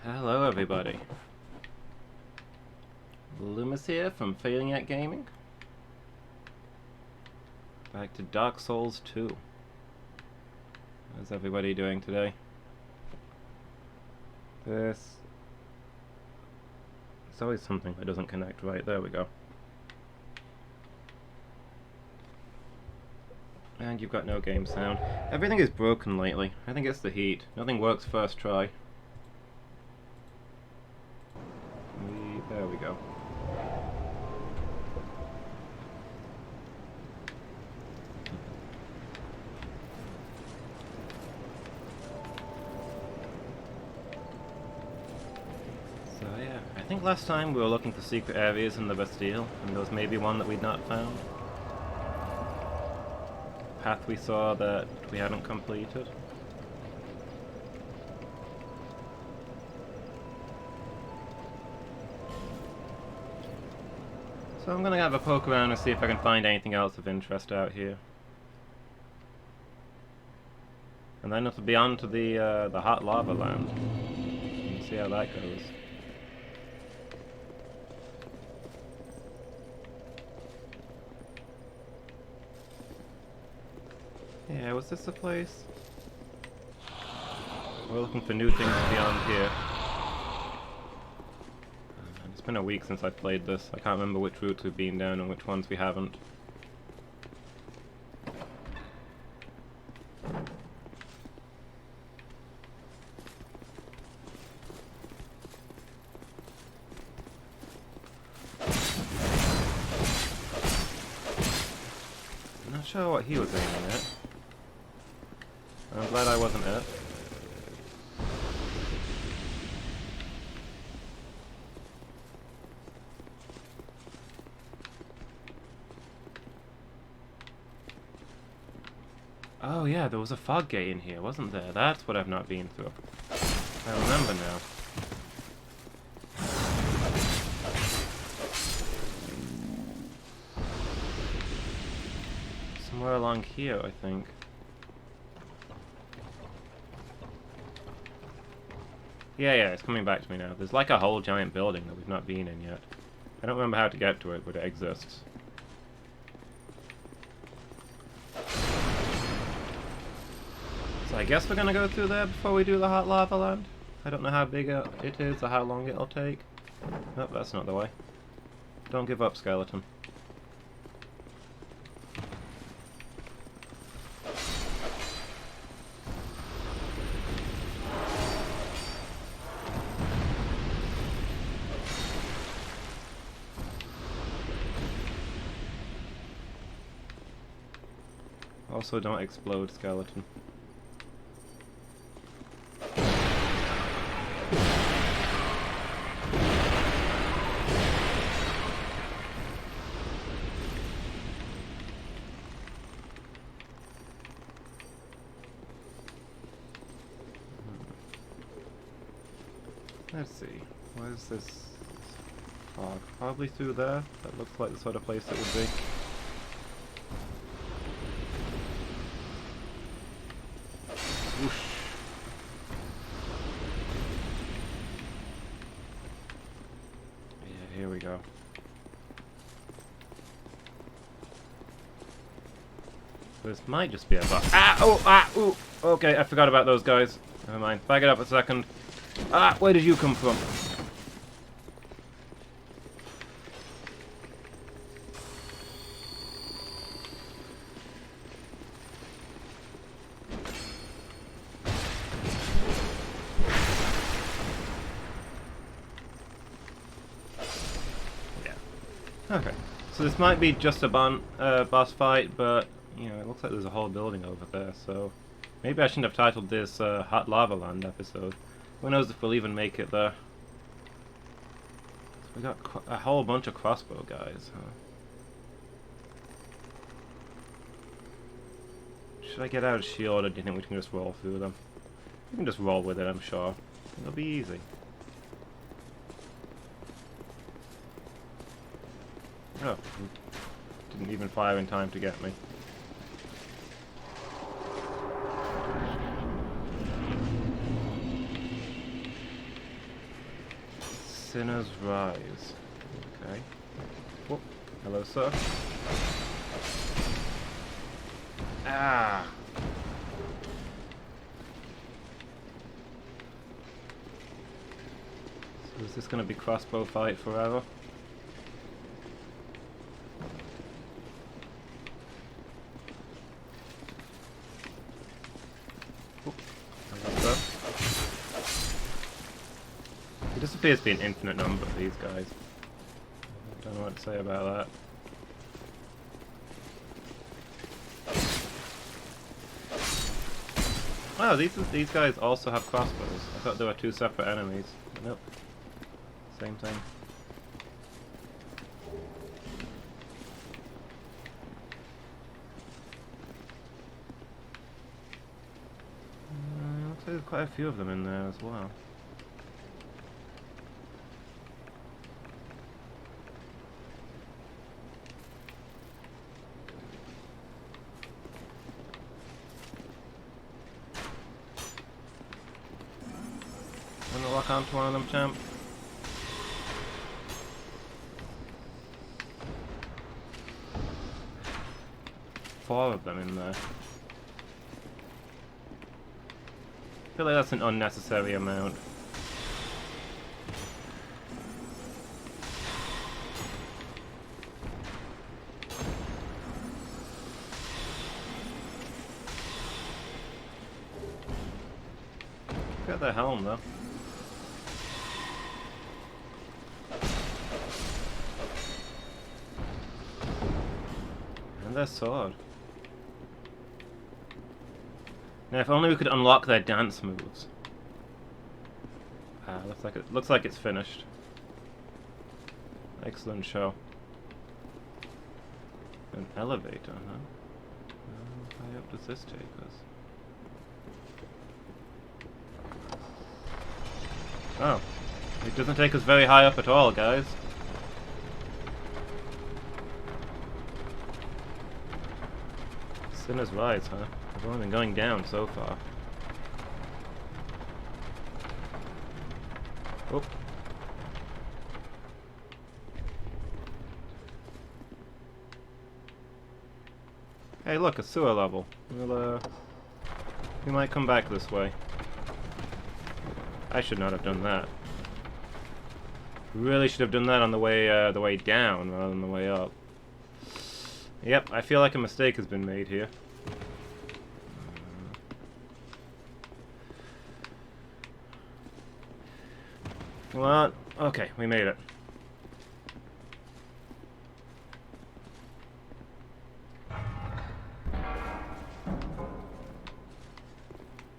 Hello everybody. Loomis here from Failing at Gaming. Back to Dark Souls 2. How's everybody doing today? There's always something that doesn't connect right. There we go. And you've got no game sound. Everything is broken lately. I think it's the heat. Nothing works first try. There we go. So yeah, I think last time we were looking for secret areas in the Bastille, and there was maybe one that we'd not found. Path we saw that we hadn't completed. So I'm gonna have a poke around and see if I can find anything else of interest out here. And then it'll be on to the hot lava land. And see how that goes. Yeah, was this the place? We're looking for new things beyond here. It's been a week since I've played this. I can't remember which routes we've been down and which ones we haven't. I'm not sure what he was aiming at. I'm glad I wasn't it. Oh yeah, there was a fog gate in here, wasn't there? That's what I've not been through. I remember now. Somewhere along here, I think. Yeah, it's coming back to me now. There's like a whole giant building that we've not been in yet. I don't remember how to get to it, but it exists. So I guess we're gonna go through there before we do the hot lava land. I don't know how big it is or how long it'll take. Nope, that's not the way. Don't give up, skeleton. Also, don't explode, skeleton. Let's see. Where's this fog? Probably through there. That looks like the sort of place it would be. Whoosh. Yeah, here we go. This might just be a bug. Ah! Oh! Ah! Ooh! Okay, I forgot about those guys. Never mind. Back it up a second. Ah! Where did you come from? Okay, so this might be just a boss fight, but, you know, it looks like there's a whole building over there, so maybe I shouldn't have titled this Hot Lava Land episode. Who knows if we'll even make it there. So we got a whole bunch of crossbow guys, huh? Should I get out a shield, or do you think we can just roll through them? We can just roll with it, I'm sure. It'll be easy. Oh, didn't even fire in time to get me. Sinner's Rise. Okay. Whoop. Hello, sir. Ah! So is this going to be crossbow fight forever? Whoop. Hello, sir. It just appears to be an infinite number of these guys. I don't know what to say about that. Wow, these guys also have crossbows. I thought there were two separate enemies. Nope. Same thing. Looks like there's quite a few of them in there as well. Wanna lock onto one of them, champ? Four of them in there. I feel like that's an unnecessary amount. Got the helm though. And their sword. Now, if only we could unlock their dance moves. Ah, looks like it's finished. Excellent show. An elevator, huh? How high up does this take us? Oh, it doesn't take us very high up at all, guys. Sinner's Rise, huh? I've only been going down so far. Oh. Hey, look, a sewer level. We might come back this way. I should not have done that. Really should have done that on the way down rather than the way up. Yep, I feel like a mistake has been made here. Well, okay, we made it.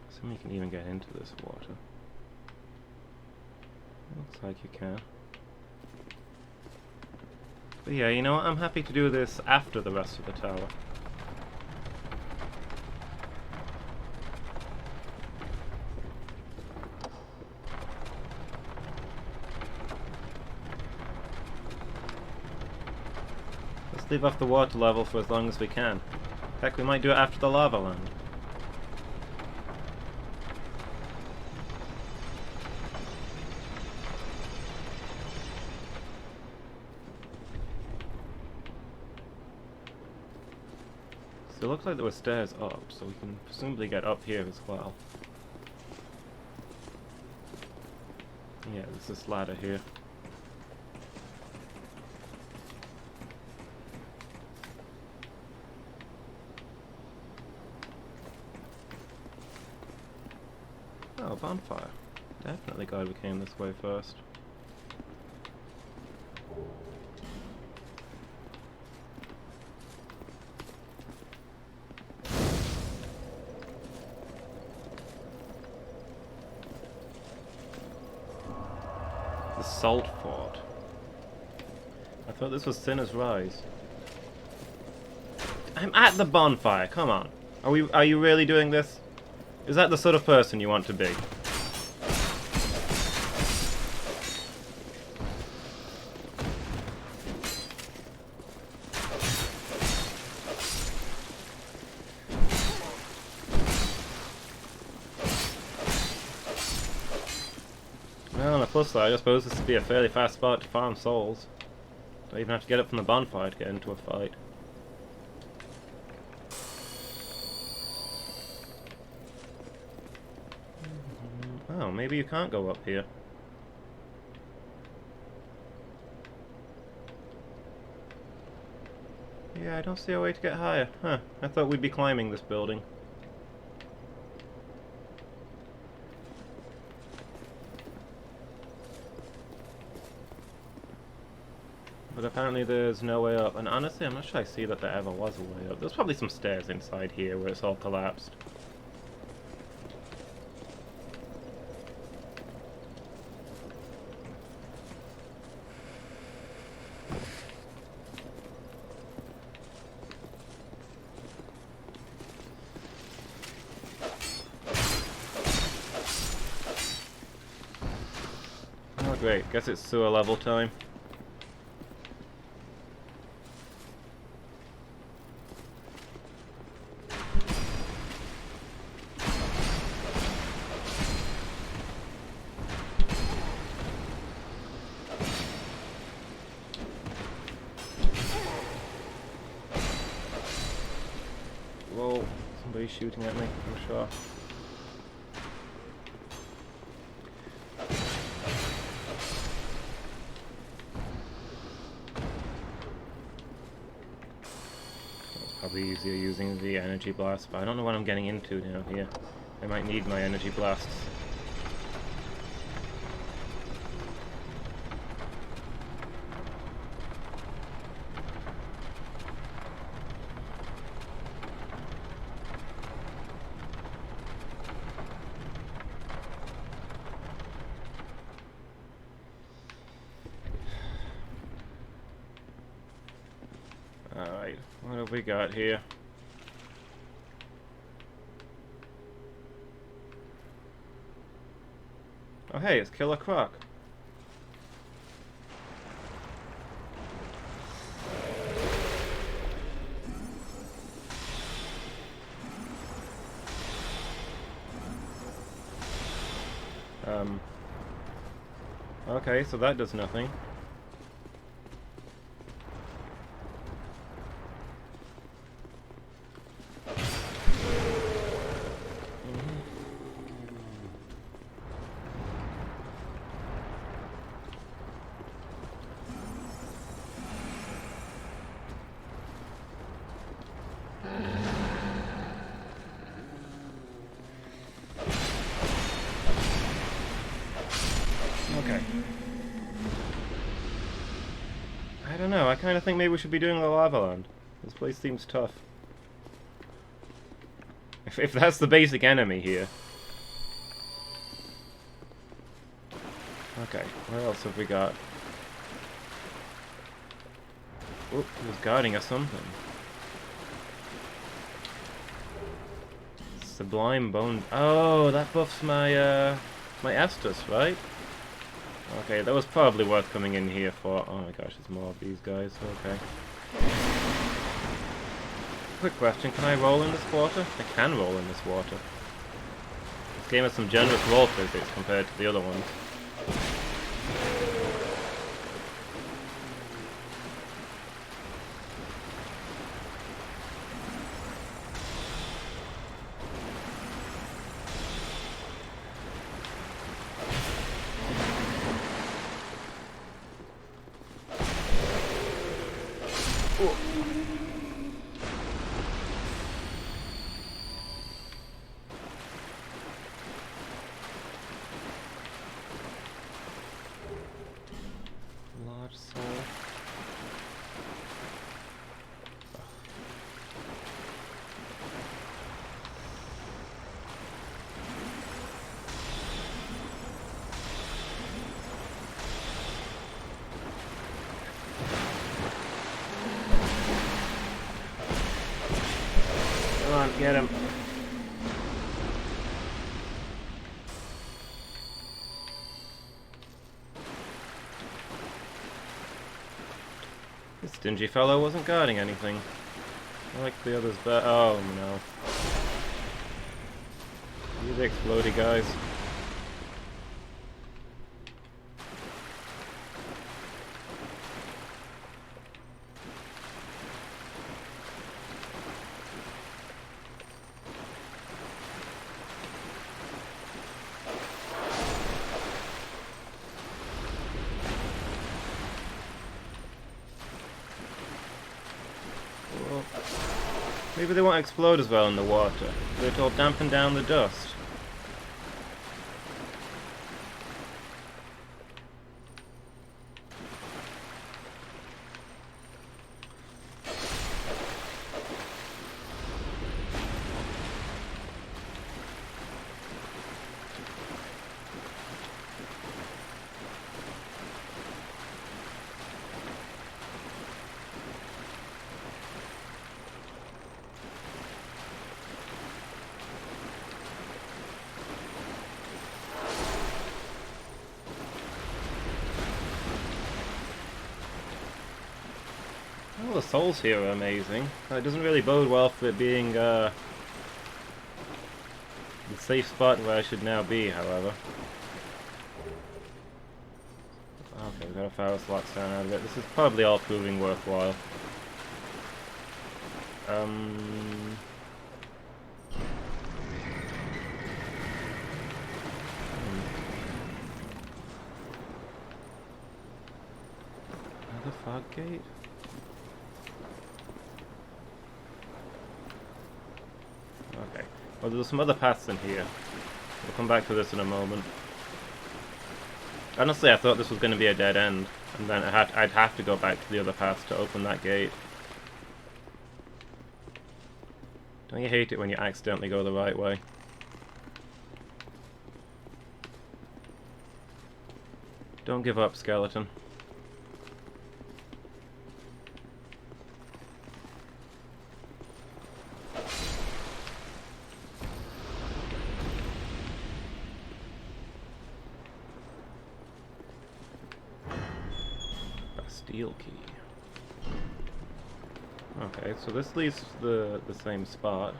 Assuming you can even get into this water. Looks like you can. But yeah, you know what? I'm happy to do this after the rest of the tower. Let's leave off the water level for as long as we can. Heck, we might do it after the lava land. So it looks like there were stairs up, so we can presumably get up here as well. Yeah, there's this ladder here. Oh, bonfire. Definitely glad we came this way first. The Salt Fort. I thought this was Sinner's Rise. I'm at the bonfire, come on. Are you really doing this? Is that the sort of person you want to be? Well, on the plus side, I suppose this would be a fairly fast spot to farm souls. Don't even have to get up from the bonfire to get into a fight. Oh, maybe you can't go up here. Yeah, I don't see a way to get higher. Huh, I thought we'd be climbing this building. But apparently there's no way up, and honestly I'm not sure I see that there ever was a way up. There's probably some stairs inside here where it's all collapsed. Oh great, guess it's sewer level time. Whoa, somebody's shooting at me, I'm sure. Probably easier using the energy blast, but I don't know what I'm getting into now here. I might need my energy blasts. Alright, what have we got here? Oh hey, it's Killer Croc. Okay, so that does nothing. Okay. I don't know, I kind of think maybe we should be doing the lava land. This place seems tough. If that's the basic enemy here. Okay, what else have we got? Oop, he was guarding us something. Sublime Bone... Oh, that buffs my, my Estus, right? Okay, that was probably worth coming in here for. Oh my gosh, there's more of these guys. Okay. Quick question, can I roll in this water? I can roll in this water. This game has some generous roll physics compared to the other ones. Large soul. Come on, get him. This stingy fellow wasn't guarding anything. I like the others better. Oh no. You the explodey guys. Maybe they won't explode as well in the water. It'll dampen down the dust. All the souls here are amazing. It doesn't really bode well for it being the safe spot where I should now be, however. Okay, we've got a Pharaoh slot down out of it. This is probably all proving worthwhile. Another fog gate? Okay. Well, there's some other paths in here. We'll come back to this in a moment. Honestly, I thought this was going to be a dead end, and then I'd have to go back to the other paths to open that gate. Don't you hate it when you accidentally go the right way? Don't give up, skeleton. Steel key. Okay, so this leads to the same spot.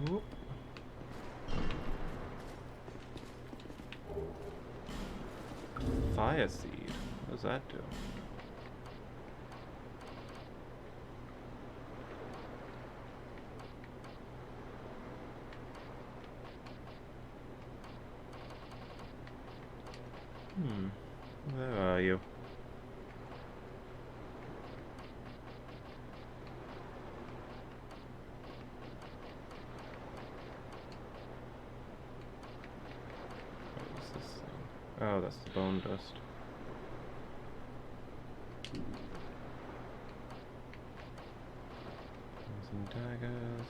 Whoop. Fire seed. What does that do? Where are you? What is this thing? Oh, that's the bone dust. Some daggers.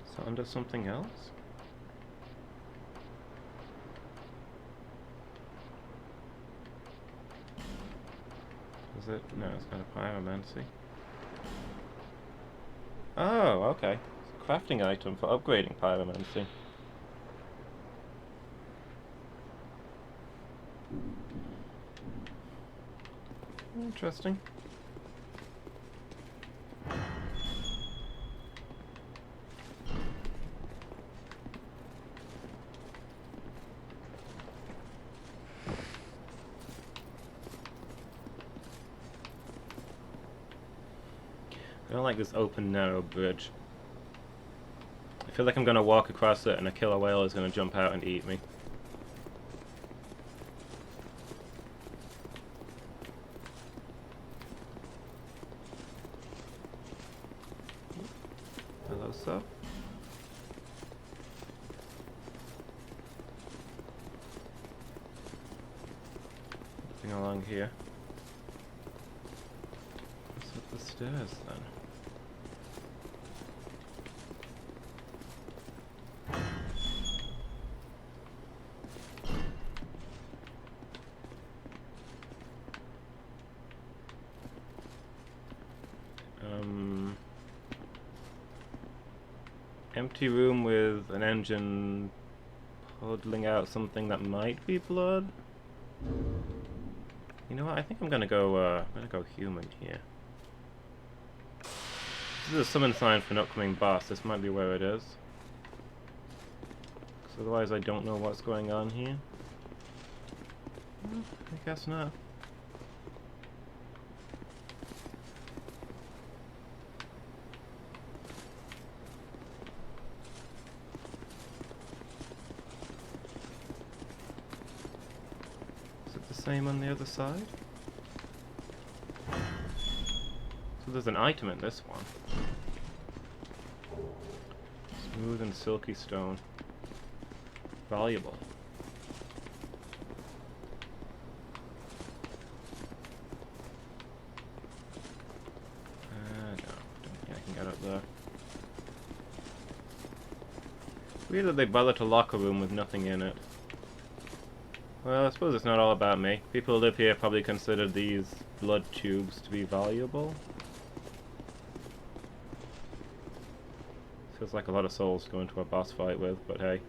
Is that under something else? Is it? No, it's got a pyromancy. Oh, okay. It's a crafting item for upgrading pyromancy. Interesting. I don't like this open, narrow bridge. I feel like I'm gonna walk across it and a killer whale is gonna jump out and eat me. Hello, sir. Nothing along here. What's up the stairs then? Empty room with an engine puddling out something that might be blood. You know what? I think I'm gonna go human here. This is a summon sign for an upcoming boss. This might be where it is. 'Cause otherwise I don't know what's going on here. I guess not. Is it the same on the other side? So there's an item in this one. Smooth and silky stone. Valuable. No, don't think I can get up there. Weird that they bother to lock a room with nothing in it. Well, I suppose it's not all about me. People who live here probably consider these blood tubes to be valuable. Feels like a lot of souls to go into a boss fight with, but hey.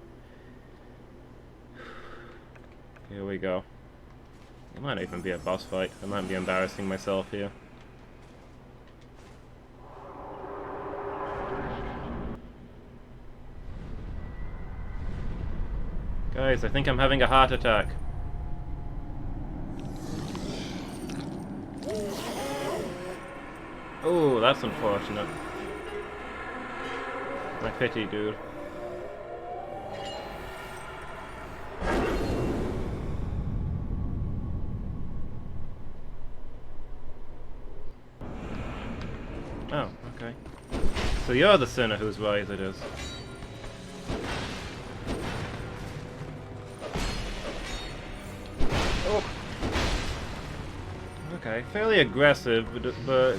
Here we go. It might not even be a boss fight. I might be embarrassing myself here. Guys, I think I'm having a heart attack. Oh, that's unfortunate. My pity, dude. Oh, okay. So you're the sinner whose rise it is. Oh. Okay, fairly aggressive, but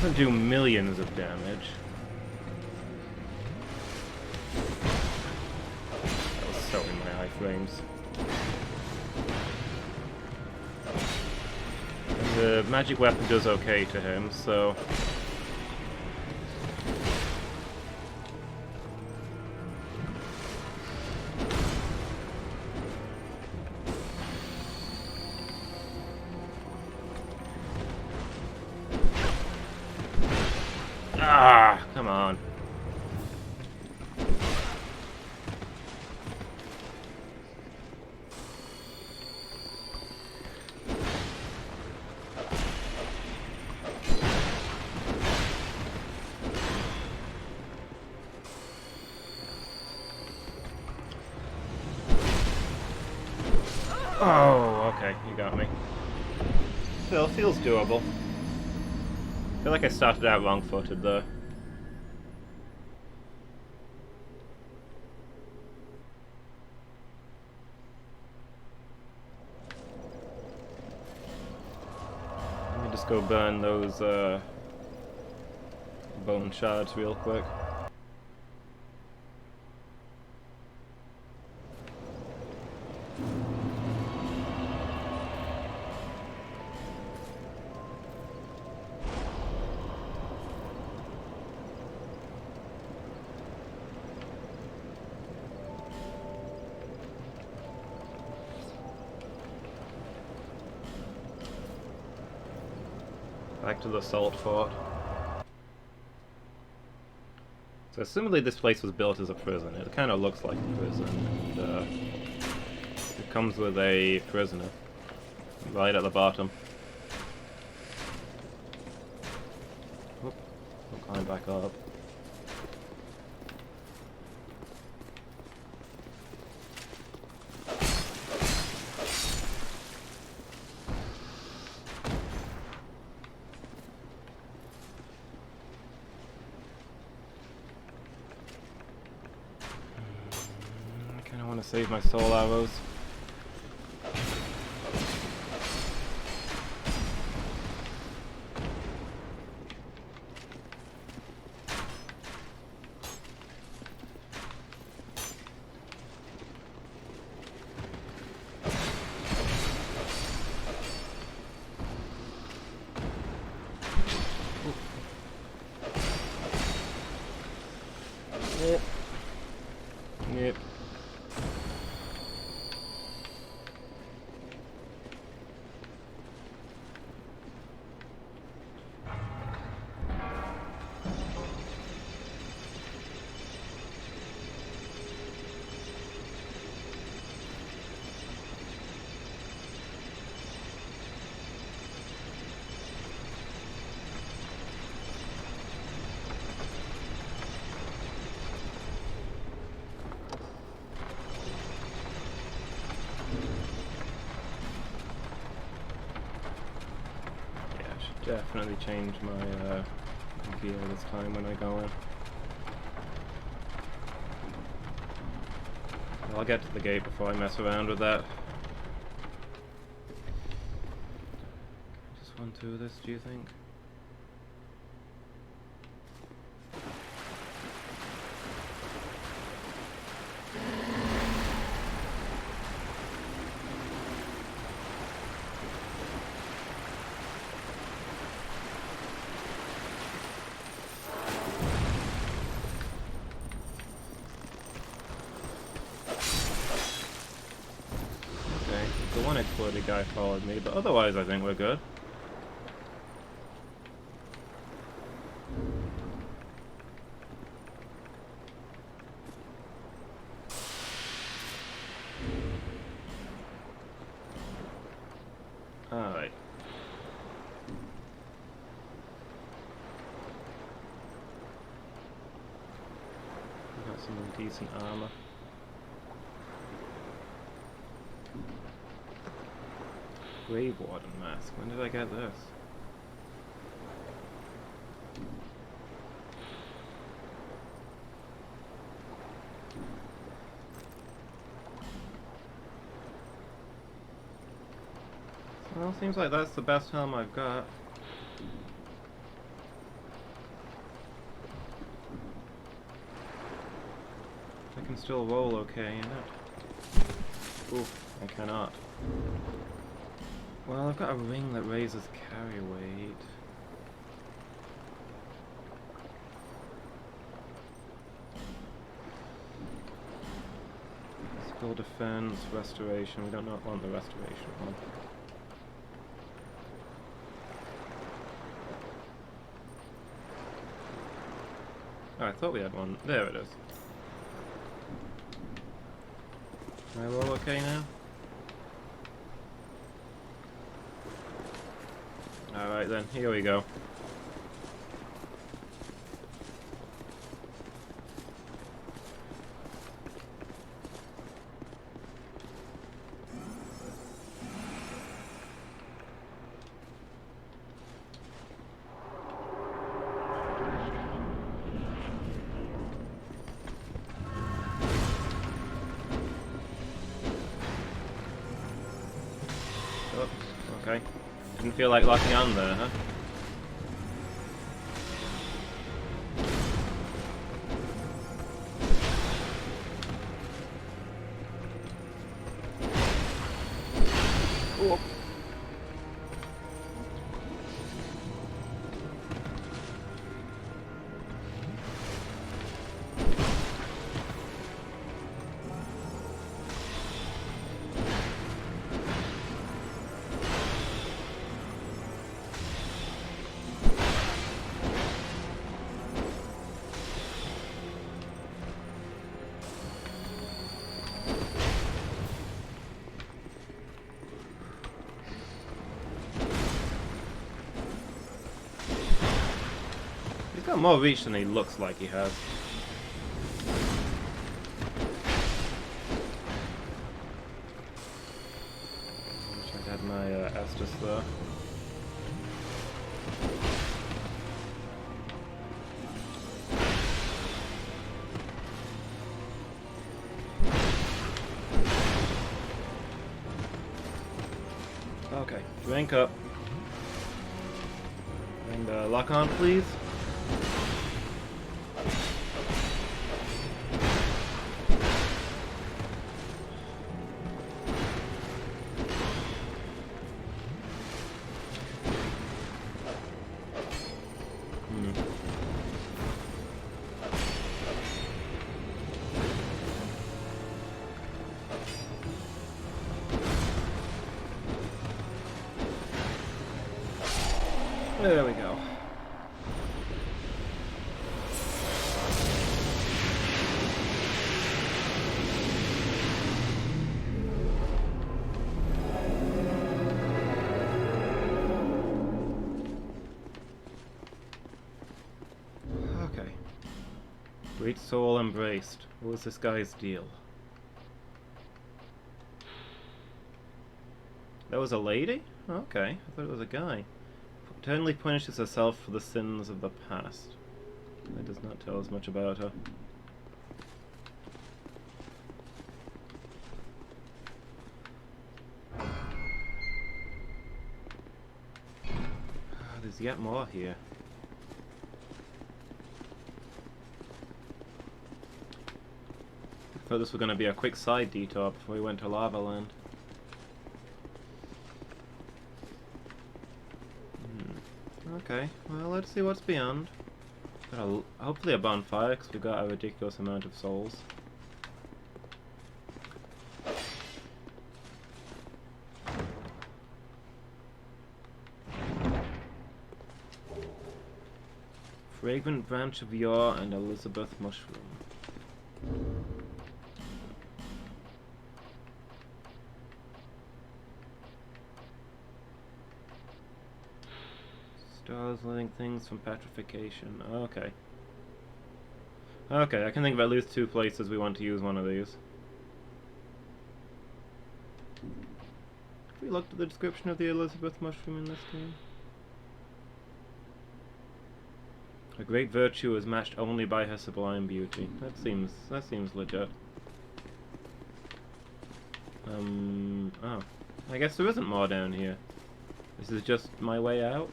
doesn't do millions of damage. That was so in my iframes. The magic weapon does okay to him, so... Ah, come on. Oh, okay, you got me. Still, feels doable. I feel like I started out wrong-footed, though. Let me just go burn those, bone shards real quick. Back to the salt fort. So assumably this place was built as a prison. It kind of looks like a prison, and it comes with a prisoner right at the bottom. Oop, I'll climb back up. I want to save my soul arrows. Yep. Yep. definitely change my gear this time when I go in. I'll get to the gate before I mess around with that. Just run through this, do you think? The one exploded guy followed me, but otherwise I think we're good. Alright. We got some decent armor. Grave Warden mask. When did I get this? Well, seems like that's the best helm I've got. I can still roll okay in it. Oof, I cannot. Well, I've got a ring that raises carry weight. Skill defense, restoration. We don't want the restoration one. Oh, I thought we had one. There it is. Am I roll okay now? Alright then, here we go. Oops, okay. Didn't feel like locking on there, huh? Oh. He's got more reach than he looks like he has. I wish I'd had my Estus there. Okay, drink up. And lock on, please. There we go. Okay. Great soul embraced. What was this guy's deal? That was a lady? Okay, I thought it was a guy. Eternally punishes herself for the sins of the past. That does not tell us much about her. There's yet more here. I thought this was going to be a quick side detour before we went to Lava Land. Okay, well, let's see what's beyond. Got hopefully a bonfire, because we've got a ridiculous amount of souls. Fragrant branch of yore and Elizabeth mushroom. Stars, living things from petrification. Okay. Okay, I can think of at least 2 places we want to use one of these. Have we looked at the description of the Elizabeth mushroom in this game? A great virtue is matched only by her sublime beauty. That seems legit. Oh. I guess there isn't more down here. This is just my way out?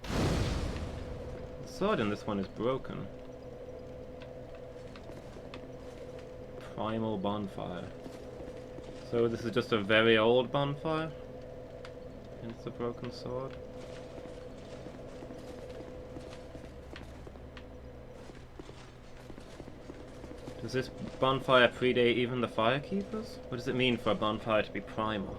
The sword in this one is broken. Primal bonfire. So this is just a very old bonfire? And it's a broken sword? Does this bonfire predate even the Firekeepers? What does it mean for a bonfire to be primal?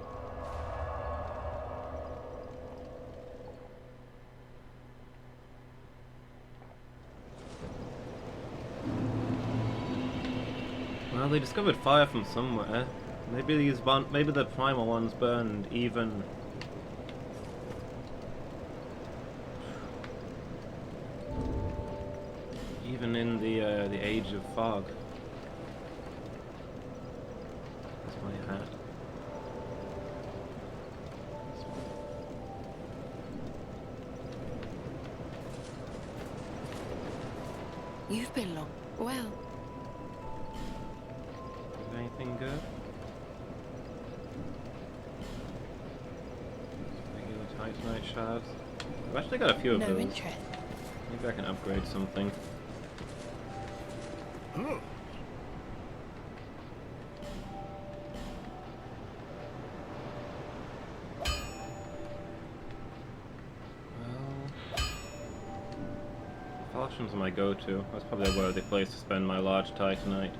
Well, they discovered fire from somewhere. Maybe maybe the primal ones burned even in the age of fog. My hat. You've been long. Well. Is anything good? Regular titanite shards. I've actually got a few of those. No interest. Maybe I can upgrade something. Oh. Options are my go-to. That's probably a worthy place to spend my large titanite.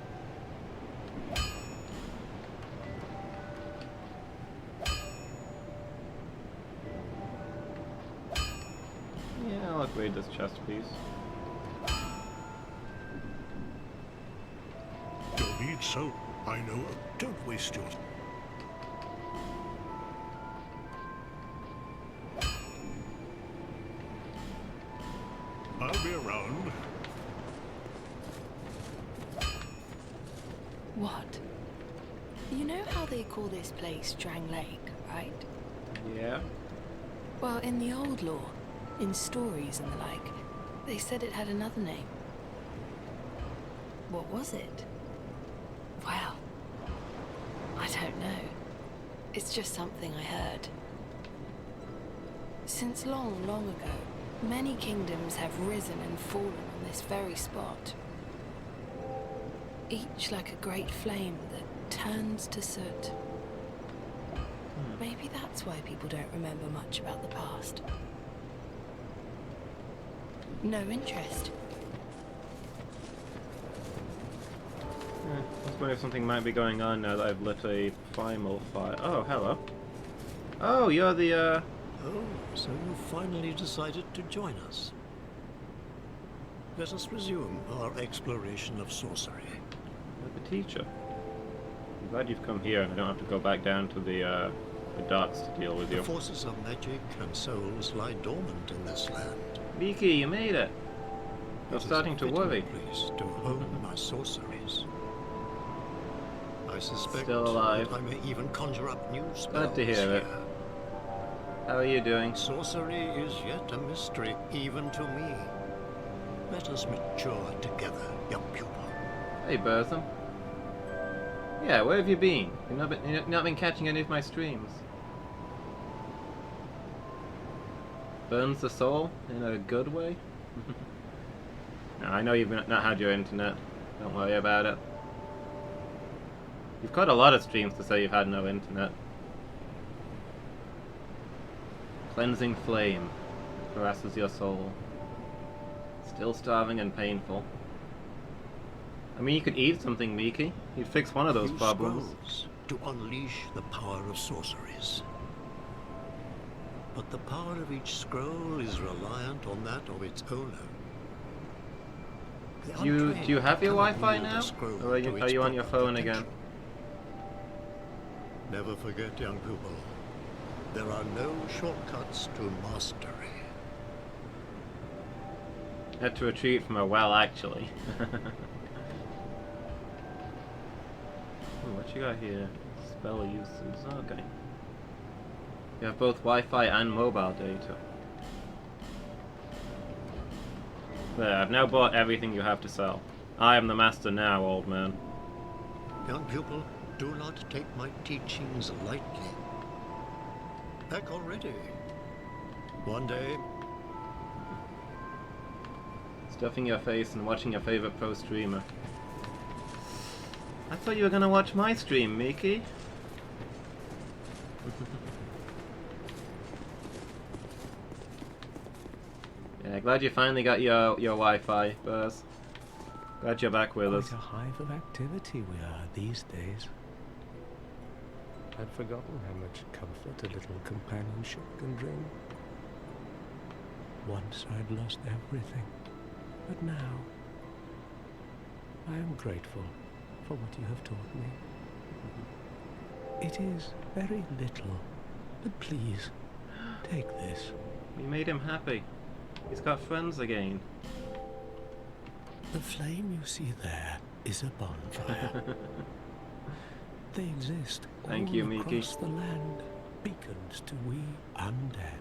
Yeah, I'll upgrade this chest piece. You'll need so. I know. Don't waste your. I'll be around. What? You know how they call this place Drang Lake, right? Yeah. Well, in the old lore, in stories and the like, they said it had another name. What was it? Well, I don't know. It's just something I heard. Since long, long ago, many kingdoms have risen and fallen on this very spot. Each like a great flame that turns to soot. Maybe that's why people don't remember much about the past. No interest. I was wondering if something might be going on now that I've lit a primal fire. Oh, hello. Oh, you're the, Oh, so you finally decided to join us. Let us resume our exploration of sorcery. you're the teacher. I'm glad you've come here and I don't have to go back down to the docks to deal with you. The forces of magic and souls lie dormant in this land. Vicky, you made it! I'm It is starting a to fitting worry. place to hone my sorceries. I suspect Still alive. that I may even conjure up new spells Glad to hear it. here. How are you doing? Sorcery is yet a mystery, even to me. Let us mature together, young pupil. Hey, Bertham. Yeah, where have you been? You've not been catching any of my streams. Burns the soul in a good way? No, I know you've not had your internet. Don't worry about it. You've got a lot of streams to say you've had no internet. Cleansing flame caresses your soul. Still starving and painful. I mean, you could eat something, Miki. You'd fix one of those Use problems. scrolls to unleash the power of sorceries. But the power of each scroll is reliant on that of its owner. The Do you have your untrained Wi-Fi cannot now? wield a scroll Or are to you its on your proper phone again? potential. Never forget, young pupil, there are no shortcuts to mastery. Had to retreat from a well, actually. Ooh, what you got here? Spell uses. Okay. You have both Wi-Fi and mobile data. There, I've now bought everything you have to sell. I am the master now, old man. Young pupil, do not take my teachings lightly. Heck, already. One day, Stuffing your face and watching your favorite pro streamer. I thought you were gonna watch my stream, Miki. Yeah, glad you finally got your Wi-Fi, Buzz. Glad you're back with us. Quite a hive of activity we are these days. I'd forgotten how much comfort a little companionship can bring. Once I'd lost everything, but now I am grateful for what you have taught me. It is very little, but please, take this. We made him happy. He's got friends again. The flame you see there is a bonfire. They exist Thank all you, Miki. across the land, beacons to we undead.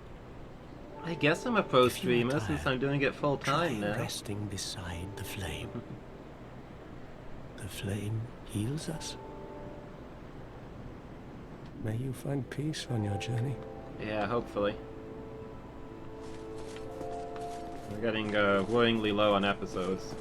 I guess I'm a pro If you are streamer since tired, I'm doing it full Try time now. resting beside the flame. The flame heals us. May you find peace on your journey. Yeah, hopefully. We're getting worryingly low on episodes.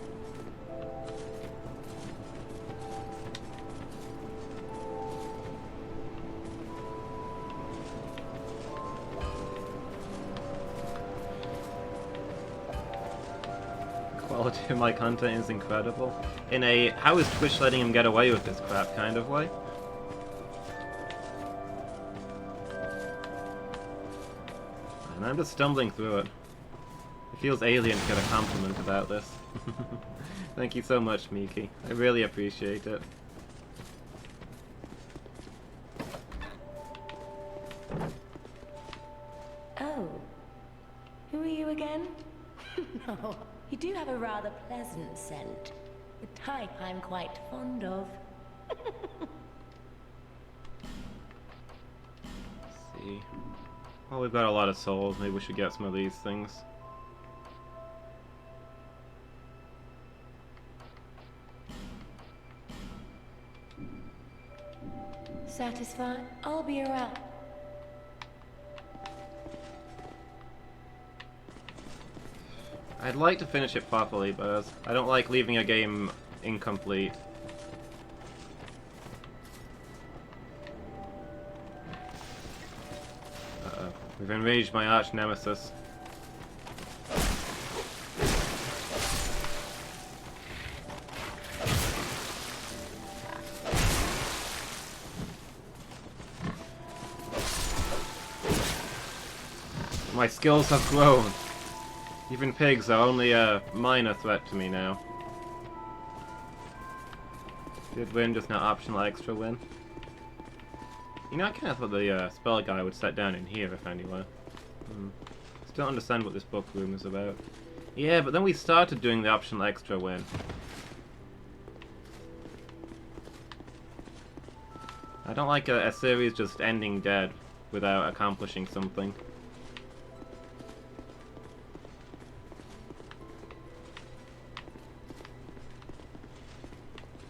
Quality of my content is incredible. In a how is Twitch letting him get away with this crap kind of way. And I'm just stumbling through it. It feels alien to get a compliment about this. Thank you so much, Miki. I really appreciate it. Oh. Who are you again? No, you do have a rather pleasant scent. The type I'm quite fond of. Let's see. Well, we've got a lot of souls. Maybe we should get some of these things. Satisfied? I'll be around. I'd like to finish it properly, but I don't like leaving a game incomplete. Uh-oh. We've enraged my arch nemesis. My skills have grown. Even pigs are only a minor threat to me now. Did win, just not optional extra win. You know, I kind of thought the spell guy would set down in here, if anywhere. Still don't understand what this book room is about. Yeah, but then we started doing the optional extra win. I don't like a series just ending dead without accomplishing something.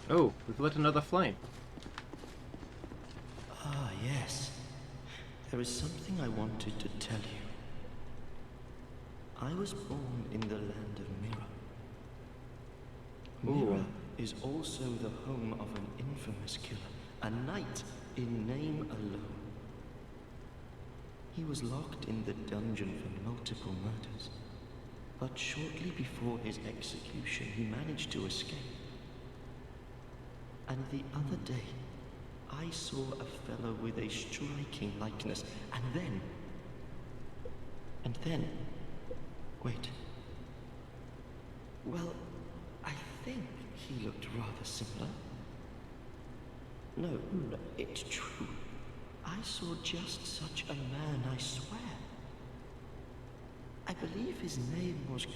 Oh, we've lit another flame. Ah, yes. There is something I wanted to tell you. I was born in the land of Mirror. Ooh. Mirror is also the home of an infamous killer, a knight in name alone. He was locked in the dungeon for multiple murders, but shortly before his execution, he managed to escape. And the other day, I saw a fellow with a striking likeness, and then... Wait. Well, I think he looked rather similar. No, it's true. I saw just such a man, I swear. I believe his name was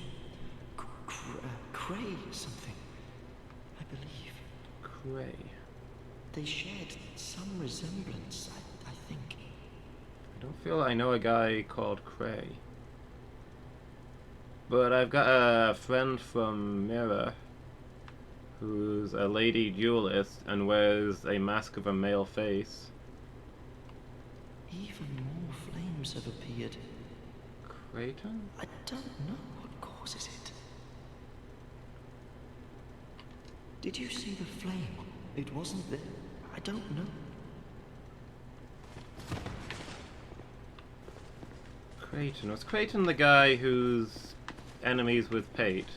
Cray something. I believe. Cray. They shared some resemblance, I think. I don't feel I know a guy called Cray. But I've got a friend from Mirror who's a lady duelist and wears a mask of a male face. Even more flames have appeared. Creighton? I don't know what causes it. Did you see the flame? It wasn't there. I don't know. Creighton. Was Creighton the guy who's enemies with Pate?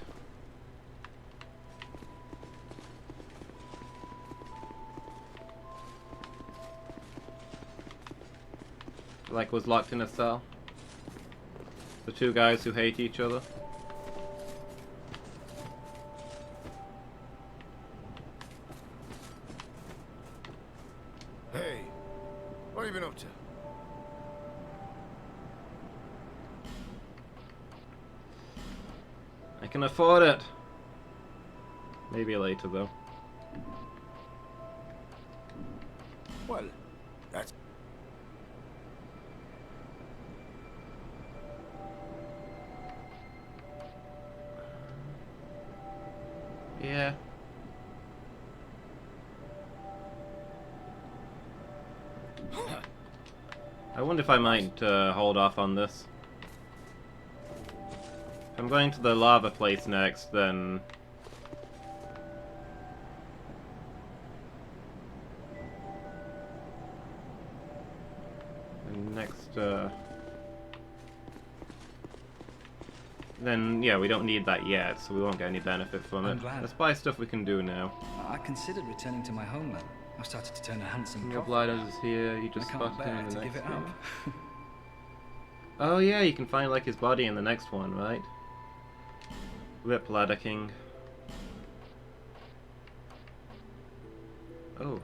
Like was locked in a cell? The two guys who hate each other? Hey, what have you been up to? I can afford it. Maybe later though. Well, that's... Yeah. I wonder if I might hold off on this. If I'm going to the lava place next, then... Then, yeah, we don't need that yet, so we won't get any benefit from I'm it. glad. Let's buy stuff we can do now. I considered returning to my homeland. I've started to turn a handsome Your profit. Blighters is here, you I just can't spotted him bear in the to next give it game. up. Oh yeah, you can find like his body in the next one, right? Rip Ladder King. Oh.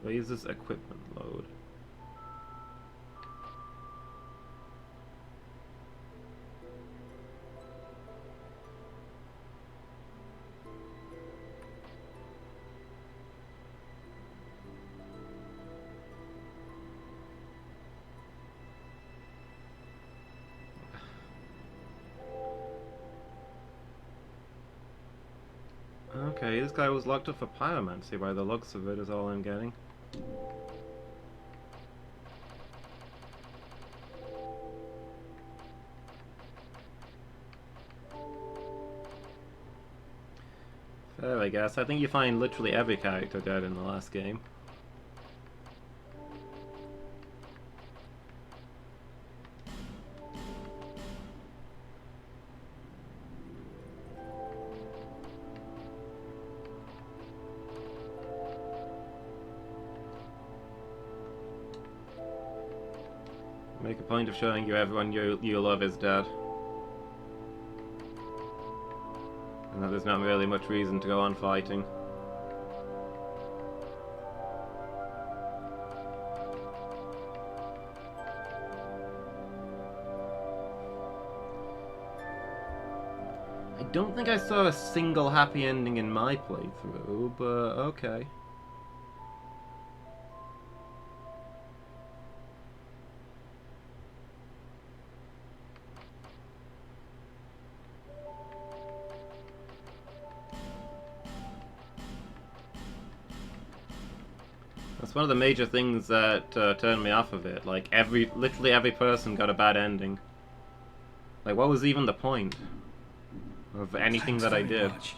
Raises equipment load. Okay, this guy was locked up for pyromancy by the looks of it, is all I'm getting. Fair, I guess. I think you find literally every character dead in the last game. Make a point of showing you everyone you love is dead. And that there's not really much reason to go on fighting. I don't think I saw a single happy ending in my playthrough, but okay. That's one of the major things that turned me off of it. Like, literally every person got a bad ending. Like, what was even the point of anything Thanks that I very did? much.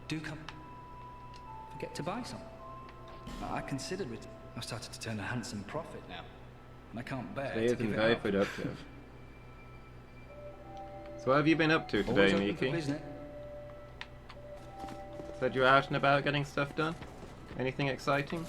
Do come. Forget to buy some. I considered it. I've started to turn a handsome profit now, and I can't bear Today to has been give very it up. productive. So what have you been up to today, Always open for Miki? business. Said you're out and about getting stuff done? Anything exciting?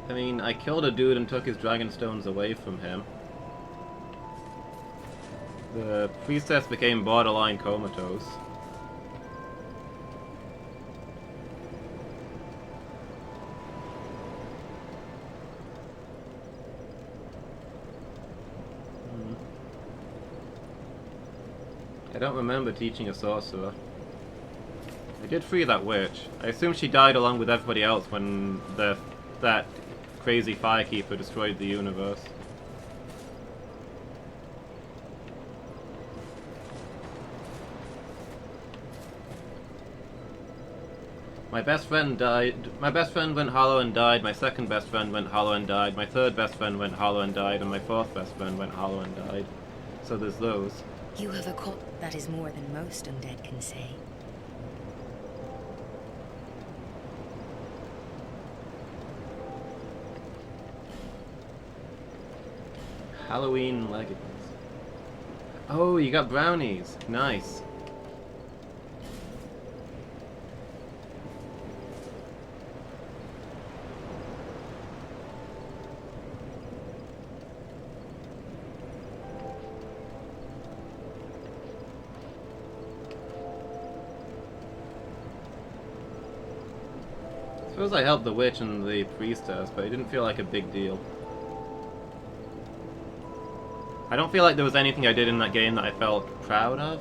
I mean, I killed a dude and took his dragon stones away from him. The priestess became borderline comatose. I don't remember teaching a sorcerer. I did free that witch. I assume she died along with everybody else when that crazy firekeeper destroyed the universe. My best friend died. My best friend went hollow and died. My second best friend went hollow and died. My third best friend went hollow and died. And my fourth best friend went hollow and died. So there's those. You have a cult that is more than most undead can say. Halloween leggings. Oh, you got brownies. Nice. I suppose I helped the witch and the priestess, but it didn't feel like a big deal. I don't feel like there was anything I did in that game that I felt proud of.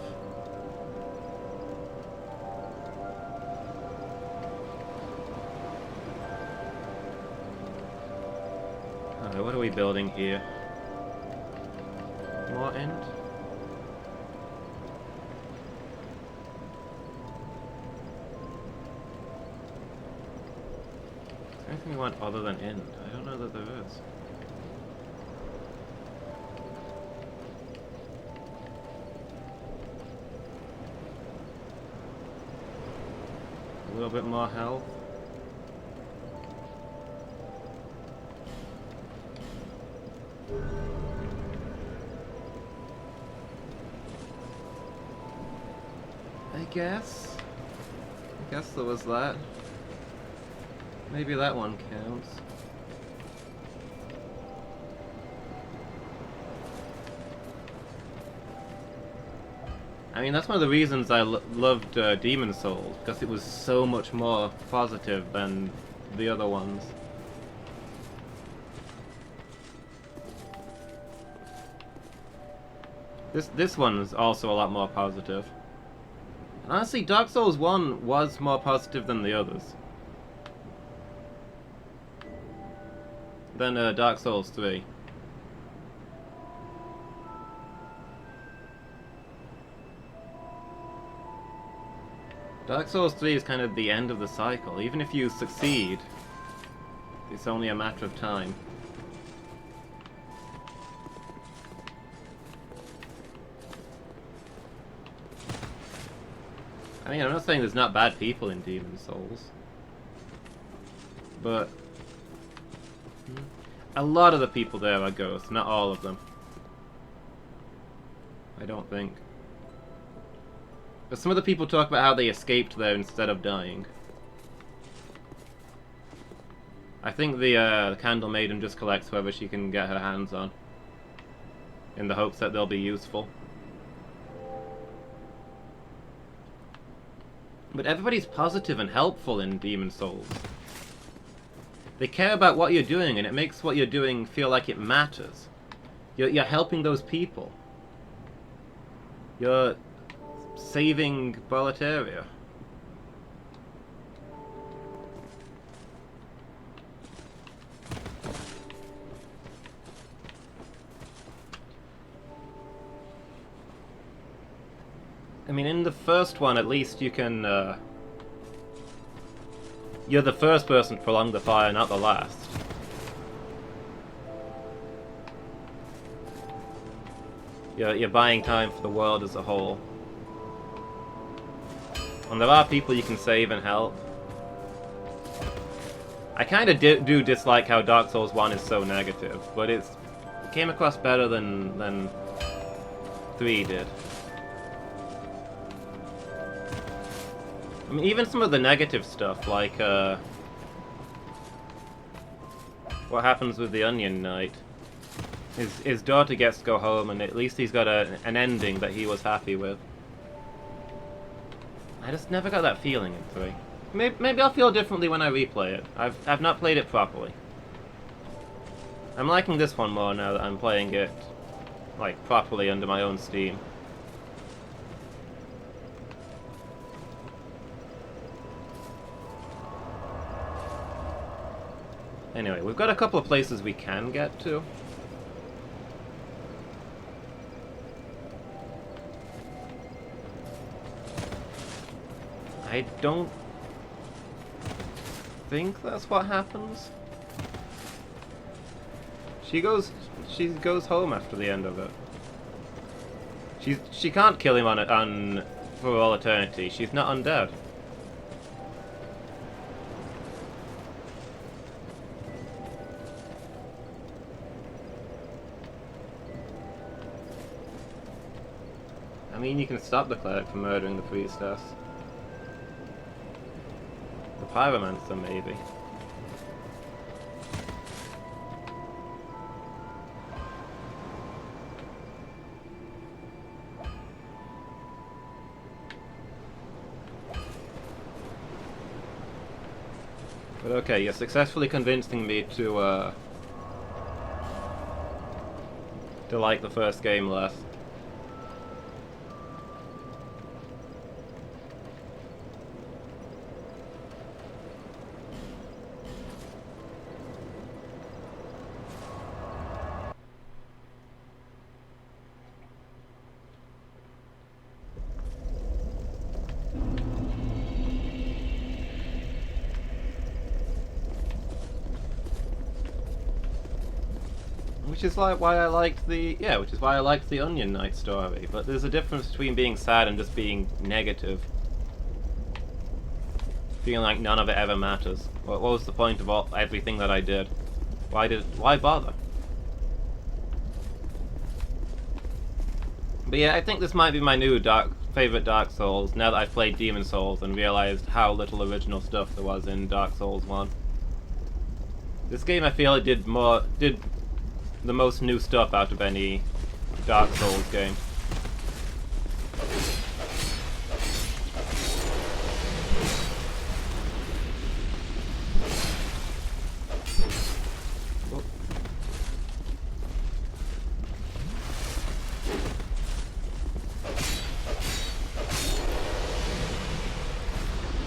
What are we building here? More end? Is there anything we want other than end? I don't know that there is. A little bit more health. I guess there was that. Maybe that one counts. I mean, that's one of the reasons I loved Demon Souls, because it was so much more positive than the other ones. This one's also a lot more positive. And honestly, Dark Souls 1 was more positive than the others. Than Dark Souls 3. Dark Souls 3 is kind of the end of the cycle. Even if you succeed, it's only a matter of time. I mean, I'm not saying there's not bad people in Demon Souls, but a lot of the people there are ghosts, not all of them. I don't think. But some of the people talk about how they escaped there instead of dying. I think the Candle Maiden just collects whoever she can get her hands on, in the hopes that they'll be useful. But everybody's positive and helpful in Demon Souls. They care about what you're doing, and it makes what you're doing feel like it matters. You're helping those people. You're saving Boletaria. I mean, in the first one, at least you can, you're the first person to prolong the fire, not the last. You're buying time for the world as a whole. And there are people you can save and help. I kind of do dislike how Dark Souls 1 is so negative, but it came across better than 3 did. I mean, even some of the negative stuff, like, what happens with the Onion Knight. His daughter gets to go home, and at least he's got an ending that he was happy with. I just never got that feeling in 3. Maybe I'll feel differently when I replay it. I've not played it properly. I'm liking this one more now that I'm playing it, like, properly under my own steam. Anyway, we've got a couple of places we can get to. I don't think that's what happens. She goes home after the end of it. She can't kill him on for all eternity. She's not undead. I mean, you can stop the cleric from murdering the priestess. The pyromancer, maybe. But okay, you're successfully convincing me to like the first game less. Which is like why I liked the Onion Knight story, but there's a difference between being sad and just being negative. Feeling like none of it ever matters. What was the point of everything that I did? Why bother? But yeah, I think this might be my new favorite Dark Souls, now that I've played Demon Souls and realized how little original stuff there was in Dark Souls 1. This game, I feel it did the most new stuff out of any Dark Souls game.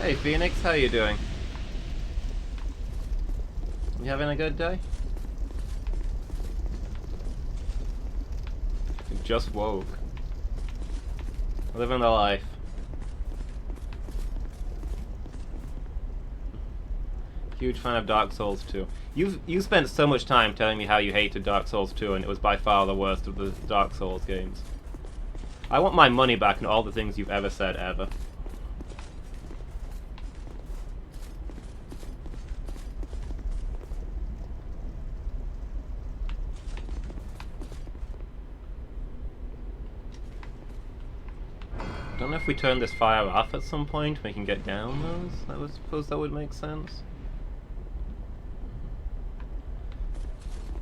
Hey Phoenix, how you doing? You having a good day? Just woke. Living the life. Huge fan of Dark Souls 2. You spent so much time telling me how you hated Dark Souls 2 and it was by far the worst of the Dark Souls games. I want my money back on all the things you've ever said ever. I don't know if we turn this fire off at some point, we can get down those. I would suppose that would make sense.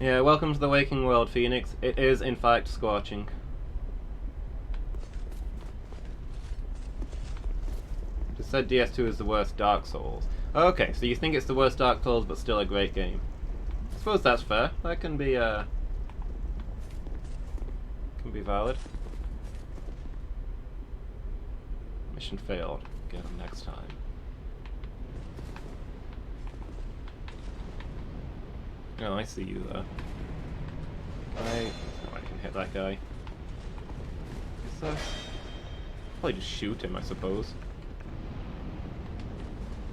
Yeah, welcome to the waking world, Phoenix. It is, in fact, scorching. Just said DS2 is the worst Dark Souls. Okay, so you think it's the worst Dark Souls, but still a great game. I suppose that's fair. That can be valid. Mission failed. Get him next time. Oh, I see you there. I can hit that guy. Probably just shoot him, I suppose.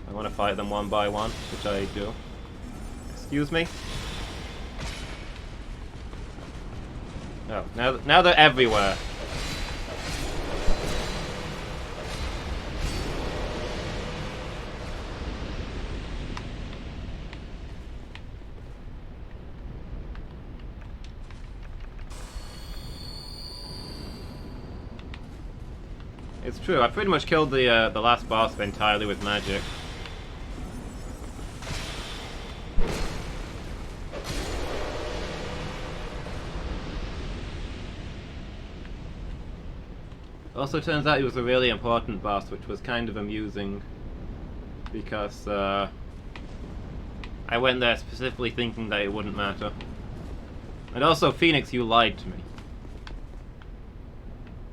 I want to fight them one by one, which I do. Excuse me? Oh, now they're everywhere. It's true, I pretty much killed the last boss entirely with magic. Also turns out he was a really important boss, which was kind of amusing, because I went there specifically thinking that it wouldn't matter. And also, Phoenix, you lied to me.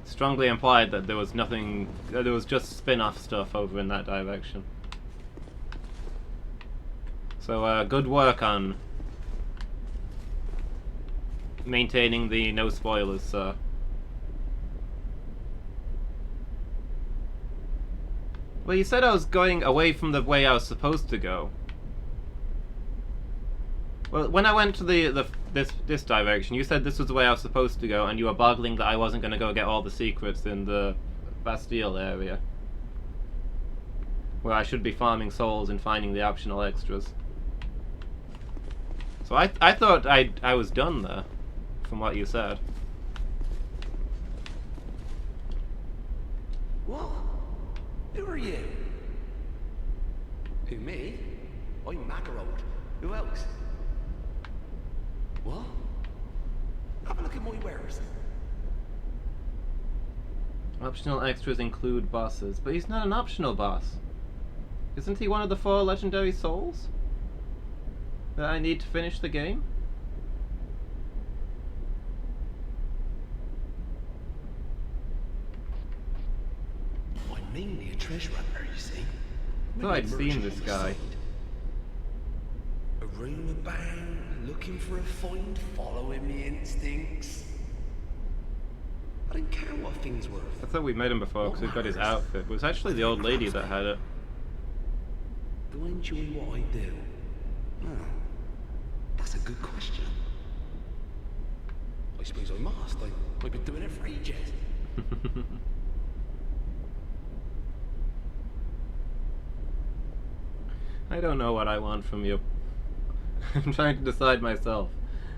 Strongly implied that there was nothing, that there was just spin-off stuff over in that direction. So good work on maintaining the no spoilers, sir. Well, you said I was going away from the way I was supposed to go. Well, when I went to this direction, you said this was the way I was supposed to go, and you were boggling that I wasn't going to go get all the secrets in the Bastille area, where I should be farming souls and finding the optional extras. So I thought I was done there, from what you said. What? Who are you? Who, me? I'm Macarold. Who else? What? Have a look at my wares. Optional extras include bosses, but he's not an optional boss. Isn't he one of the 4 legendary souls that I need to finish the game? I'm mainly a treasure hunter, you see. I thought I'd seen this guy. A room about, looking for a find, following me instincts. I don't care what things worth. I thought we met him before because we've got his outfit. It was actually the old lady that had it. Do I enjoy what I do? Oh, that's a good question. I suppose I must. I've been doing it for ages. I don't know what I want from you. I'm trying to decide myself.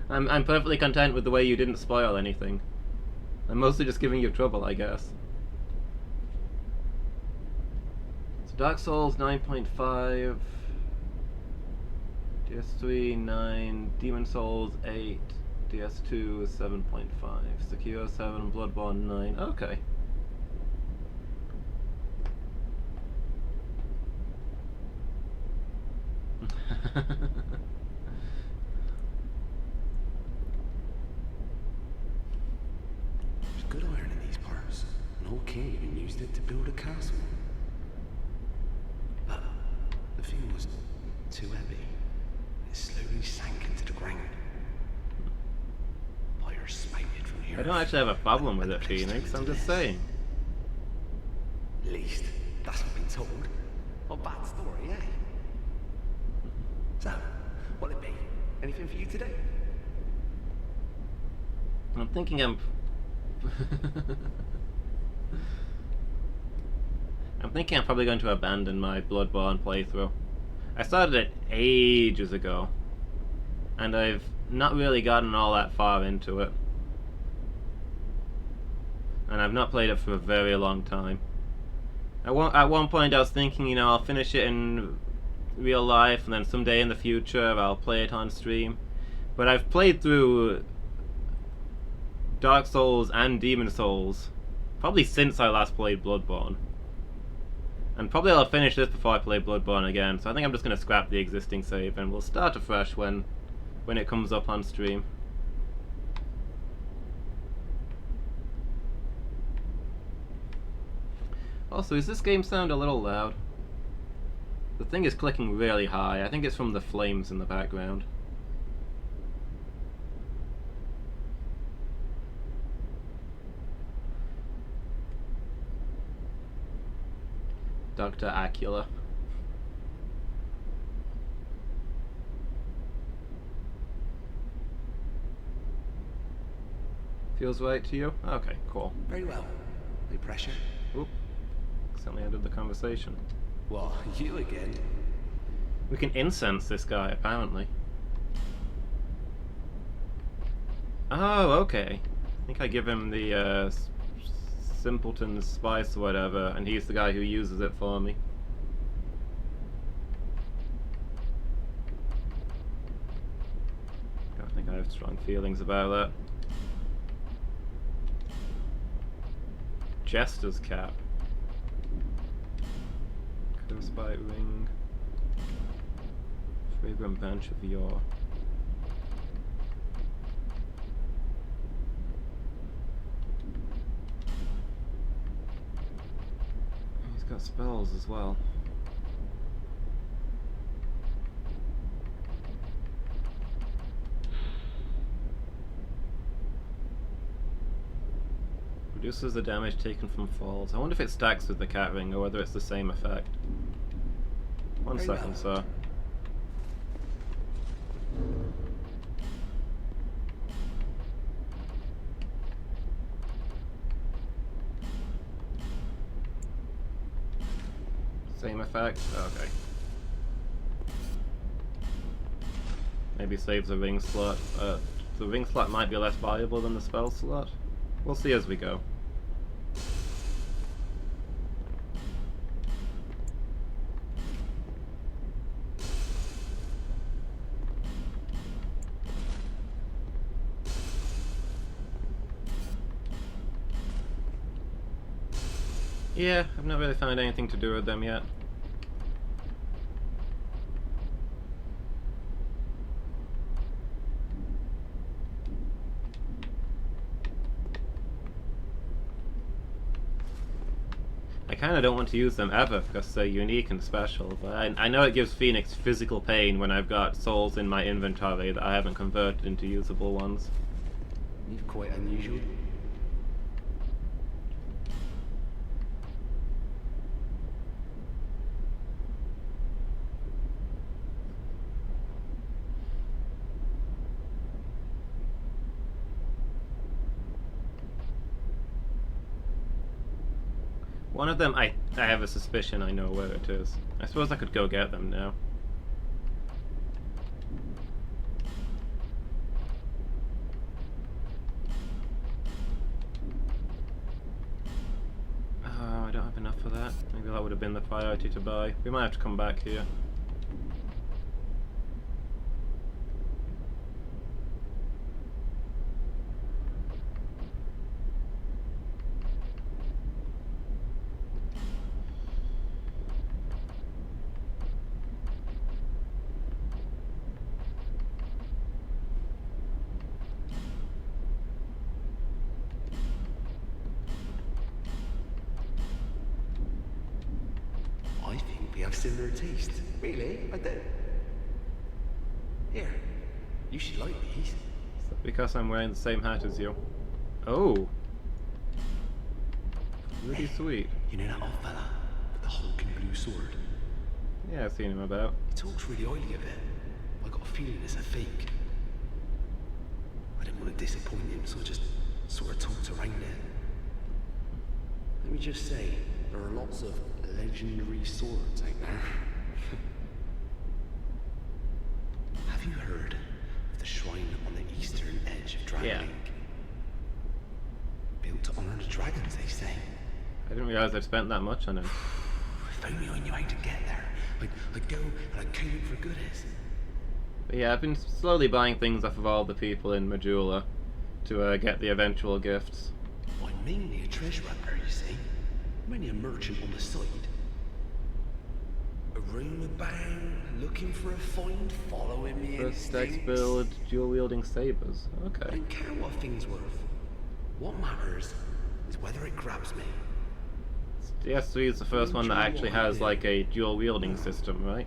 I'm perfectly content with the way you didn't spoil anything. I'm mostly just giving you trouble, I guess. So Dark Souls 9.5, DS3 9, Demon Souls 8, DS2 7.5, Sekiro 7, Bloodborne 9. Okay. There's good iron in these parts. An old king even used it to build a castle. But the thing was too heavy. It slowly sank into the ground. Fire spouted from here. I don't actually have a problem with it, Phoenix. I'm just saying. At least, that's what I've been told. A bad story, eh? So, what'll it be? Anything for you today? I'm thinking I'm probably going to abandon my Bloodborne playthrough. I started it ages ago, and I've not really gotten all that far into it. And I've not played it for a very long time. At one point I was thinking, you know, I'll finish it in real life, and then someday in the future I'll play it on stream. But I've played through Dark Souls and Demon Souls probably since I last played Bloodborne. And probably I'll finish this before I play Bloodborne again, so I think I'm just going to scrap the existing save and we'll start afresh when it comes up on stream. Also, is this game sound a little loud? The thing is clicking really high. I think it's from the flames in the background. Dr. Acula. Feels right to you? Okay, cool. Very well. No pressure. Oop. Accidentally ended the conversation. What, you again? We can incense this guy, apparently. Oh, okay. I think I give him the simpleton's spice or whatever, and he's the guy who uses it for me. I think I have strong feelings about that. Jester's cap. Curbspite ring. Fragrant bench of yore. He's got spells as well. Reduces the damage taken from falls. I wonder if it stacks with the cat ring or whether it's the same effect. One second, sir. Same effect? Okay. Maybe saves the ring slot. The ring slot might be less valuable than the spell slot. We'll see as we go. Yeah, I've not really found anything to do with them yet. I kinda don't want to use them ever because they're unique and special, but I know it gives Phoenix physical pain when I've got souls in my inventory that I haven't converted into usable ones. You're quite unusual. One of them, I have a suspicion I know where it is. I suppose I could go get them now. Oh, I don't have enough for that. Maybe that would have been the priority to buy. We might have to come back here. I think we have similar taste. Really? I do. Here, you should like these. Is that because I'm wearing the same hat as you? Oh! Really sweet. You know that old fella with the hulking blue sword? Yeah, I've seen him about. He talks really highly of it. I got a feeling it's a fake. I didn't want to disappoint him, so I just sort of talked around it. Let me just say, there are lots of legendary swords out there. Have you heard of the shrine on the eastern edge of Dragon Lake? Built to honor the dragons, they say. I didn't realize I'd spent that much on it. If only I knew how to get there. I'd go and I'd count for goodies. But yeah, I've been slowly buying things off of all the people in Majula to get the eventual gifts. I'm mainly a treasure hunter, you see. I'm only a merchant on the side. A room about, looking for a find, following me First instincts. dex build, dual-wielding sabers. I Okay. don't care what thing's worth. What matters is whether it grabs me. The S3 is the first one that actually has like a dual wielding system, right?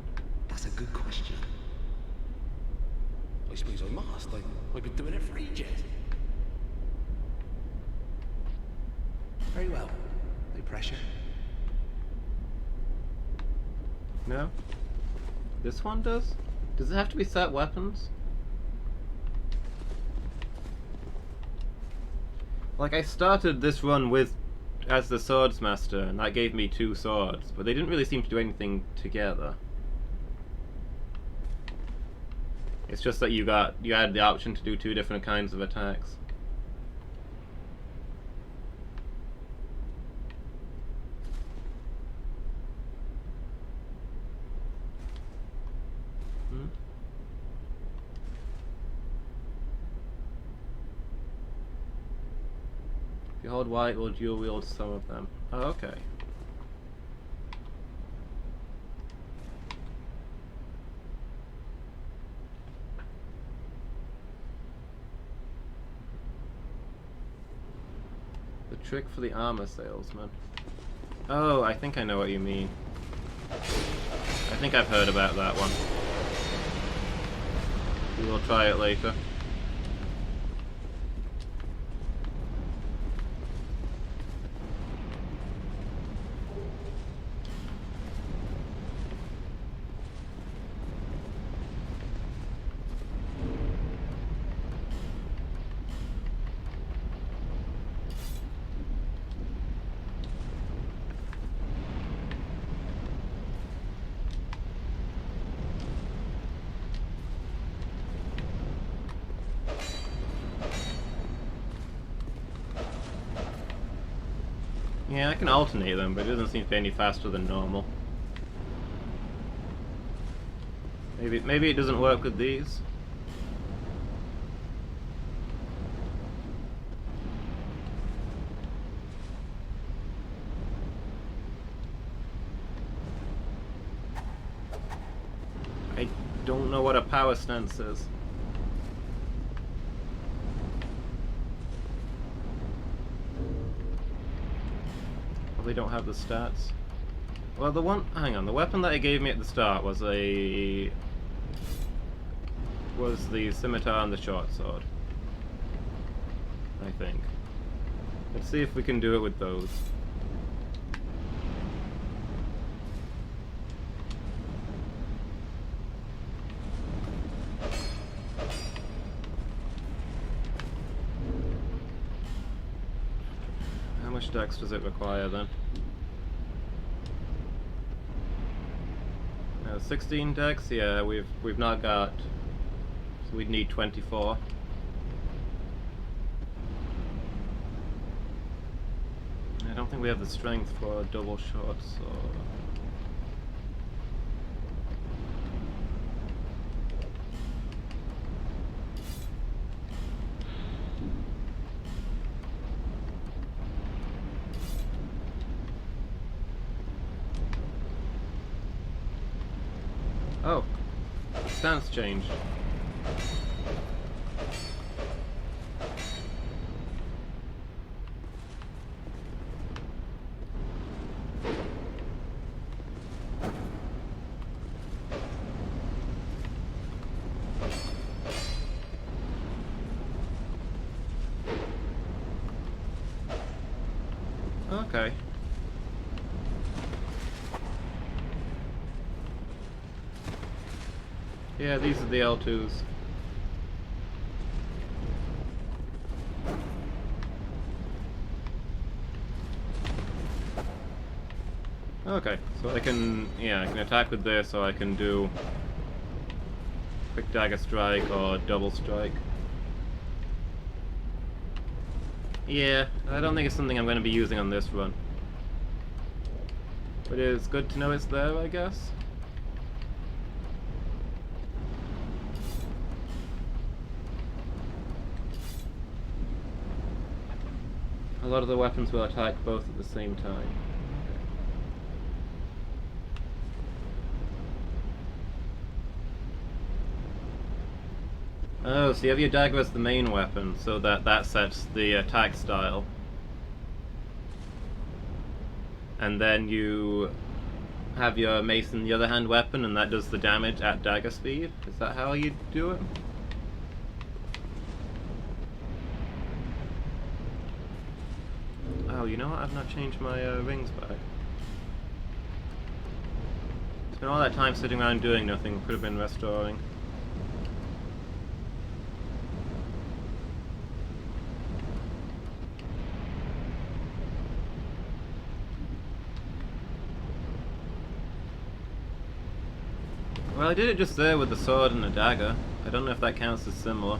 That's a good question. I suppose I must. I've been doing it for ages. Very well. No pressure. No? This one does? Does it have to be set weapons? Like, I started this run as the swordsmaster, and that gave me 2 swords, but they didn't really seem to do anything together. It's just that you had the option to do 2 different kinds of attacks. If you hold Y, it will dual wield some of them. Oh, okay. The trick for the armor salesman. Oh, I think I know what you mean. I think I've heard about that one. We will try it later. Yeah, I can alternate them, but it doesn't seem to be any faster than normal. Maybe it doesn't work with these. I don't know what a power stance is. They don't have the stats. Well, hang on, the weapon that it gave me at the start was the scimitar and the short sword, I think. Let's see if we can do it with those. How much dex does it require then? 16 dex? Yeah, we've not got. So we'd need 24. I don't think we have the strength for a double shot, so. Oh, the stance changed. Okay. Yeah, these are the L2s. Okay, so I can attack with this, or I can do quick dagger strike or double strike. Yeah, I don't think it's something I'm going to be using on this run. But it's good to know it's there, I guess. A lot of the weapons will attack both at the same time. Oh, so you have your dagger as the main weapon, so that sets the attack style. and then you have your mace in the other hand weapon, and that does the damage at dagger speed. Is that how you do it? Oh, you know what? I've not changed my rings back. Spent all that time sitting around doing nothing. Could have been restoring. Well, I did it just there with the sword and the dagger. I don't know if that counts as similar.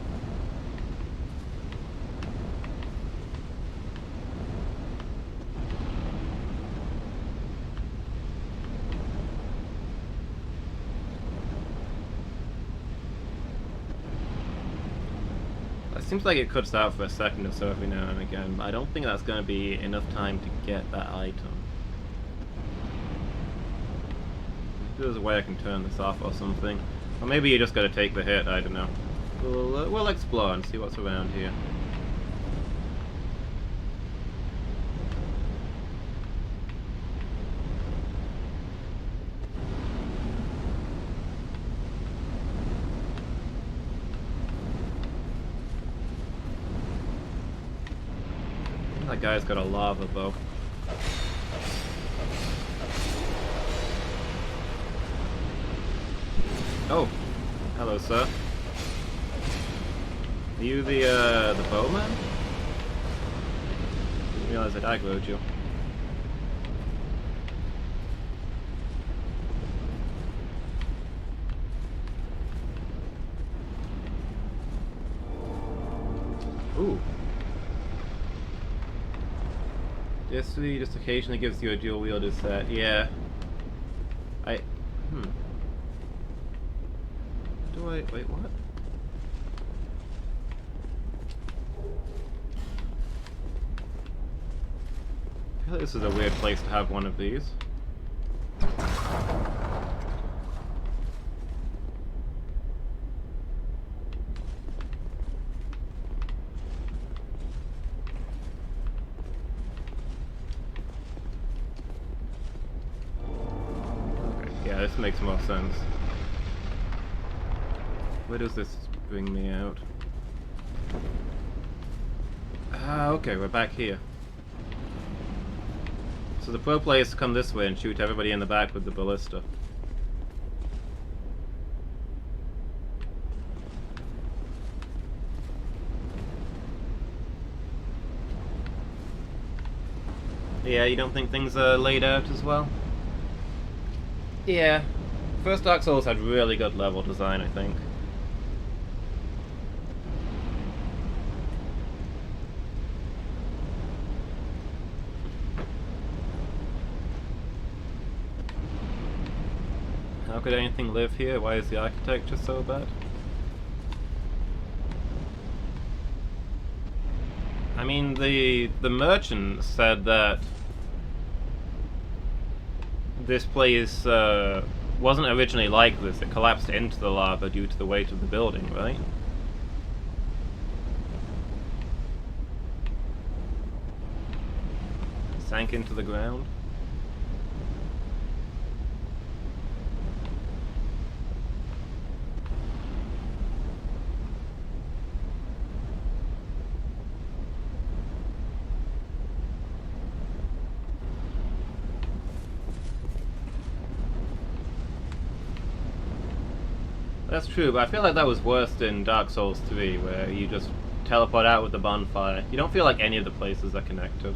It seems like it cuts out for a second or so every now and again, but I don't think that's going to be enough time to get that item. Maybe there's a way I can turn this off or something. Or maybe you just got to take the hit, I don't know. We'll explore and see what's around here. That guy's got a lava bow. Oh, hello, sir. Are you the bowman? Didn't realize I'd aggroed you. Ooh. Destiny just occasionally gives you a dual wielder set. Yeah. Wait, what? I feel like this is a weird place to have one of these. Okay, yeah, this makes more sense. Where does this bring me out? Ah, okay, we're back here. So the pro players come this way and shoot everybody in the back with the ballista. Yeah, you don't think things are laid out as well? Yeah. First Dark Souls had really good level design, I think. How could anything live here? Why is the architecture so bad? I mean, the merchant said that this place wasn't originally like this. It collapsed into the lava due to the weight of the building, right? Sank into the ground. That's true, but I feel like that was worse in Dark Souls 3, where you just teleport out with the bonfire. You don't feel like any of the places are connected.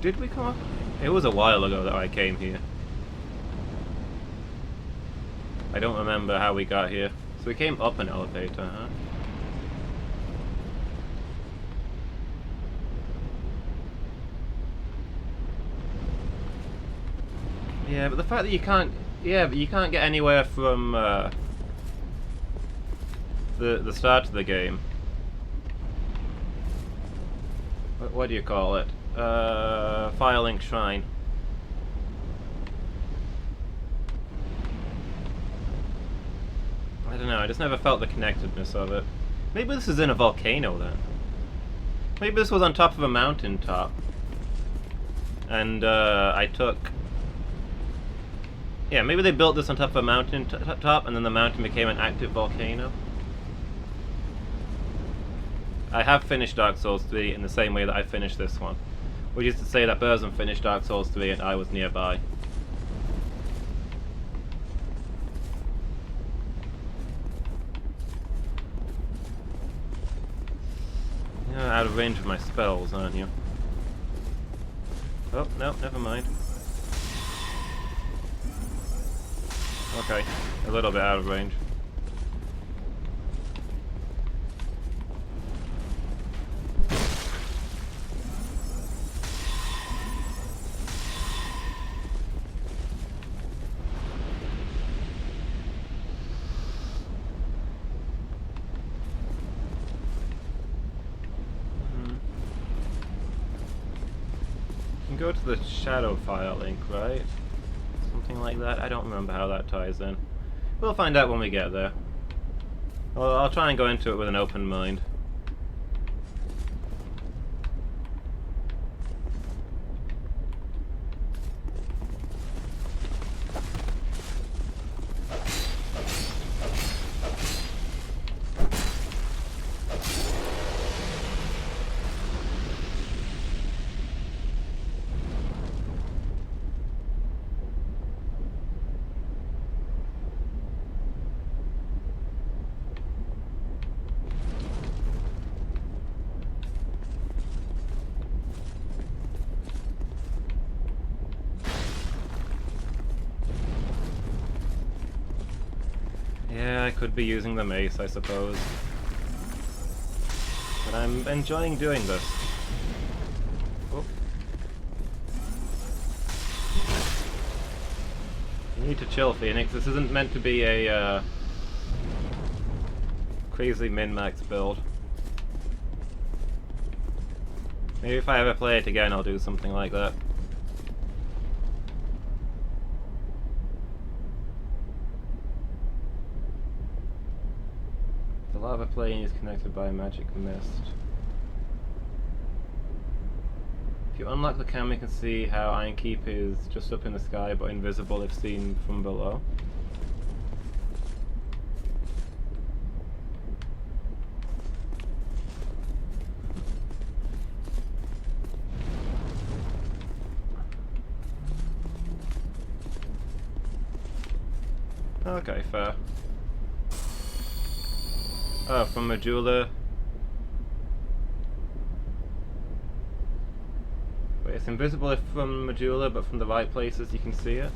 Did we come up? It was a while ago that I came here. I don't remember how we got here. So we came up an elevator, huh? Yeah, but the fact that you can't... Yeah, but you can't get anywhere from the start of the game. What do you call it? Firelink Shrine. I don't know, I just never felt the connectedness of it. Maybe this is in a volcano then. Maybe this was on top of a mountain top. and I took... Yeah, maybe they built this on top of a mountain top, and then the mountain became an active volcano. I have finished Dark Souls 3 in the same way that I finished this one, which is to say that Burzum finished Dark Souls 3 and I was nearby. You're out of range of my spells, aren't you? Oh, no, never mind. Okay, a little bit out of range. Go to the shadow file link, right? Something like that. I don't remember how that ties in. We'll find out when we get there. Well, I'll try and go into it with an open mind. Yeah, I could be using the mace, I suppose. But I'm enjoying doing this. Oh. You need to chill, Phoenix. This isn't meant to be a crazy min-max build. Maybe if I ever play it again, I'll do something like that. The lava plane is connected by a magic mist. If you unlock the camera, you can see how Ironkeep is just up in the sky but invisible if seen from below. Okay, fair. Oh, from Majula. Wait, it's invisible if from Majula, but from the right places you can see it.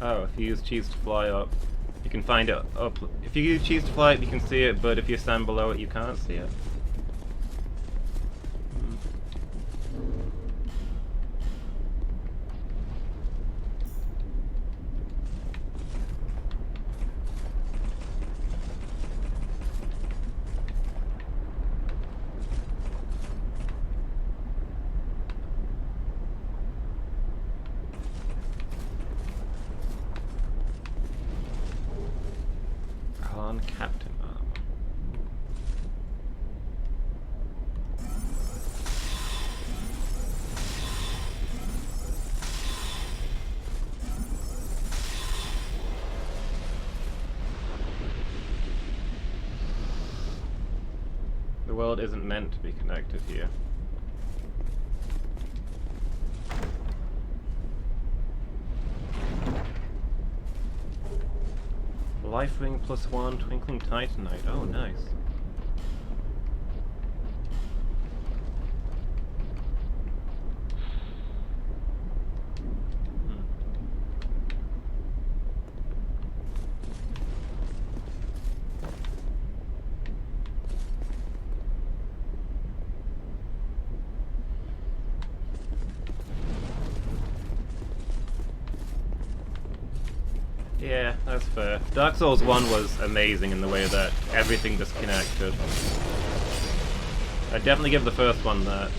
Oh, if you use cheese to fly up, you can find it up. If you use cheese to fly up, you can see it, but if you stand below it, you can't see it. Captain armor. The world isn't meant to be connected here. Life ring +1, twinkling titanite. Oh, nice. Yeah, that's fair. Dark Souls 1 was amazing in the way that everything just connected. I'd definitely give the first one that.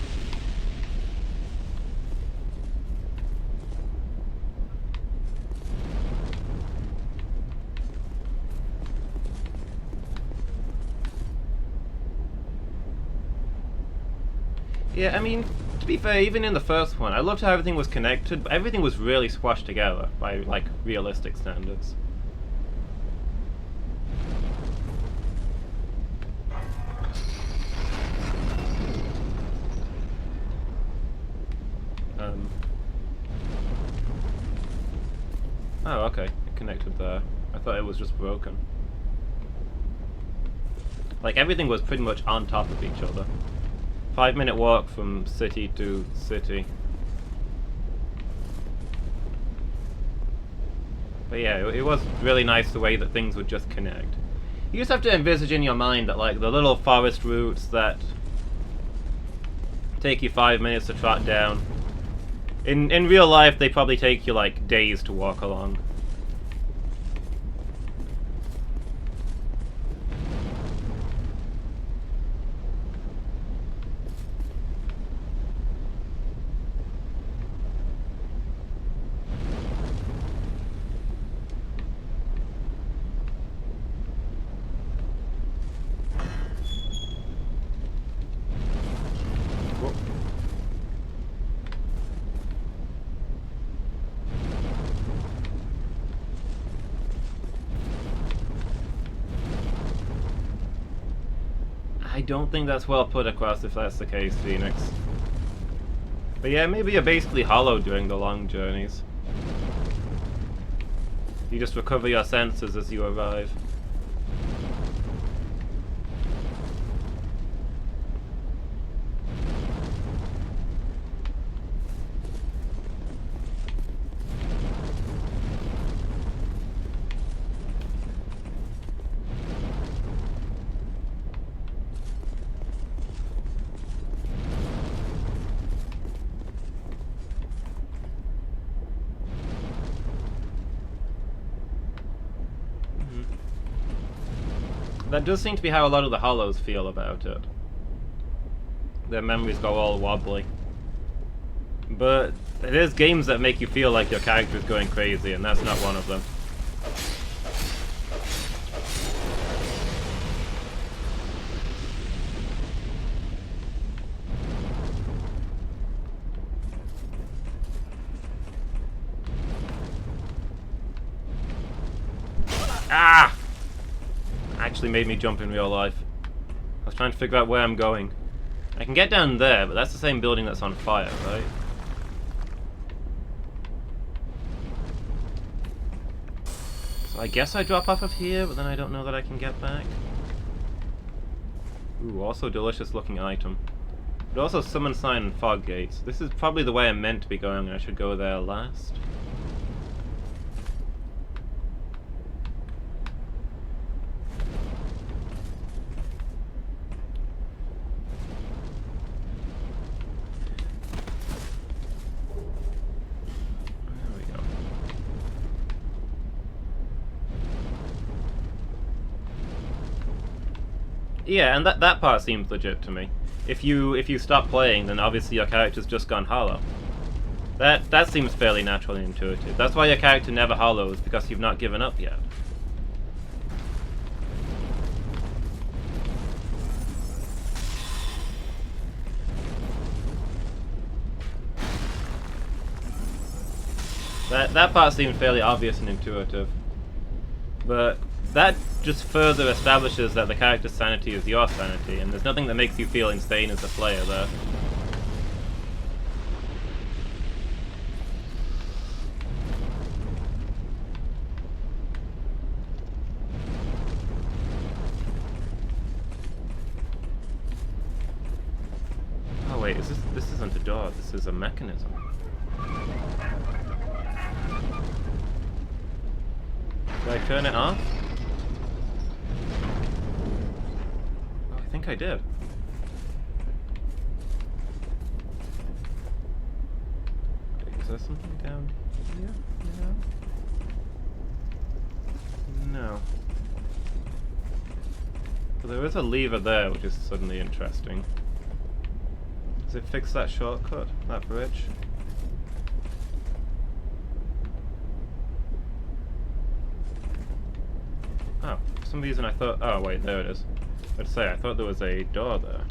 Yeah, I mean, to be fair, even in the first one, I loved how everything was connected, but everything was really squashed together by, like, realistic standards. Oh, okay. It connected there. I thought it was just broken. Like, everything was pretty much on top of each other. 5-minute walk from city to city. But yeah, it was really nice the way that things would just connect. You just have to envisage in your mind that, like, the little forest routes that take you 5 minutes to trot down, in real life they probably take you, like, days to walk along. I don't think that's well put across if that's the case, Phoenix. But yeah, maybe you're basically hollow during the long journeys. You just recover your senses as you arrive. That does seem to be how a lot of the Hollows feel about it. Their memories go all wobbly. But there's games that make you feel like your character is going crazy, and that's not one of them. Ah! Actually made me jump in real life. I was trying to figure out where I'm going. I can get down there, but that's the same building that's on fire, right? So I guess I drop off of here, but then I don't know that I can get back. Ooh, also delicious looking item. But also summon sign and fog gates. This is probably the way I'm meant to be going, and I should go there last. Yeah, and that part seems legit to me. If you stop playing, then obviously your character's just gone hollow. That seems fairly natural and intuitive. That's why your character never hollows, because you've not given up yet. That part seems fairly obvious and intuitive. But that just further establishes that the character's sanity is your sanity, and there's nothing that makes you feel insane as a player there. Oh wait, this isn't a door, this is a mechanism. Did I turn it off? Oh, I think I did. Is there something down here? No. But there is a lever there, which is suddenly interesting. Does it fix that shortcut? That bridge? Oh, for some reason I thought... Oh, wait, there it is. I'd say, I thought there was a door there.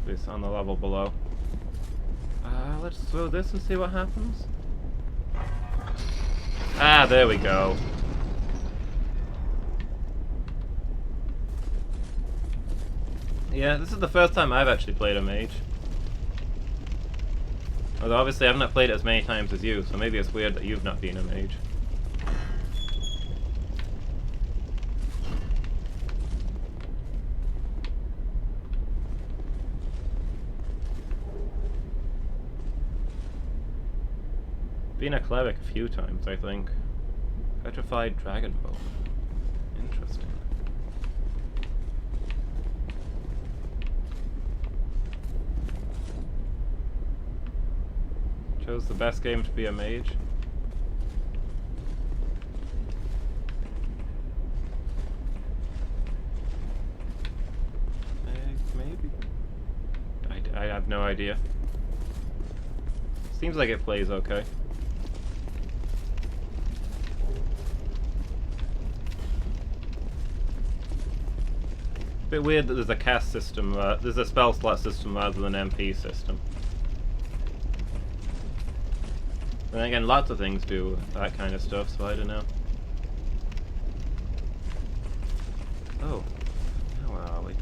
This on the level below. Let's throw this and see what happens. Ah, there we go. Yeah, this is the first time I've actually played a mage. Although obviously I've not played it as many times as you, so maybe it's weird that you've not been a mage. Been a cleric a few times, I think. Petrified dragon bone. Interesting. Chose the best game to be a mage. Maybe? I have no idea. Seems like it plays okay. Bit weird that there's a cast system, there's a spell slot system rather than MP system. But then again, lots of things do that kind of stuff, so I don't know. Oh, now where are we?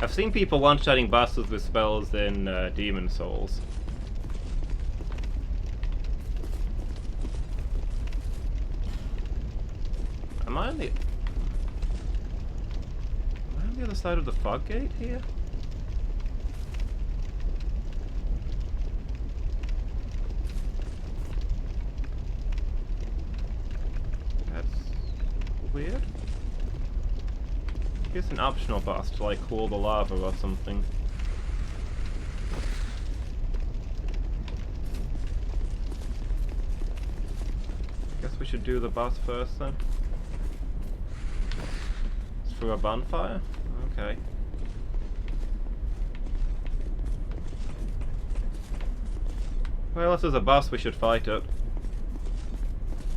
I've seen people one-shotting bosses with spells in Demon Souls. Am I on the other side of the fog gate here? That's weird. Here's an optional boss to like cool the lava or something. Guess we should do the boss first then. It's through a bonfire? Okay. Well, if there's a boss, we should fight it.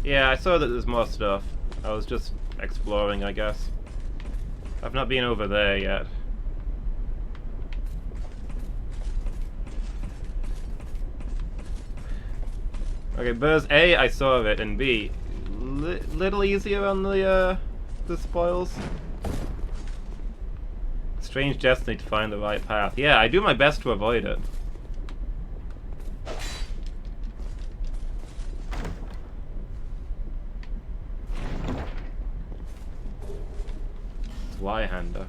Yeah, I saw that there's more stuff. I was just exploring, I guess. I've not been over there yet. Okay, Burrs, A, I saw it, and B, little easier on the spoils. Strange destiny to find the right path. Yeah, I do my best to avoid it. Y-hander.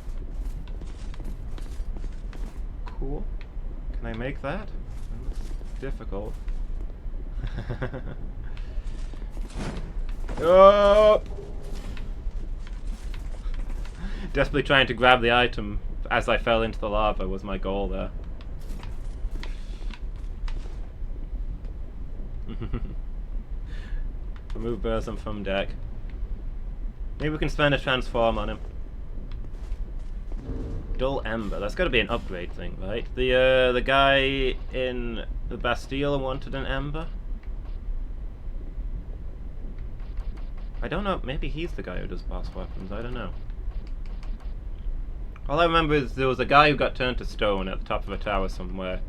Cool. Can I make that? That's difficult. Oh! Desperately trying to grab the item as I fell into the lava was my goal there. Remove Burzum from deck. Maybe we can spend a transform on him. Dull Ember. That's got to be an upgrade thing, right? The guy in the Bastille wanted an Ember. I don't know. Maybe he's the guy who does boss weapons. I don't know. All I remember is there was a guy who got turned to stone at the top of a tower somewhere,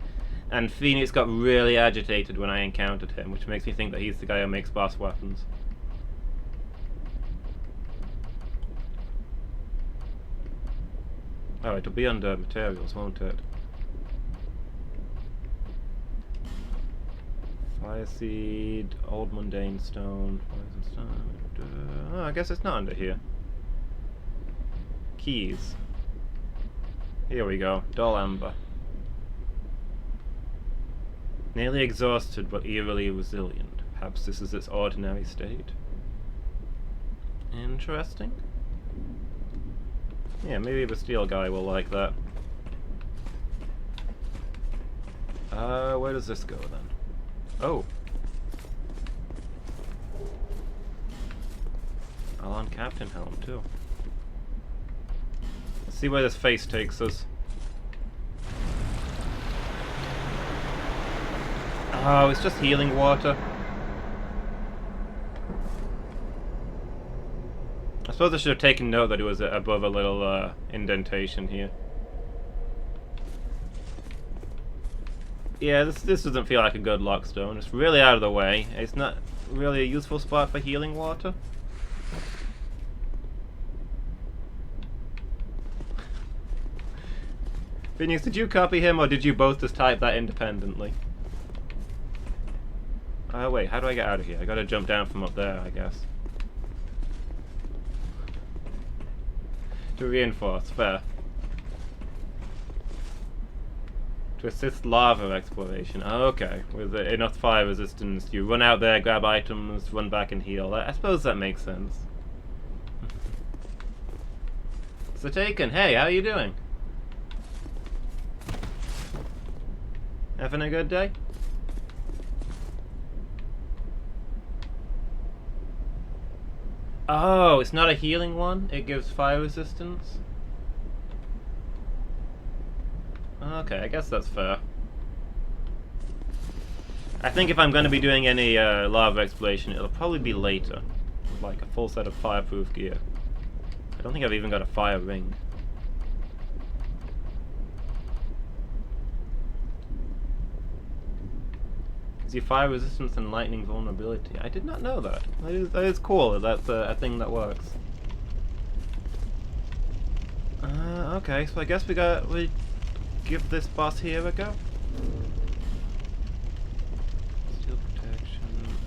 and Phoenix got really agitated when I encountered him, which makes me think that he's the guy who makes boss weapons. Oh, it'll be under materials, won't it? Fire Seed, Old Mundane Stone, Poison Stone. Oh, I guess it's not under here. Keys. Here we go. Dull Ember. Nearly exhausted, but eerily resilient. Perhaps this is its ordinary state. Interesting. Yeah, maybe the steel guy will like that. Where does this go then? Oh. I'll on Captain Helm too. Let's see where this face takes us. Oh, it's just healing water. I suppose I should have taken note that it was above a little indentation here. Yeah, this doesn't feel like a good lockstone. It's really out of the way. It's not really a useful spot for healing water. Phineas, did you copy him or did you both just type that independently? Wait, how do I get out of here? I gotta jump down from up there, I guess. To reinforce, fair. To assist lava exploration. Oh, okay. With enough fire resistance, you run out there, grab items, run back and heal. I suppose that makes sense. So Taken, hey, how you doing? Having a good day? Oh, it's not a healing one? It gives fire resistance? Okay, I guess that's fair. I think if I'm going to be doing any lava exploration, it'll probably be later. With like a full set of fireproof gear. I don't think I've even got a fire ring. Gives you fire resistance and lightning vulnerability. I did not know that. That is cool. That's a thing that works. Okay, so I guess we give this boss here a go. Steel protection.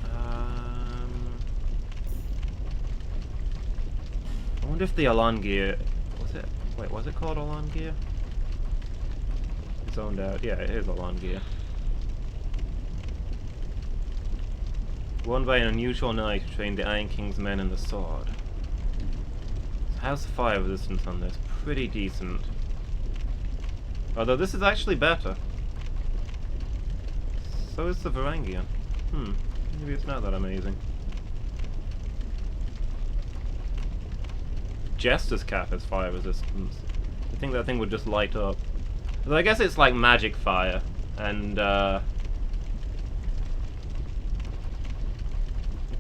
I wonder if the Elan gear was it? Wait, was it called Elan gear? Zoned out. Yeah, it is Elan gear. Won by an unusual knight who trained the Iron King's men in the sword. So how's the fire resistance on this? Pretty decent. Although this is actually better. So is the Varangian. Maybe it's not that amazing. Jester's cap has fire resistance. I think that thing would just light up. But I guess it's like magic fire. And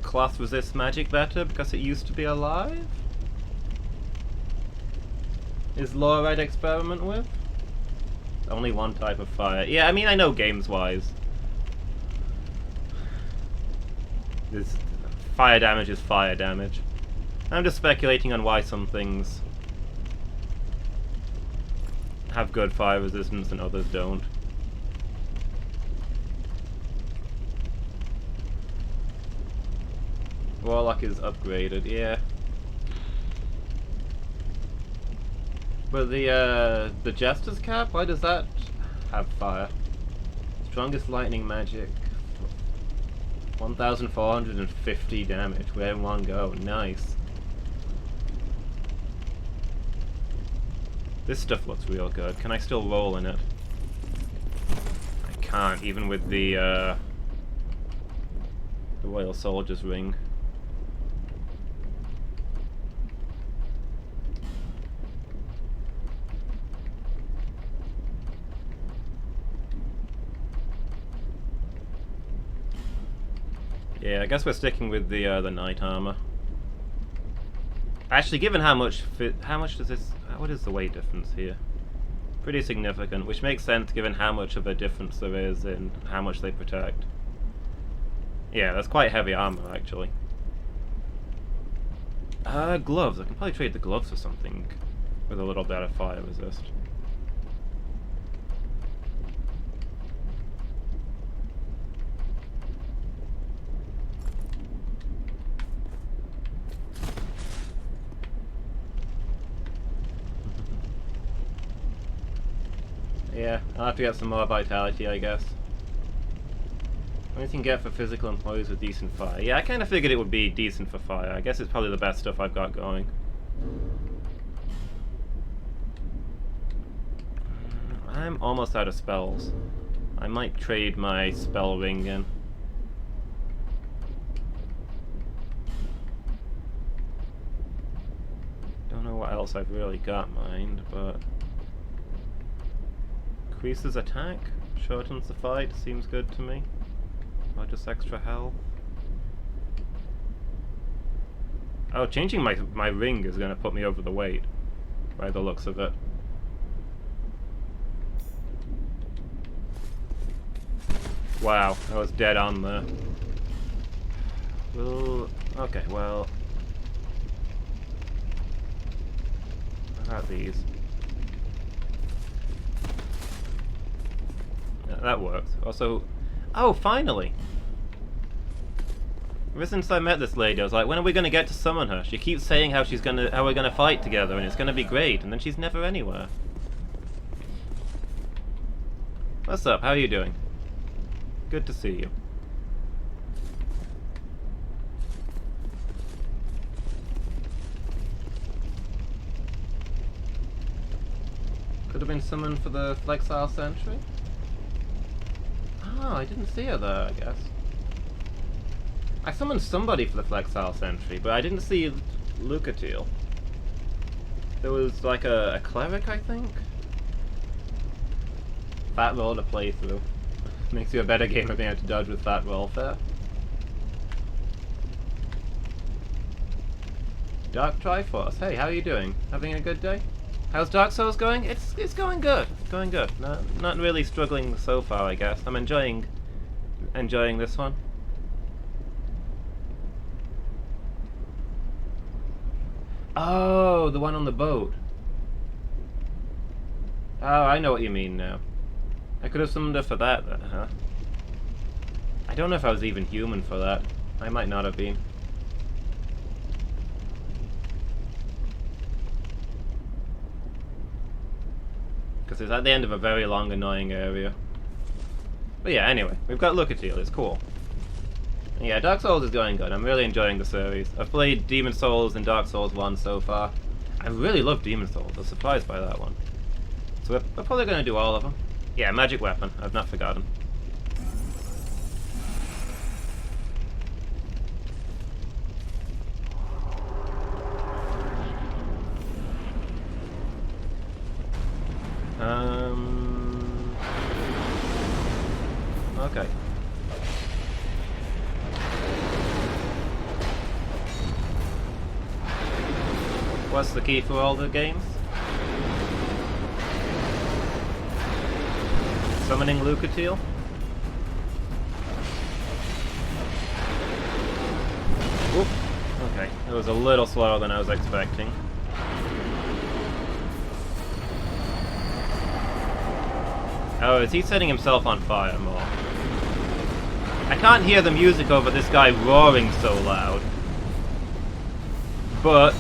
cloth resists magic better because it used to be alive? Is lore I'd experiment with? Only one type of fire. Yeah, I mean, I know games-wise. This fire damage is fire damage. I'm just speculating on why some things have good fire resistance and others don't. Warlock is upgraded, yeah. But the Jester's cap, why does that have fire? Strongest lightning magic. 1,450 damage. Where in one go? Nice. This stuff looks real good. Can I still roll in it? I can't, even with the Royal Soldier's ring. Yeah, I guess we're sticking with the knight armor. Actually, given how much does this? What is the weight difference here? Pretty significant, which makes sense given how much of a difference there is in how much they protect. Yeah, that's quite heavy armor, actually. Gloves. I can probably trade the gloves for something with a little better fire resist. Yeah, I'll have to get some more vitality, I guess. Anything you can get for physical employees with decent fire. Yeah, I kind of figured it would be decent for fire. I guess it's probably the best stuff I've got going. I'm almost out of spells. I might trade my spell ring in. Don't know what else I've really got mind, but... Increases attack, shortens the fight, seems good to me. Or just extra health? Oh, changing my ring is going to put me over the weight, by the looks of it. Wow, I was dead on there. Well, okay, well... What about these? Yeah, that works. Also... Oh, finally! Ever since I met this lady, I was like, when are we gonna get to summon her? She keeps saying how we're gonna fight together and it's gonna be great, and then she's never anywhere. What's up? How are you doing? Good to see you. Could have been summoned for the Flexile Sentry? Oh, I didn't see her there, I guess. I summoned somebody for the Flexile Sentry, but I didn't see Lucatiel. There was like a cleric, I think? Fat roll to play through. Makes you a better gamer being able to dodge with fat roll, fair. Dark Triforce, hey, how are you doing? Having a good day? How's Dark Souls going? It's going good. It's going good. Not really struggling so far, I guess. I'm enjoying this one. Oh, the one on the boat. Oh, I know what you mean now. I could have summoned her for that, huh? I don't know if I was even human for that. I might not have been. Because it's at the end of a very long, annoying area. But yeah, anyway, we've got Lucatiel, it's cool. And yeah, Dark Souls is going good. I'm really enjoying the series. I've played Demon Souls and Dark Souls 1 so far. I really love Demon Souls. I was surprised by that one. So we're probably going to do all of them. Yeah, magic weapon. I've not forgotten. Okay. What's the key for all the games? Summoning Lucatiel? Oop. Okay, it was a little slower than I was expecting. Oh, is he setting himself on fire more? I can't hear the music over this guy roaring so loud. But...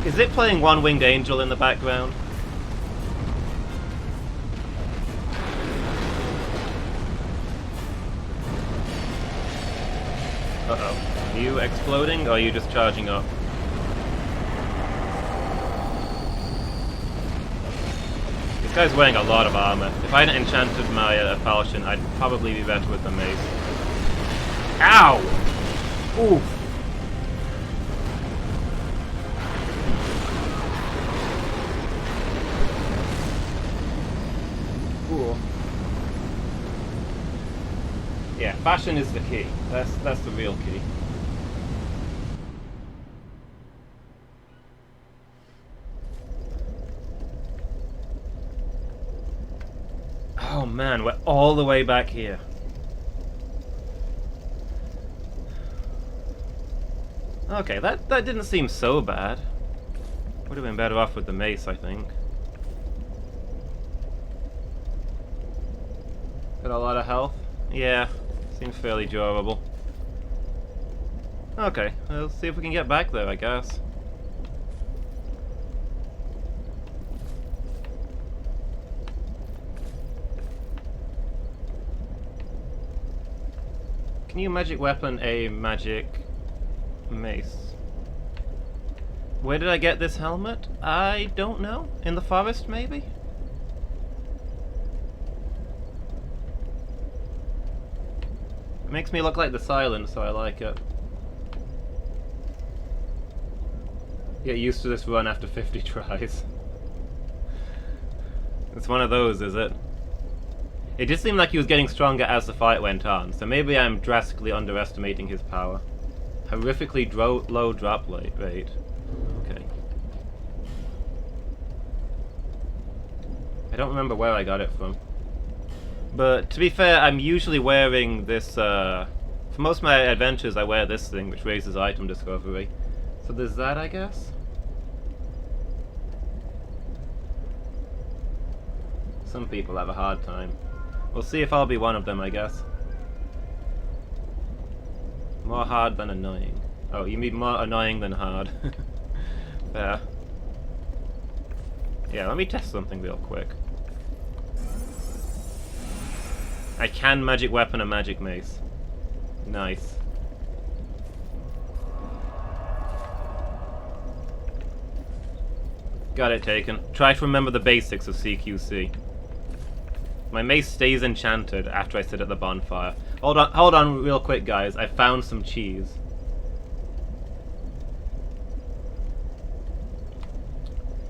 is it playing One Winged Angel in the background? Uh-oh. Are you exploding, or are you just charging up? This guy's wearing a lot of armor. If I hadn't enchanted my falchion, I'd probably be better with the mace. Ow! Oof! Cool. Yeah, fashion is the key. That's the real key. Oh man, we're all the way back here. Okay, that didn't seem so bad. Would have been better off with the mace, I think. Got a lot of health? Yeah, seems fairly durable. Okay, let's see if we can get back there, I guess. Can you magic weapon a magic mace? Where did I get this helmet? I don't know. In the forest, maybe? It makes me look like the Silent, so I like it. Get used to this run after 50 tries. It's one of those, is it? It just seemed like he was getting stronger as the fight went on, so maybe I'm drastically underestimating his power. Horrifically low drop rate. Okay. I don't remember where I got it from. But to be fair, I'm usually wearing this, for most of my adventures I wear this thing, which raises item discovery. So there's that, I guess? Some people have a hard time. We'll see if I'll be one of them, I guess. More hard than annoying. Oh, you mean more annoying than hard. Fair. Yeah, let me test something real quick. I can magic weapon a magic mace. Nice. Got it taken. Try to remember the basics of CQC. My mace stays enchanted after I sit at the bonfire. Hold on real quick, guys. I found some cheese.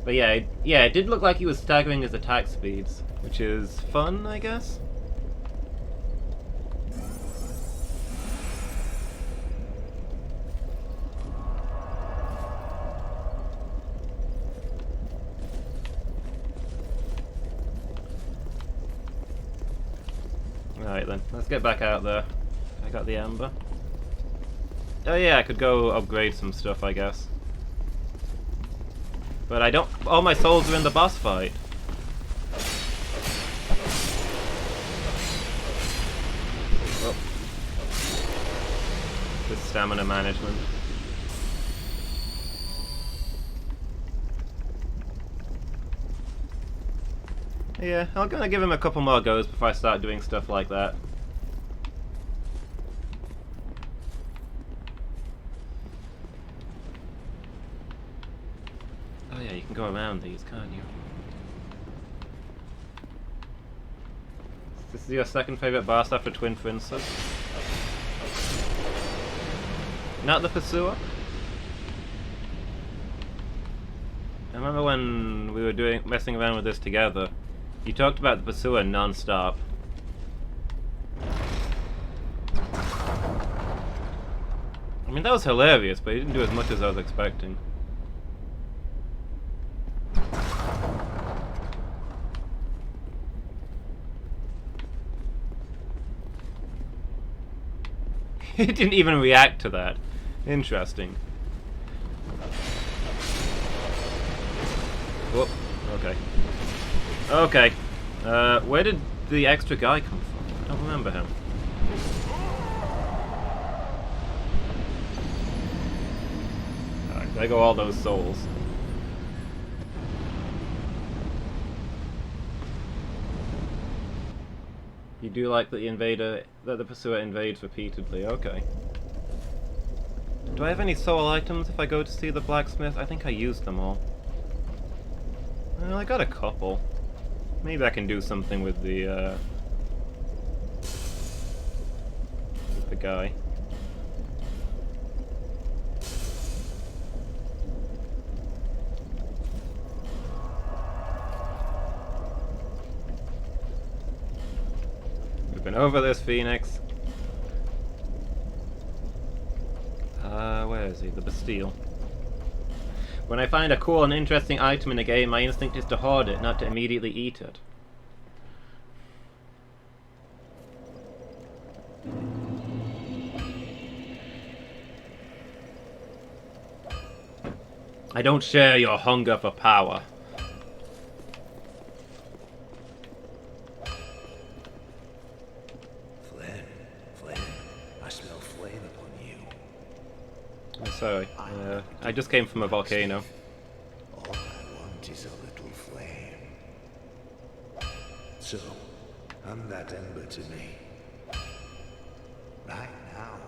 But yeah, it did look like he was staggering his attack speeds, which is fun, I guess? Alright then, let's get back out there. I got the amber. Oh yeah, I could go upgrade some stuff, I guess. But I don't... all my souls are in the boss fight. Oh. This stamina management. Yeah, I'm gonna give him a couple more goes before I start doing stuff like that. Oh yeah, you can go around these, can't you? This is your second favourite boss after Twin Princes? Not the Pursuer? I remember when we were messing around with this together. You talked about the Pursuer non-stop. I mean, that was hilarious, but he didn't do as much as I was expecting. He didn't even react to that. Interesting. Whoop. Okay. Okay. Where did the extra guy come from? I don't remember him. Alright, there go all those souls. You do like that the Pursuer invades repeatedly, okay. Do I have any soul items if I go to see the blacksmith? I think I used them all. Well, I got a couple. Maybe I can do something with the guy. We've been over this, Phoenix. Where is he? The Bastille. When I find a cool and interesting item in a game, my instinct is to hoard it, not to immediately eat it. I don't share your hunger for power. Flynn, I smell flame upon you. I'm sorry, I just came from a volcano. All I want is a little flame. So, hand that ember to me. Right now,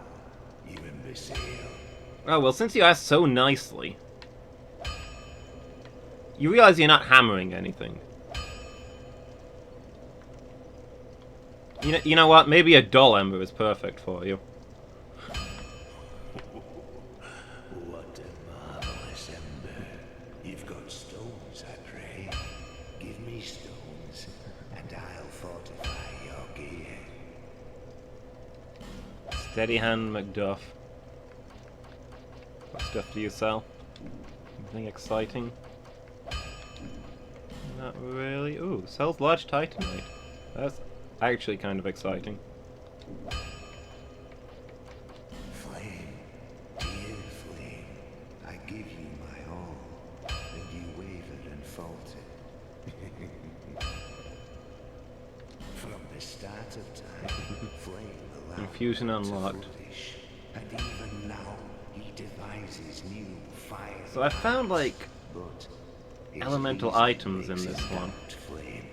you imbecile. Oh, well, since you asked so nicely... You realize you're not hammering anything. You know what? Maybe a dull ember is perfect for you. What a marvelous ember. You've got stones, I pray. Give me stones, and I'll fortify your Steady hand McDuff. What stuff do you sell? Anything exciting? Not really. Ooh, sells large titanite. That's actually kind of exciting. Flame, dear flame, I give you my all, and you wavered and faltered. From the start of time, flame allowed Infusion man to unlocked. flourish, and even now he devises new fire. So I found like But his elemental reason items in makes this him one. doubt flame.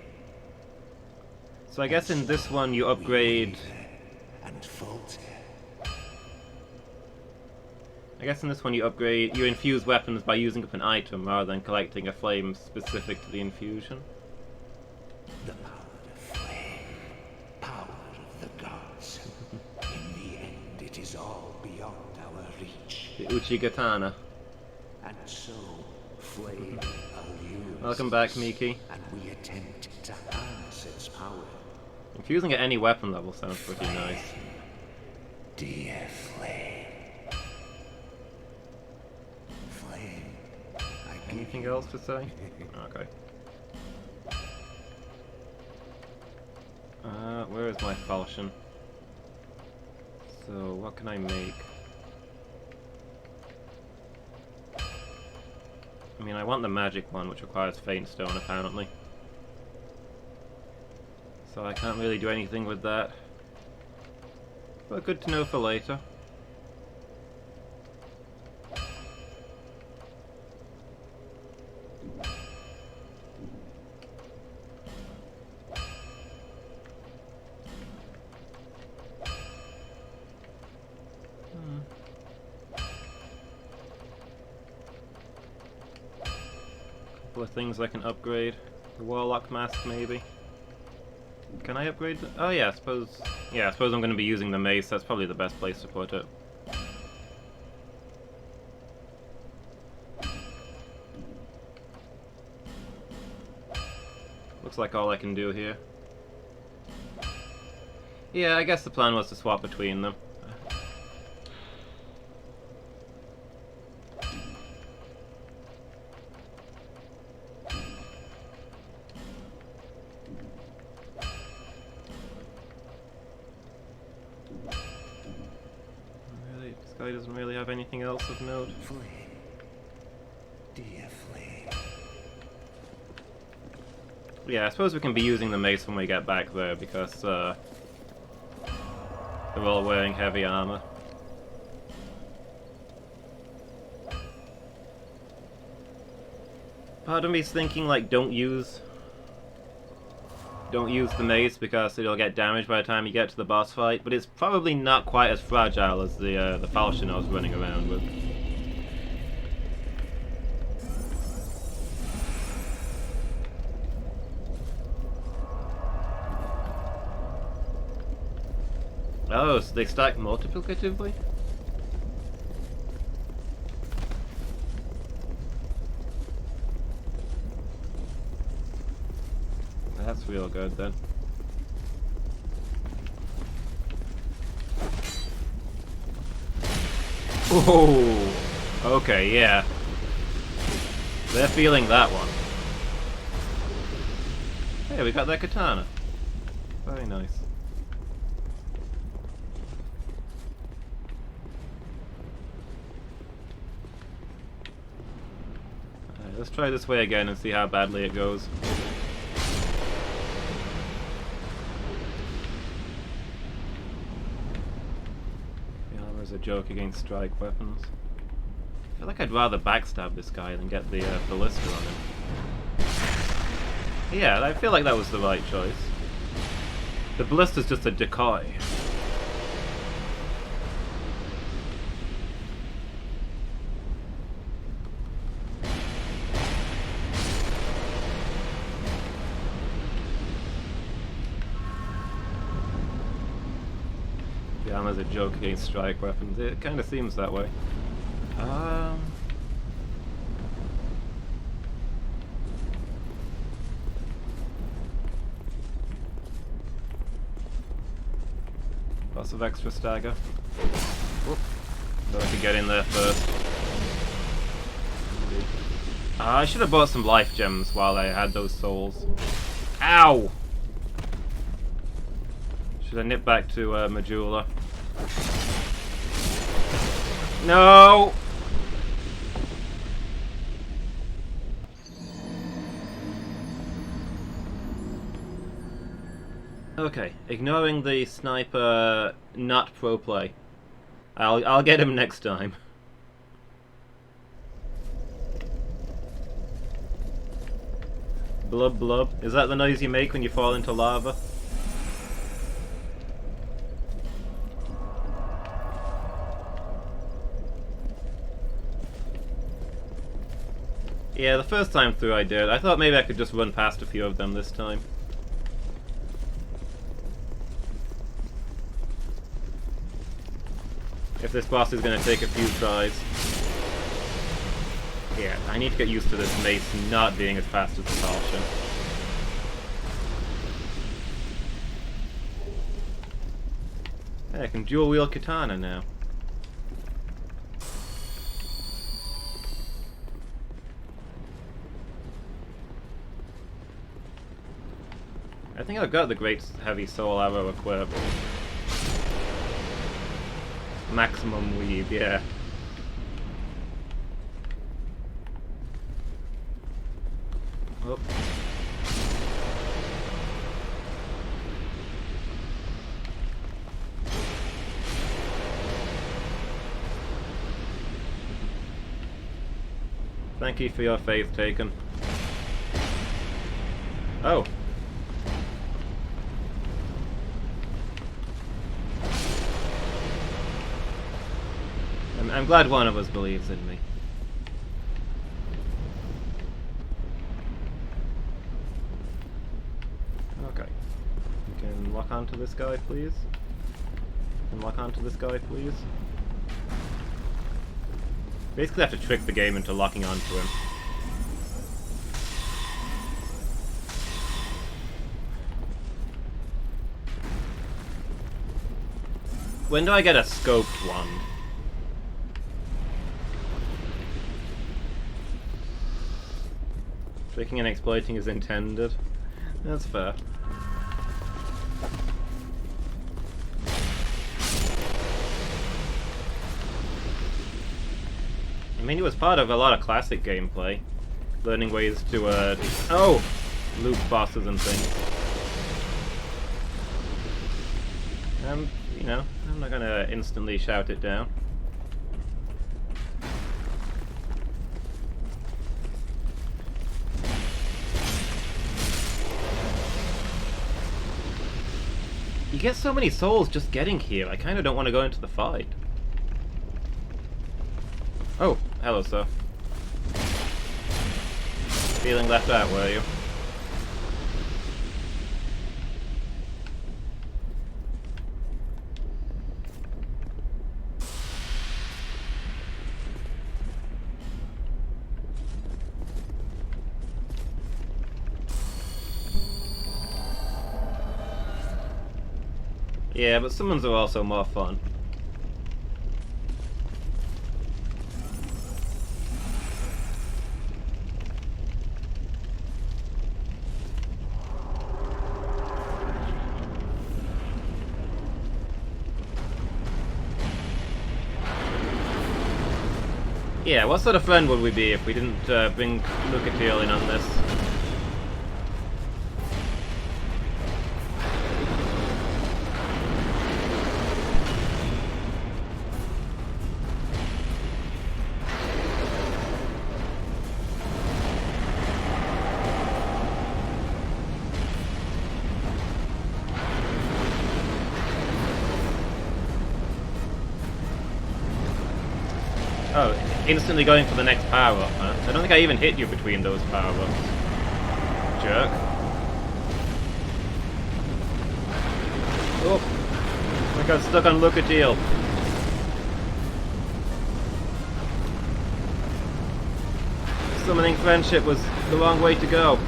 So I guess in this one you upgrade. And falter. I guess in this one you upgrade. You infuse weapons by using up an item rather than collecting a flame specific to the infusion. The power of flame, power of the gods. In the end, it is all beyond our reach. The Uchigatana. And so, flame allures Welcome back, us, Miki. and we attempt to harness its power. Infusing at any weapon level sounds pretty nice. Dear flame. Flame, I give Anything you else to say? Okay. Where is my falchion? So, what can I make? I mean, I want the magic one, which requires faint stone, apparently. So I can't really do anything with that. But good to know for later. Couple of things I can upgrade. The Warlock Mask, maybe. Can I upgrade the— oh yeah, I suppose I'm going to be using the mace. That's probably the best place to put it. Looks like all I can do here. Yeah, I guess the plan was to swap between them. Really, this guy doesn't really have anything else of note. flame. Dear flame. Yeah, I suppose we can be using the mace when we get back there, because they're all wearing heavy armor. Part of me's thinking, like, don't use the mace because it'll get damaged by the time you get to the boss fight, but it's probably not quite as fragile as the falchion I was running around with. Oh, so they stack multiplicatively? That's real good then. Oh, okay, yeah. They're feeling that one. Hey, we got that katana. Very nice. Alright, let's try this way again and see how badly it goes. The armor is a joke against strike weapons. I feel like I'd rather backstab this guy than get the ballista on him. Yeah, I feel like that was the right choice. The ballista's just a decoy. The armor's a joke against strike weapons. It kind of seems that way. Lots of extra stagger. So I could get in there first. I should have bought some life gems while I had those souls. Ow! Should I nip back to Majula? No! Okay, ignoring the sniper not pro play. I'll get him next time. Blub blub. Is that the noise you make when you fall into lava? Yeah, the first time through I did. I thought maybe I could just run past a few of them this time. If this boss is going to take a few tries. Yeah, I need to get used to this mace not being as fast as the falchion. Hey, I can dual wield katana now. I think I've got the great heavy soul arrow equipped. Maximum weave, yeah. Oh. Thank you for your faith taken. Oh. I'm glad one of us believes in me. Okay. You can lock onto this guy, please. You can lock onto this guy, please. Basically have to trick the game into locking onto him. When do I get a scoped wand? Tricking and exploiting is intended. That's fair. I mean, it was part of a lot of classic gameplay. Learning ways to, loop bosses and things. You know, I'm not gonna instantly shout it down. You get so many souls just getting here, I kinda don't want to go into the fight. Oh, hello, sir. Feeling left out, were you? Yeah, but summons are also more fun. Yeah, what sort of friend would we be if we didn't bring Lucatiel in on this? Oh, instantly going for the next power-up, huh? I don't think I even hit you between those power-ups. Jerk. Oh! I got stuck on Lucatiel. Summoning friendship was the wrong way to go.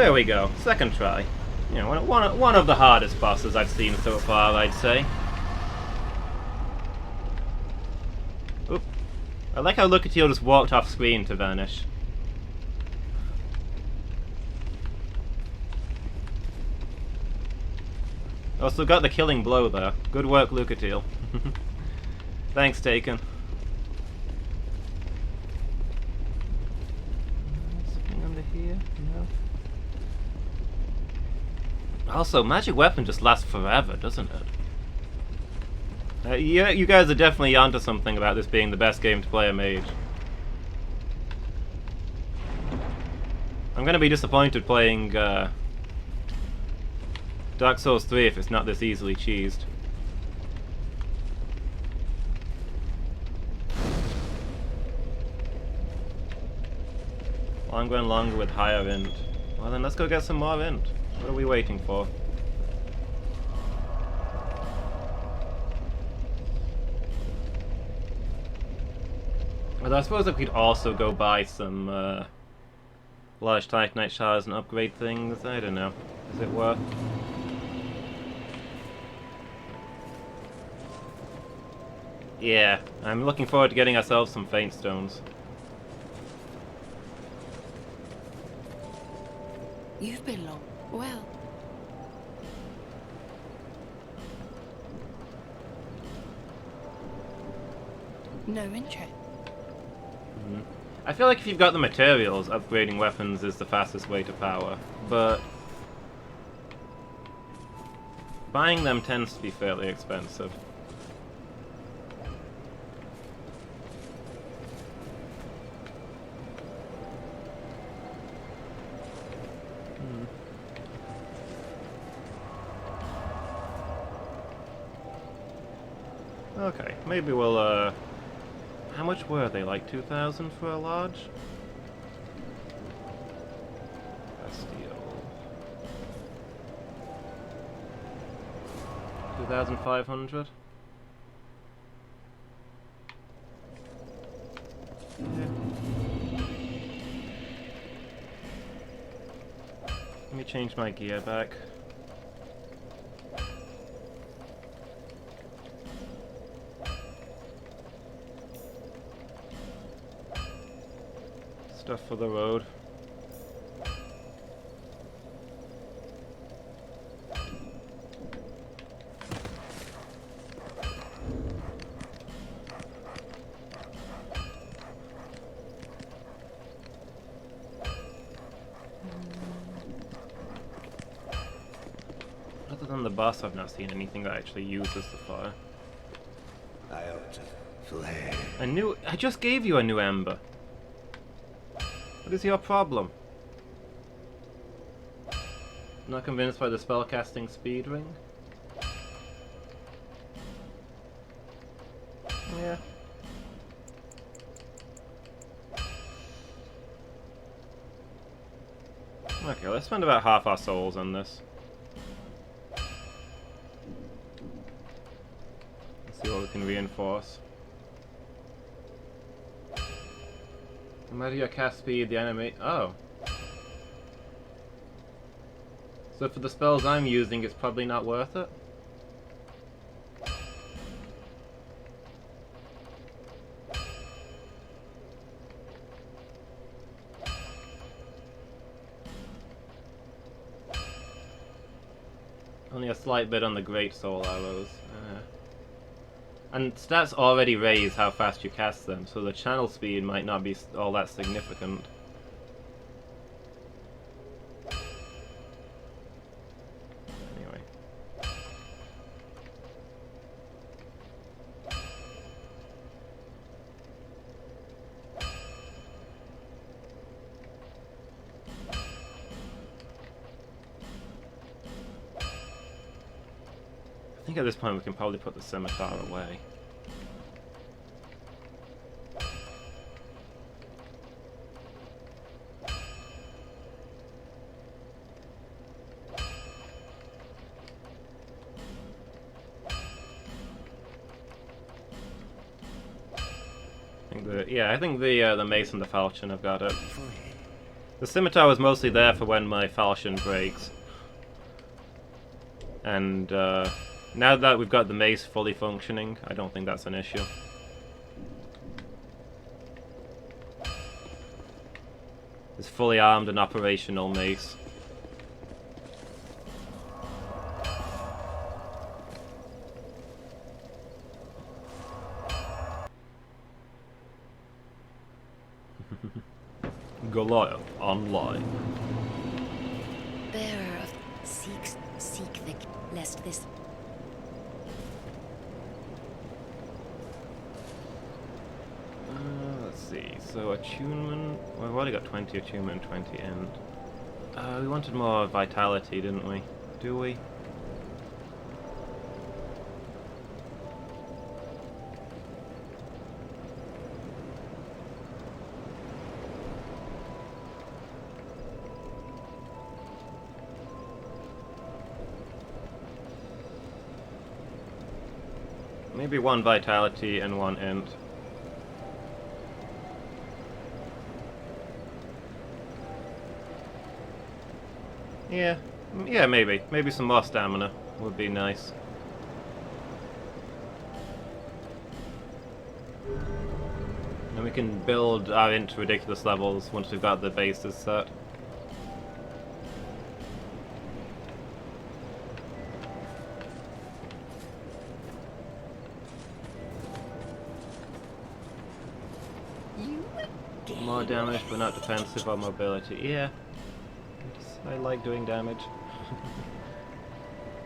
there we go. Second try. You know, one of the hardest bosses I've seen so far, I'd say. Oop. I like how Lucatiel just walked off screen to vanish. Also got the killing blow there. Good work, Lucatiel. Thanks, Taken. Something under here? No. Also, magic weapon just lasts forever, doesn't it? Yeah, you guys are definitely onto something about this being the best game to play a mage. I'm gonna be disappointed playing Dark Souls 3 if it's not this easily cheesed. Longer and longer with higher int. Well then, let's go get some more int. What are we waiting for? Although I suppose I could also go buy some large Titanite shards and upgrade things. I don't know. Is it worth? Yeah, I'm looking forward to getting ourselves some Faint Stones. You've been long. Well. No interest. I feel like if you've got the materials, upgrading weapons is the fastest way to power, but buying them tends to be fairly expensive. Okay, maybe we'll, how much were they? Like 2,000 for a large? Bastille. 2,500? Yeah. Let me change my gear back. Stuff for the road. Other than the boss, I've not seen anything that actually uses the fire. I ought to flare. I just gave you a new ember. What is your problem? Not convinced by the spellcasting speed ring? Yeah. Okay, let's spend about half our souls on this. Let's see what we can reinforce. No matter your cast speed, the enemy... Oh. So for the spells I'm using, it's probably not worth it? Only a slight bit on the Great Soul Arrows. And stats already raise how fast you cast them, so the channel speed might not be all that significant. Anyway. I think at this point we can probably put the scimitar away. I think the mace and the falchion have got it. The scimitar was mostly there for when my falchion breaks. And now that we've got the mace fully functioning, I don't think that's an issue. This fully armed and operational mace. Goliath online. Bearer of seek the lest this. Let's see. So attunement. Well, we've already got 20 attunement, 20 end. We wanted more vitality, didn't we? Do we? Maybe 1 vitality and 1 int. Yeah, maybe. Maybe some more stamina would be nice. And we can build our int to ridiculous levels once we've got the bases set. More damage, but not defensive or mobility. Yeah. I like doing damage.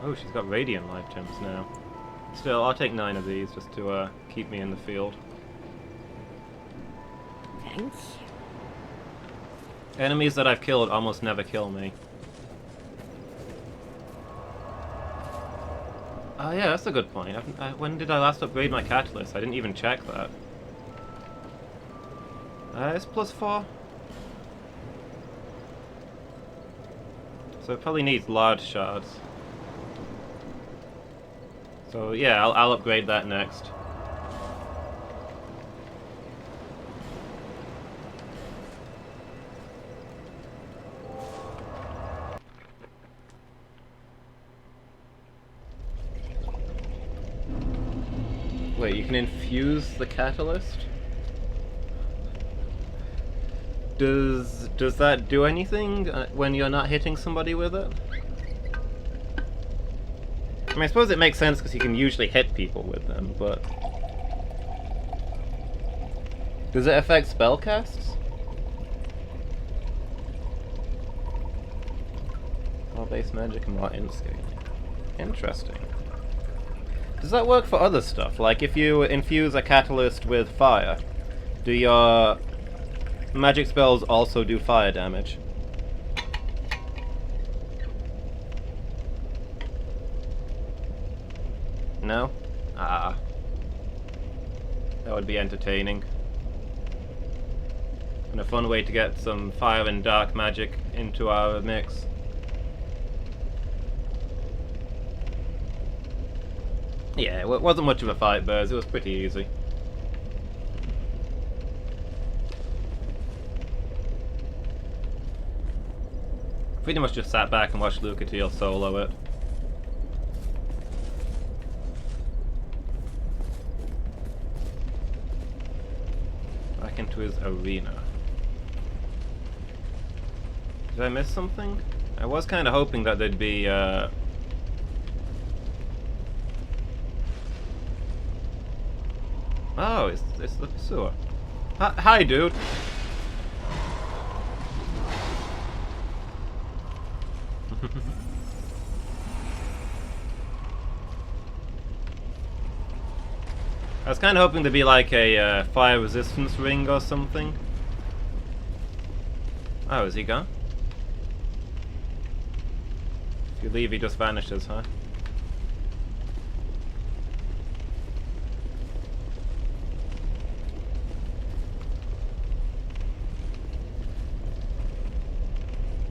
Oh, she's got radiant life gems now. Still, I'll take 9 of these just to keep me in the field. Thanks. Enemies that I've killed almost never kill me. Oh yeah, that's a good point. When did I last upgrade my catalyst? I didn't even check that. It's +4. So it probably needs large shards. So yeah, I'll upgrade that next. Wait, you can infuse the catalyst? Does that do anything when you're not hitting somebody with it? I mean, I suppose it makes sense because you can usually hit people with them, but... Does it affect spellcasts? More base magic and more int scaling. Interesting. Does that work for other stuff? Like if you infuse a catalyst with fire, do your magic spells also do fire damage? No? Ah. That would be entertaining. And a fun way to get some fire and dark magic into our mix. Yeah, it wasn't much of a fight, Bears. It was pretty easy. Pretty much just sat back and watched Lucatiel solo it. Back into his arena. Did I miss something? I was kind of hoping that there'd be, Oh, it's the sewer. Hi, dude. I was kind of hoping to be like a fire resistance ring or something. Oh, is he gone? If you leave, he just vanishes, huh?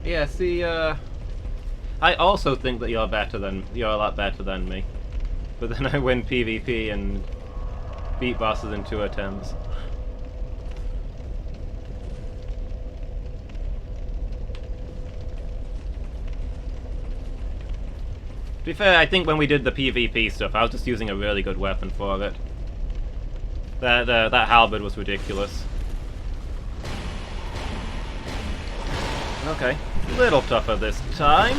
Yeah, see, I also think that you're a lot better than me. But then I win PvP and beat bosses in 2 attempts. be fair, I think when we did the PvP stuff, I was just using a really good weapon for it. That halberd was ridiculous. Okay, a little tougher this time.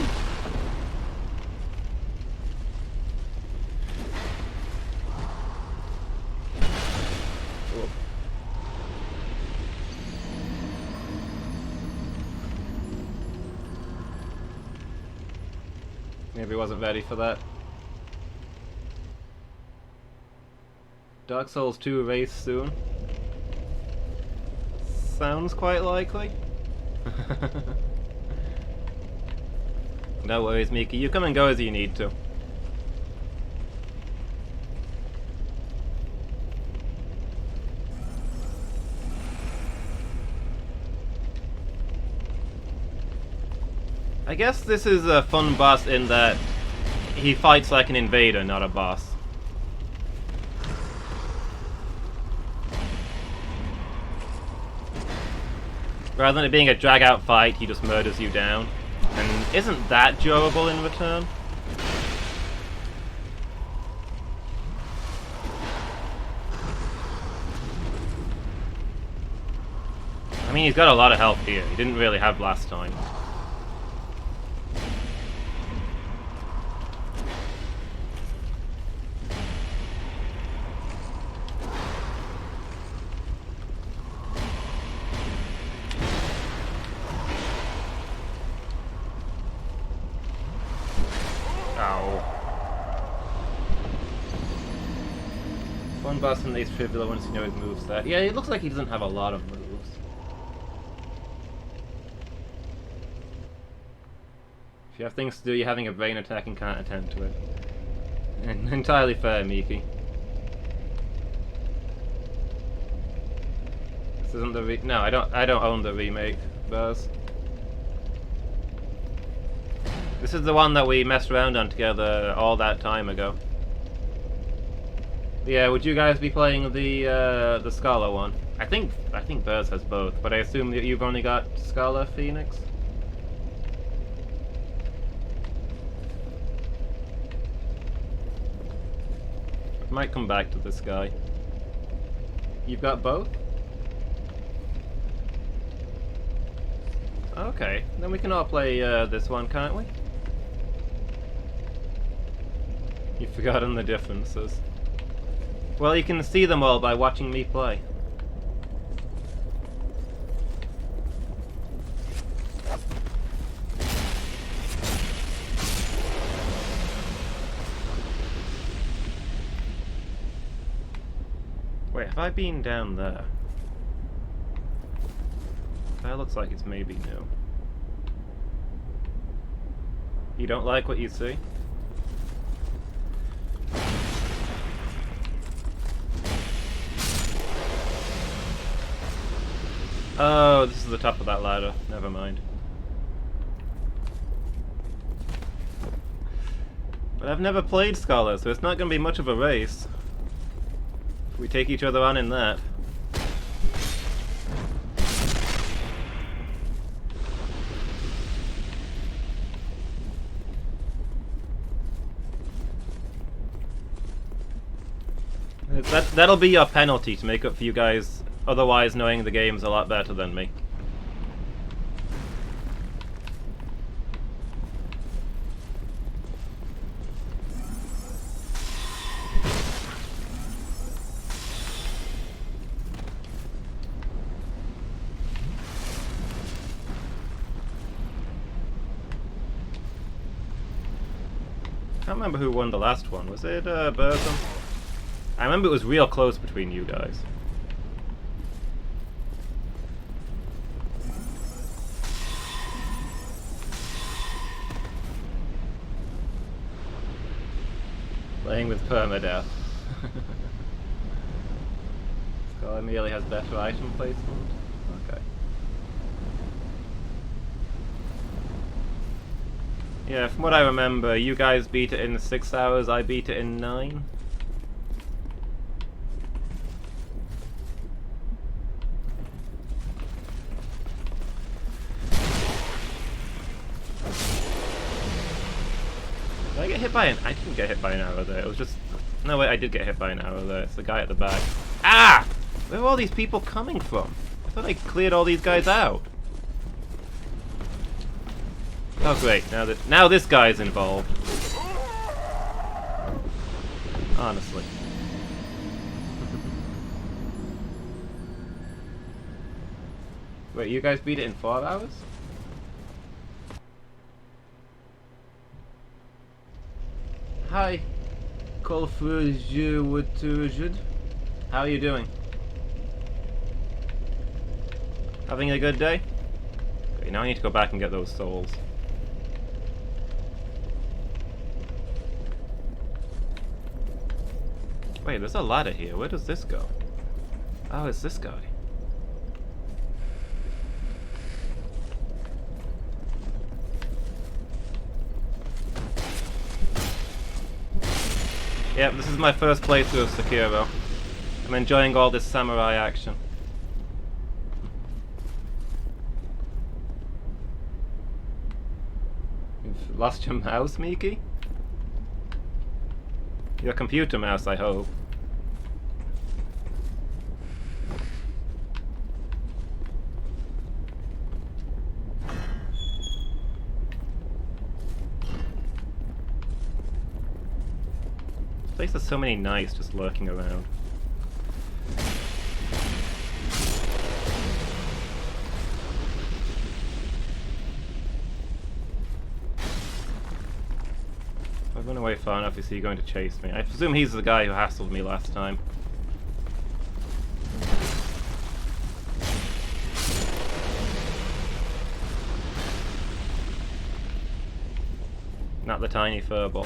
Maybe wasn't ready for that. Dark Souls 2 race soon. Sounds quite likely. No worries, Miki. You come and go as you need to. I guess this is a fun boss in that he fights like an invader, not a boss. Rather than it being a drag-out fight, he just murders you down. And isn't that durable in return? I mean, he's got a lot of health here. He didn't really have last time. One boss in these trivial once you know his moveset. Yeah, it looks like he doesn't have a lot of moves. If you have things to do, you're having a brain attack and can't attend to it. And entirely fair, Miki. This isn't the no, I don't own the remake, Buzz. This is the one that we messed around on together all that time ago. Yeah, would you guys be playing the Scala one? I think Buzz has both, but I assume that you've only got Scala Phoenix? I might come back to this guy. You've got both? Okay, then we can all play this one, can't we? You've forgotten the differences. Well, you can see them all by watching me play. Wait, have I been down there? That looks like it's maybe new. You don't like what you see? Oh, this is the top of that ladder. Never mind. But I've never played Scala, so it's not going to be much of a race. If we take each other on in that. That'll be your penalty to make up for you guys otherwise knowing the game's a lot better than me. I can't remember who won the last one. Was it Burzum? I remember it was real close between you guys. Playing with permadeath. Scala merely has better item placement. Okay. Yeah, from what I remember, you guys beat it in 6 hours, I beat it in 9. Did I get hit by I didn't get hit by an arrow there. It was just... No, wait, I did get hit by an arrow there. It's the guy at the back. Ah! Where are all these people coming from? I thought I cleared all these guys out. Oh great, now this guy's involved. Honestly. Wait, you guys beat it in 4 hours? Hi. How are you doing? Having a good day? Okay, now I need to go back and get those souls. Wait, there's a ladder here. Where does this go? Oh, it's this guy. Yep, this is my first playthrough of Sekiro. I'm enjoying all this samurai action. You've lost your mouse, Miki? Your computer mouse, I hope. This place has so many knights just lurking around. If I run away far enough, is he going to chase me? I presume he's the guy who hassled me last time. Not the tiny furball.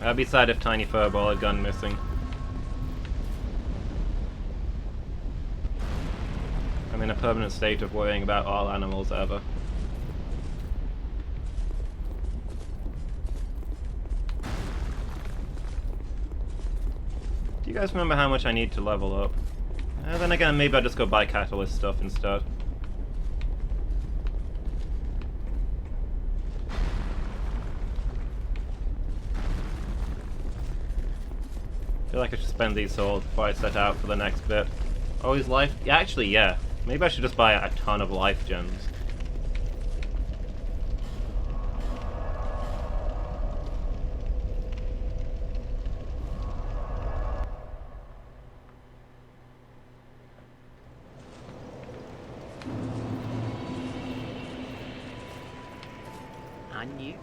I'd be sad if Tiny Furball had gone missing. I'm in a permanent state of worrying about all animals ever. Do you guys remember how much I need to level up? Then again, maybe I'll just go buy Catalyst stuff instead. I feel like I should spend these souls before I set out for the next bit. Oh, his life? Yeah, actually, yeah. Maybe I should just buy a ton of life gems. I knew.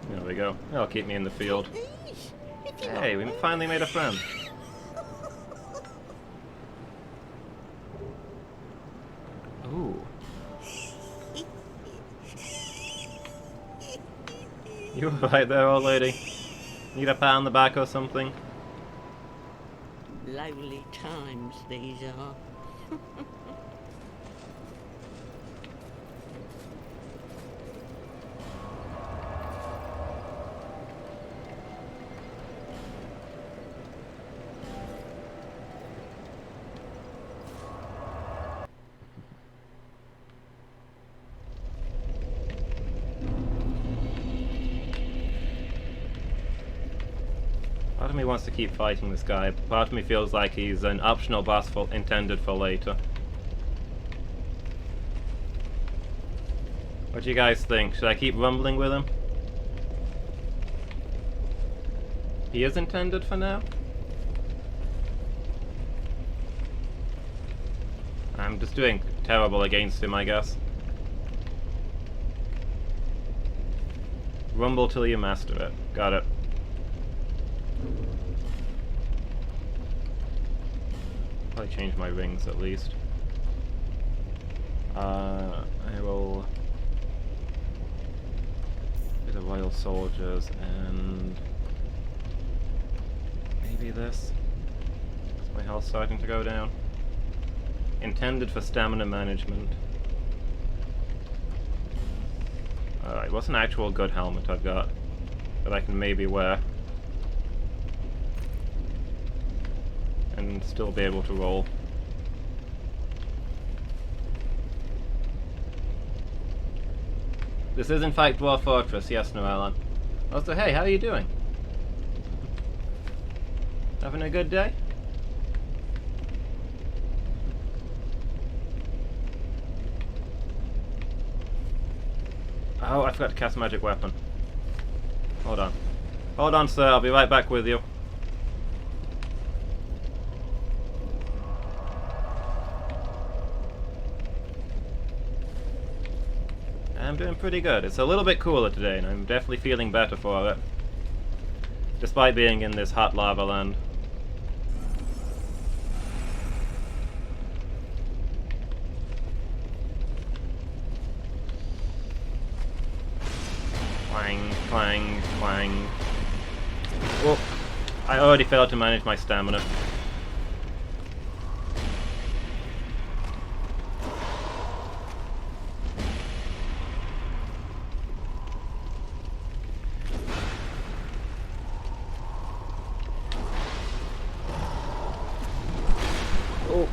There we go. That'll keep me in the field. Hey, we finally made a friend. Ooh. You right there, old lady? Need a pat on the back or something? Lonely times these are. Part of me wants to keep fighting this guy, but part of me feels like he's an optional boss intended for later. What do you guys think? Should I keep rumbling with him? He is intended for now? I'm just doing terrible against him, I guess. Rumble till you master it. Got it. Probably change my rings at least. I will do the Royal Soldiers and maybe this. Is my health starting to go down? Intended for stamina management. Alright, what's an actual good helmet I've got that I can maybe wear and still be able to roll? This is in fact Dwarf Fortress, yes, Noelan. Also, hey, how are you doing? Having a good day? Oh, I forgot to cast a magic weapon. Hold on. Hold on, sir, I'll be right back with you. I'm doing pretty good. It's a little bit cooler today, and I'm definitely feeling better for it. Despite being in this hot lava land. Clang, clang, clang. Oh, I already failed to manage my stamina. Oh.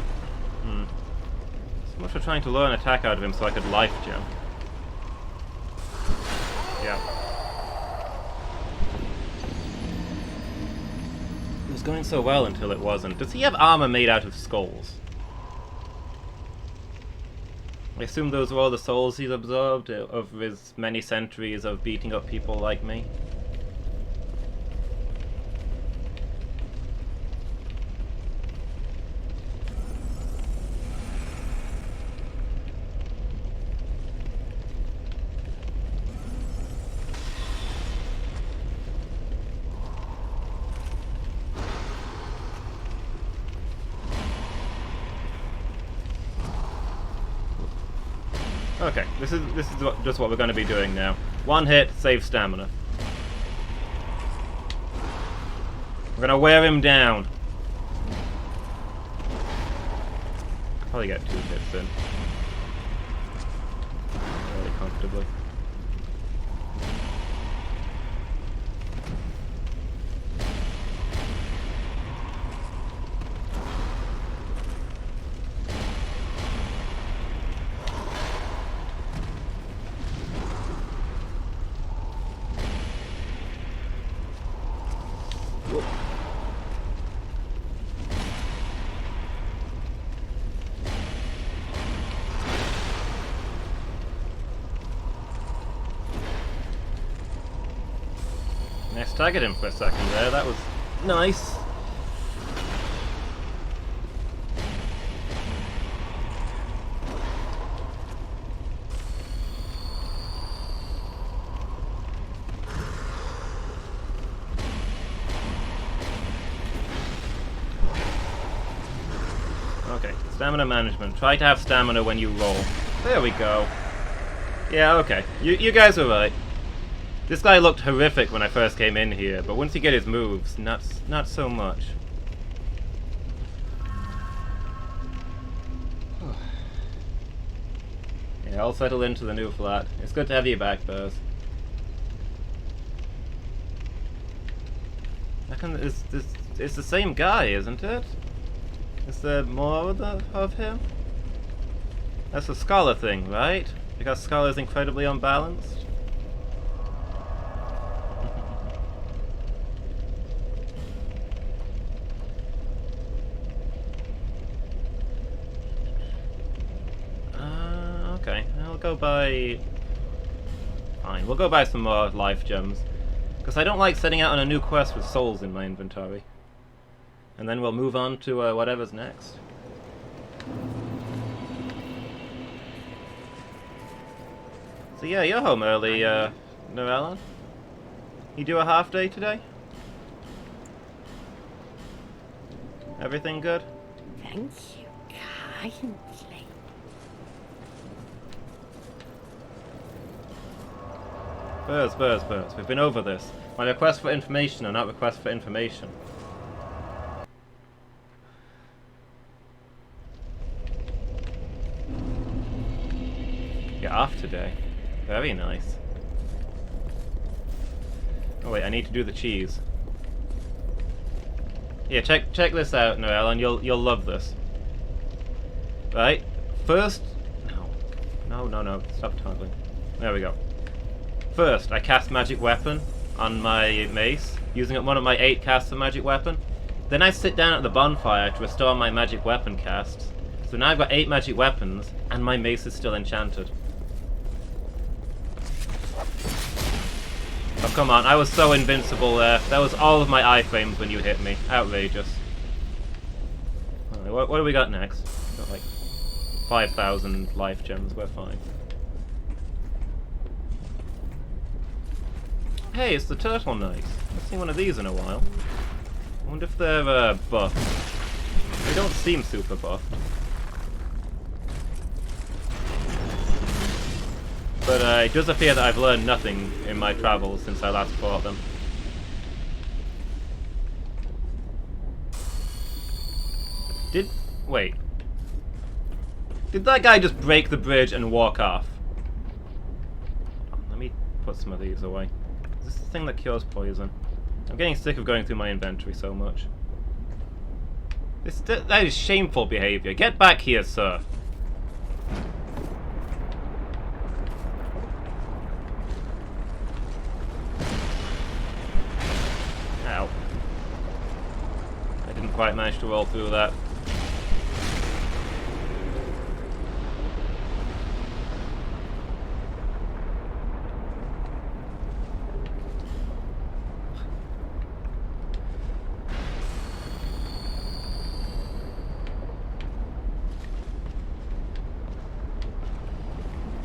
So much for trying to lure an attack out of him so I could life jump. Yeah. It was going so well until it wasn't. Does he have armor made out of skulls? I assume those were all the souls he's absorbed over his many centuries of beating up people like me. Okay, this is just what we're going to be doing now. One hit, save stamina. We're going to wear him down. Probably get 2 hits in. Really comfortably. I staggered him for a second there, that was nice. Okay, stamina management. Try to have stamina when you roll. There we go. Yeah, okay. You guys were right. This guy looked horrific when I first came in here, but once you get his moves, not so much. Yeah, I'll settle into the new flat. It's good to have you back, Buzz. It's the same guy, isn't it? Is there more of him? That's a scholar thing, right? Because Scholar's incredibly unbalanced? Okay, I'll go buy... Fine, we'll go buy some more life gems. Because I don't like setting out on a new quest with souls in my inventory. And then we'll move on to whatever's next. So yeah, you're home early, Noelan. You do a half day today? Everything good? Thank you kindly. Birds. We've been over this. My requests for information are not requests for information. You're off today. Very nice. Oh wait, I need to do the cheese. Yeah, check this out, Noelan. You'll love this. Right? First... No. Stop toggling. There we go. First, I cast Magic Weapon on my mace, using up one of my 8 casts of Magic Weapon. Then I sit down at the bonfire to restore my Magic Weapon casts. So now I've got 8 Magic Weapons, and my mace is still enchanted. Oh, come on, I was so invincible there. That was all of my iframes when you hit me. Outrageous. Alright, what do we got next? Got like 5,000 life gems, we're fine. Hey, it's the Turtle Knights. I've seen one of these in a while. I wonder if they're buffed. They don't seem super buffed. But it does appear that I've learned nothing in my travels since I last fought them. Wait. Did that guy just break the bridge and walk off? Let me put some of these away. Is this the thing that cures poison? I'm getting sick of going through my inventory so much. That is shameful behavior. Get back here, sir. Ow. I didn't quite manage to roll through that.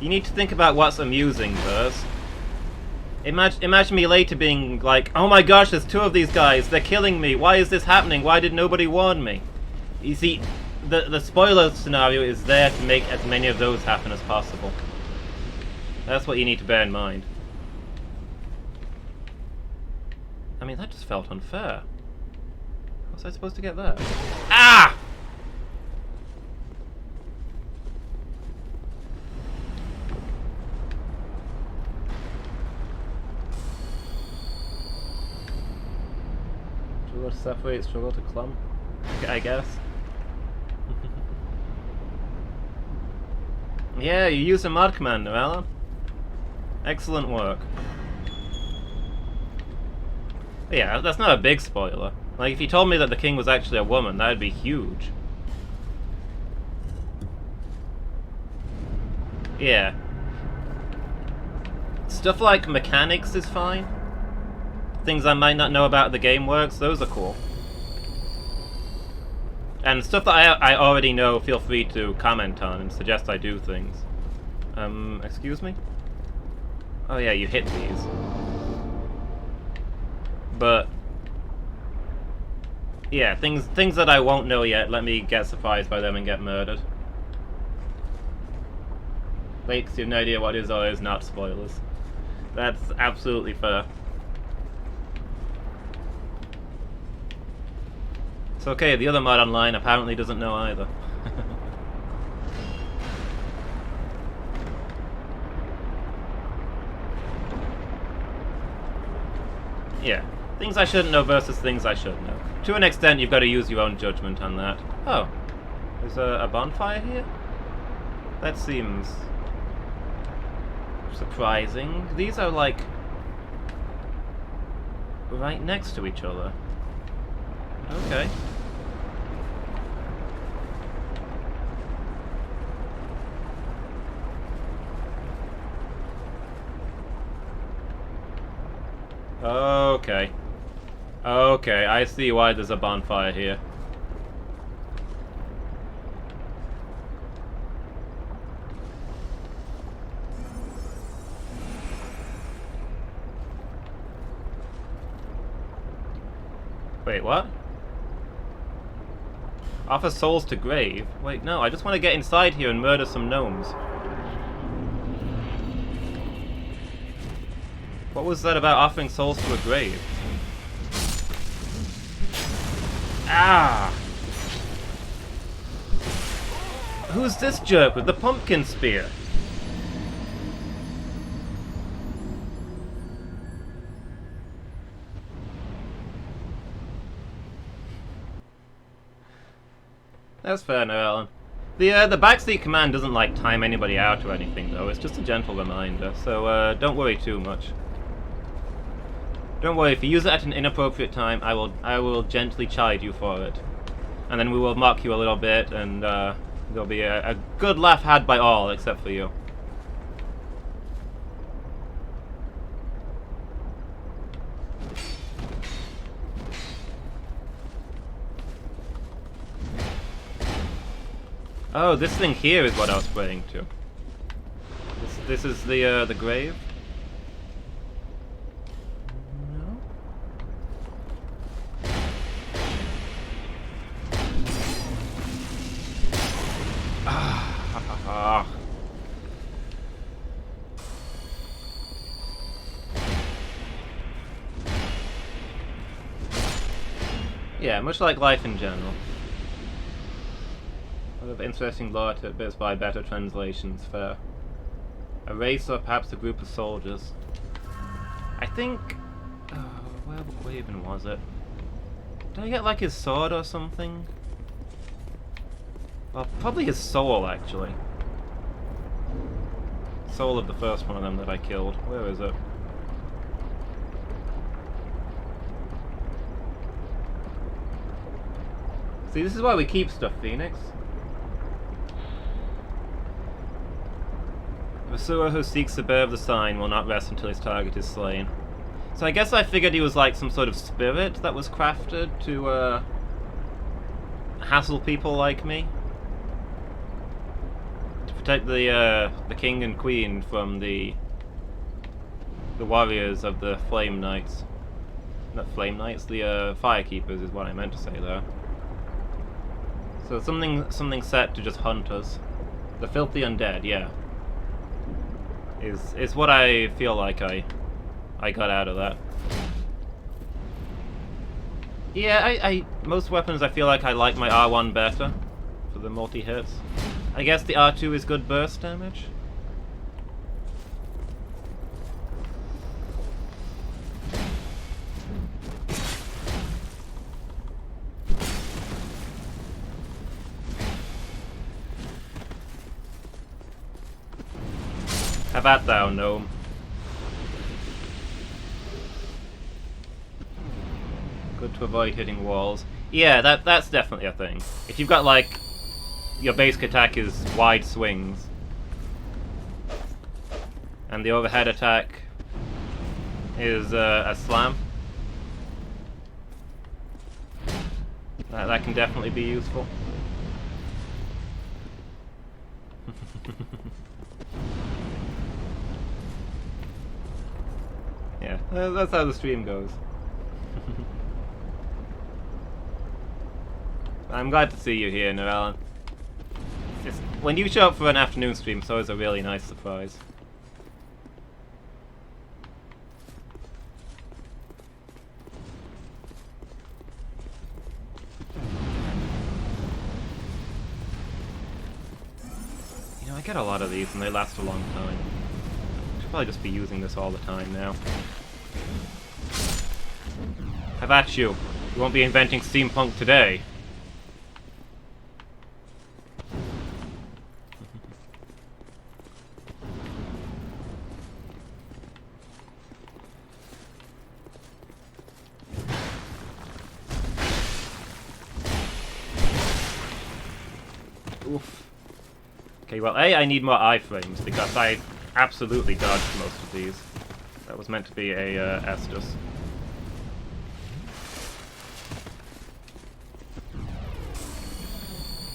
You need to think about what's amusing first. Imagine me later being like, oh my gosh, there's 2 of these guys, they're killing me, why is this happening, why did nobody warn me? You see, the spoiler scenario is there to make as many of those happen as possible. That's what you need to bear in mind. I mean, that just felt unfair. How was I supposed to get that? Ah! Struggle to separate, struggle to clump, I guess. Yeah, you used a mod command, Noella. Excellent work. Yeah, that's not a big spoiler. Like, if you told me that the king was actually a woman, that would be huge. Yeah. Stuff like mechanics is fine. Things I might not know about the game works, those are cool. And stuff that I already know, feel free to comment on and suggest I do things. Excuse me? Oh yeah, you hit these. But yeah, things that I won't know yet, let me get surprised by them and get murdered. Like, 'cause you have no idea what is or is not spoilers. That's absolutely fair. It's okay, the other mod online apparently doesn't know either. Yeah, things I shouldn't know versus things I should know. To an extent, you've got to use your own judgment on that. Oh, there's a bonfire here? That seems surprising. These are like right next to each other. Okay. Okay. Okay, I see why there's a bonfire here. Wait, what? Offer souls to grave? Wait, no, I just want to get inside here and murder some gnomes. What was that about offering souls to a grave? Ah! Who's this jerk with the pumpkin spear? That's fair, no, Alan. The backseat command doesn't like time anybody out or anything though, it's just a gentle reminder, so don't worry too much. Don't worry, if you use it at an inappropriate time, I will gently chide you for it. And then we will mock you a little bit, and there'll be a good laugh had by all except for you. Oh, this thing here is what I was praying to. This is the grave? No? Ah. Yeah, much like life in general. A lot of interesting lore tidbits by better translations for a race or perhaps a group of soldiers. I think... where even was it? Did I get like his sword or something? Well, probably his soul actually. Soul of the first one of them that I killed. Where is it? See, this is why we keep stuff, Phoenix. The pursuer who seeks the bear of the sign will not rest until his target is slain. So I guess I figured he was like some sort of spirit that was crafted to hassle people like me. To protect the king and queen from the warriors of the Flame Knights. Not Flame Knights, the Firekeepers is what I meant to say there. So something set to just hunt us. The filthy undead, yeah. Is what I feel like I got out of that. Yeah, I most weapons I feel like I like my R1 better for the multi-hits. I guess the R2 is good burst damage. Have at thou, gnome. Good to avoid hitting walls. Yeah, that's definitely a thing. If you've got like your basic attack is wide swings, and the overhead attack is a slam, that can definitely be useful. Yeah, that's how the stream goes. I'm glad to see you here, Narellen. When you show up for an afternoon stream, it's always a really nice surprise. You know, I get a lot of these and they last a long time. Should probably just be using this all the time now. Have at you. You won't be inventing steampunk today. Oof. Okay, well, I need more iframes because I absolutely dodged most of these. That was meant to be a Estus.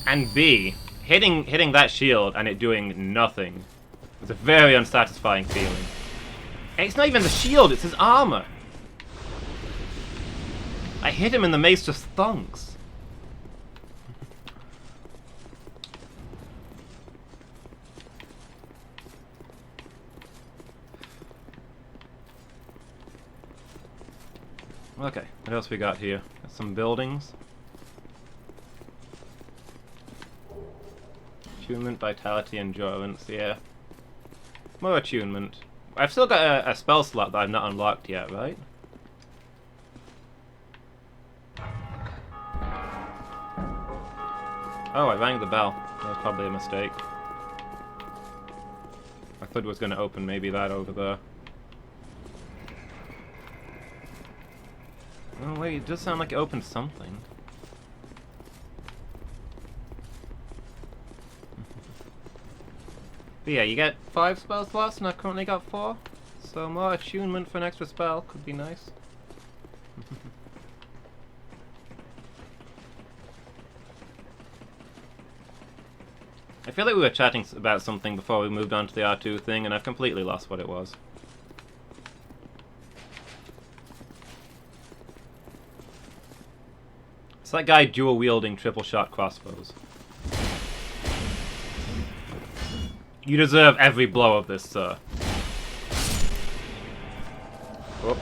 And B, hitting that shield and it doing nothing was a very unsatisfying feeling. And it's not even the shield, it's his armor. I hit him and the mace just thunks. Okay, what else we got here? Got some buildings. Attunement, vitality, endurance, yeah. More attunement. I've still got a spell slot that I've not unlocked yet, right? Oh, I rang the bell. That was probably a mistake. I thought it was going to open maybe that over there. Oh wait, it does sound like it opened something. But yeah, you get 5 spell slots and I've currently got 4. So more attunement for an extra spell could be nice. I feel like we were chatting about something before we moved on to the R2 thing, and I've completely lost what it was. It's that guy dual-wielding triple-shot crossbows. You deserve every blow of this, sir. Oh.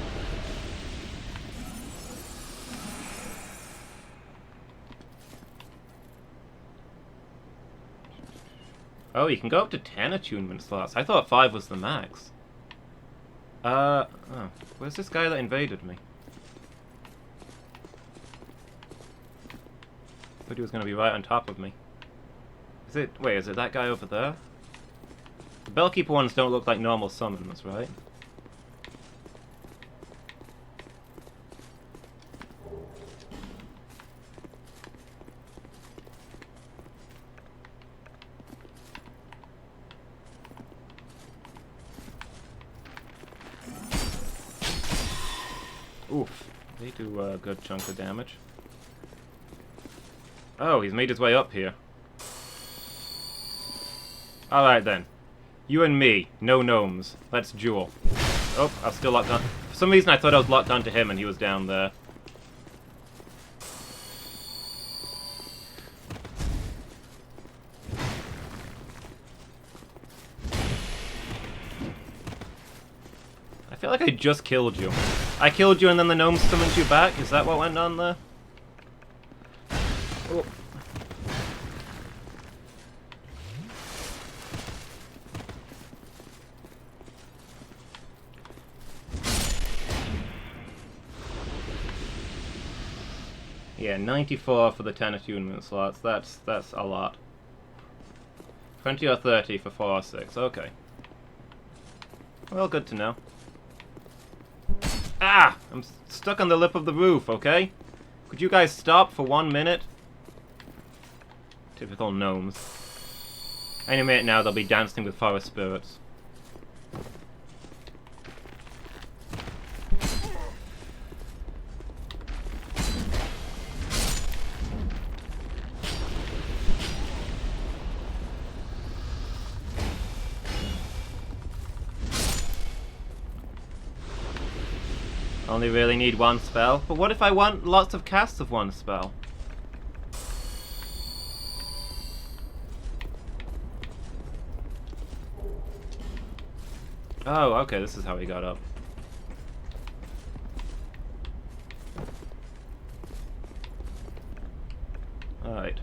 Oh, you can go up to 10 attunement slots. I thought 5 was the max. Oh. Where's this guy that invaded me? Thought he was gonna be right on top of me. Wait, is it that guy over there? The Bellkeeper ones don't look like normal summons, right? Oof. They do a good chunk of damage. Oh, he's made his way up here. Alright then. You and me, no gnomes. Let's duel. Oh, I'm still locked on. For some reason I thought I was locked onto him and he was down there. I feel like I just killed you. I killed you and then the gnomes summoned you back? Is that what went on there? Oh. Yeah, 94 for the 10 attunement slots. That's a lot. 20 or 30 for 4 or 6. Okay. Well, good to know. Ah! I'm stuck on the lip of the roof, okay? Could you guys stop for 1 minute? Typical gnomes. Any minute now they'll be dancing with forest spirits. Only really need 1 spell. But what if I want lots of casts of 1 spell? Oh, okay, this is how he got up. Alright.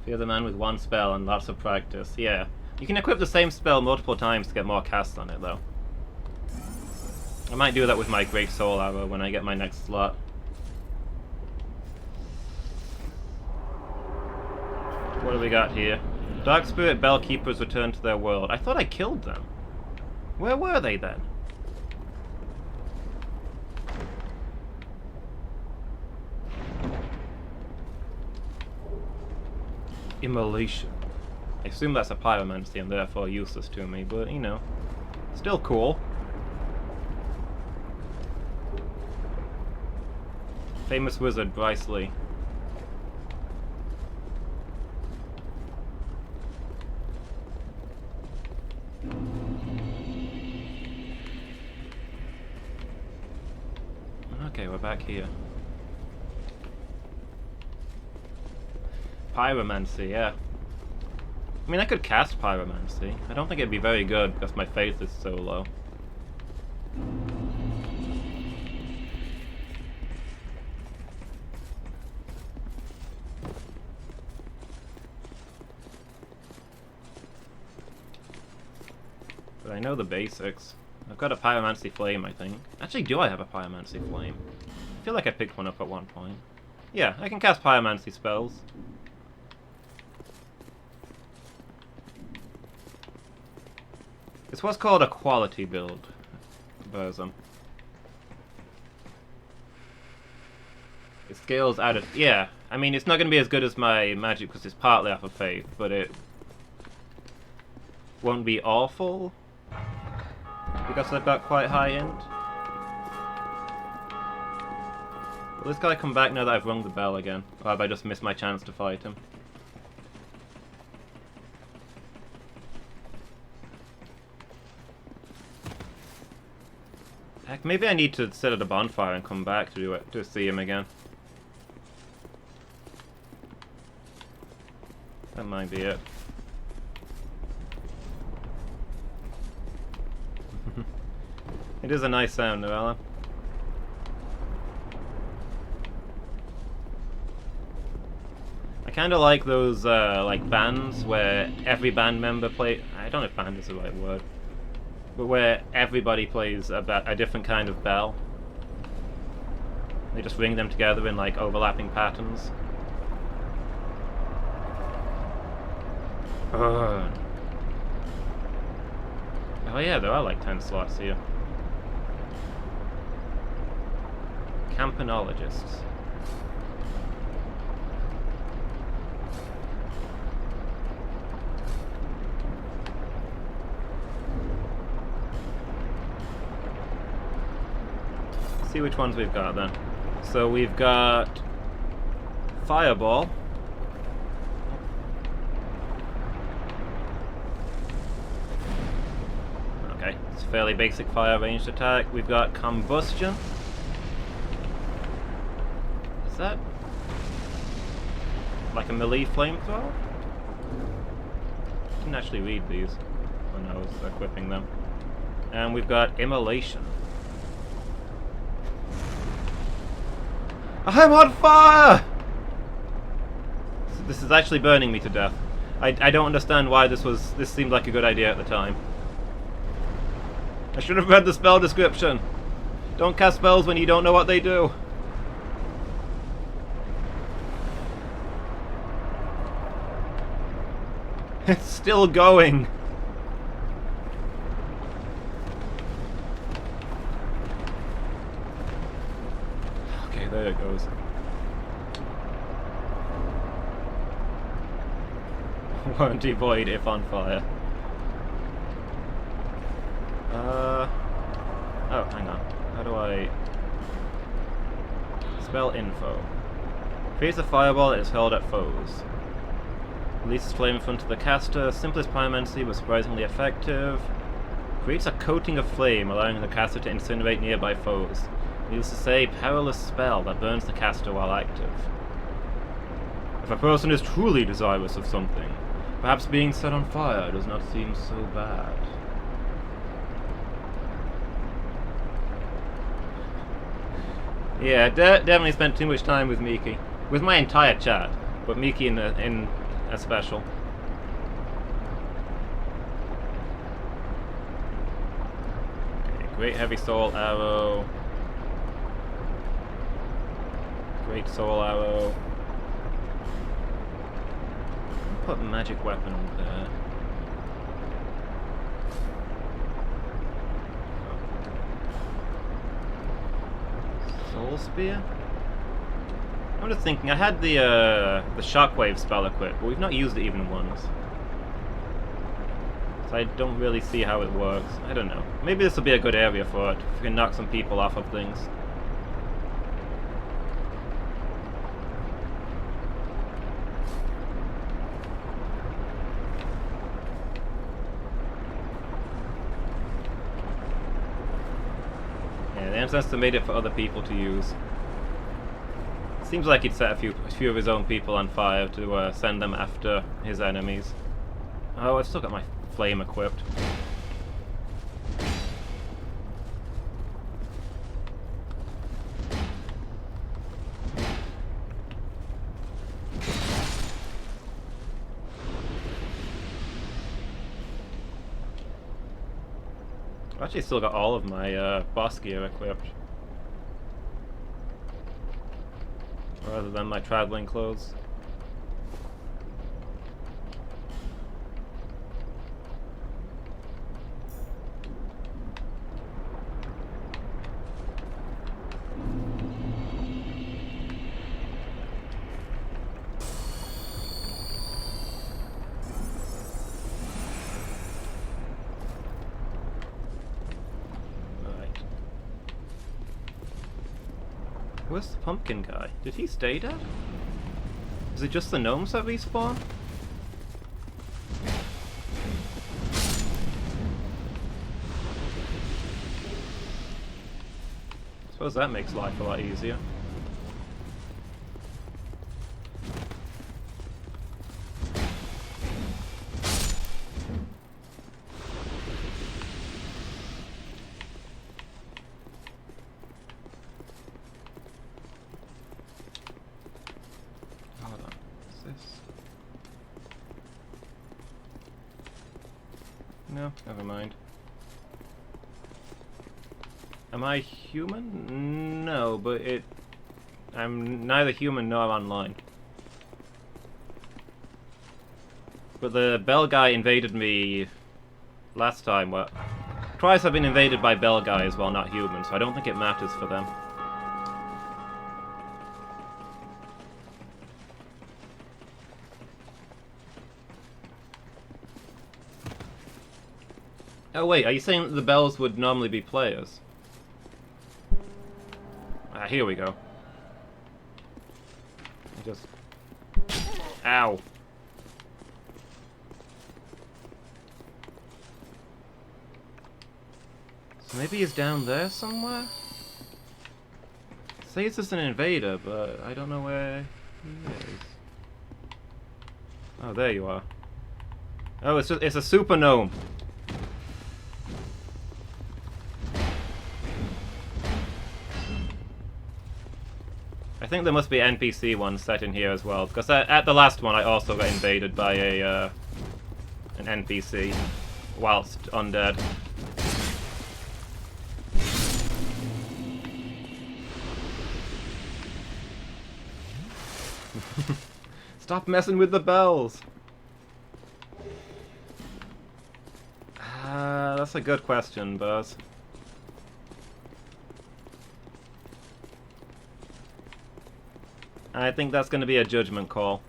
Fear the man with 1 spell and lots of practice. Yeah. You can equip the same spell multiple times to get more casts on it, though. I might do that with my Great Soul Arrow when I get my next slot. What do we got here? Dark Spirit Bellkeepers return to their world. I thought I killed them. Where were they then? Immolation. I assume that's a pyromancy and therefore useless to me, but you know, still cool. Famous wizard Bryce Lee. Okay, we're back here. Pyromancy, yeah. I mean, I could cast Pyromancy. I don't think it'd be very good because my faith is so low. But I know the basics. I've got a Pyromancy Flame, I think. Actually, do I have a Pyromancy Flame? I feel like I picked one up at one point. Yeah, I can cast Pyromancy spells. It's what's called a quality build, Burzum. It scales out of... Yeah, I mean, it's not going to be as good as my magic because it's partly off of faith, but it won't be awful because I've got quite high end. Will this guy come back now that I've rung the bell again? Or have I just missed my chance to fight him? Heck, maybe I need to sit at a bonfire and come back to do it, to see him again. That might be it. It is a nice sound, Noella. I kind of like those like bands where every band member play. I don't know if band is the right word, but where everybody plays a different kind of bell. They just ring them together in like overlapping patterns. Oh yeah, there are like 10 slots here. Campanologists. Let's see which ones we've got then. So we've got Fireball. Okay, it's a fairly basic fire ranged attack. We've got Combustion. Is that like a melee flamethrower? I didn't actually read these when I was equipping them. And we've got Immolation. I'm on fire! This is actually burning me to death. I don't understand why this seemed like a good idea at the time. I should have read the spell description. Don't cast spells when you don't know what they do. It's still going. Okay, there it goes. Warranty void if on fire. Oh, hang on. How do I... Spell info. Creates a fireball that is hurled at foes. Releases flame in front of the caster. Simplest pyromancy but surprisingly effective. Creates a coating of flame, allowing the caster to incinerate nearby foes. Needless to say, powerless spell that burns the caster while active. If a person is truly desirous of something, perhaps being set on fire does not seem so bad. Yeah, definitely spent too much time with Miki. With my entire chat, but Miki in a special. Okay, great heavy soul arrow. Great soul arrow. Put magic weapon on there. Soul spear? I'm just thinking, I had the shockwave spell equipped, but we've not used it even once. So I don't really see how it works. I don't know. Maybe this will be a good area for it, if we can knock some people off of things. Yeah, the ancestor made it for other people to use. Seems like he'd set a few of his own people on fire to send them after his enemies. Oh, I've still got my flame equipped. I've actually still got all of my boss gear equipped. Rather than my traveling clothes. Where's the pumpkin guy? Did he stay dead? Is it just the gnomes that respawn? Suppose that makes life a lot easier. Hold on. Is this? No, never mind. Am I human? No, but I'm neither human nor online. But the bell guy invaded me last time. Well, twice I've been invaded by bell guys while not human, so I don't think it matters for them. Oh wait, are you saying that the bells would normally be players? Ah, here we go. Just... Ow. So maybe he's down there somewhere? Say it's just an invader, but I don't know where he is. Oh, there you are. Oh, it's a super gnome. I think there must be NPC ones set in here as well, because at the last one I also got invaded by an NPC whilst undead. Stop messing with the bells! That's a good question, Buzz. I think that's going to be a judgment call.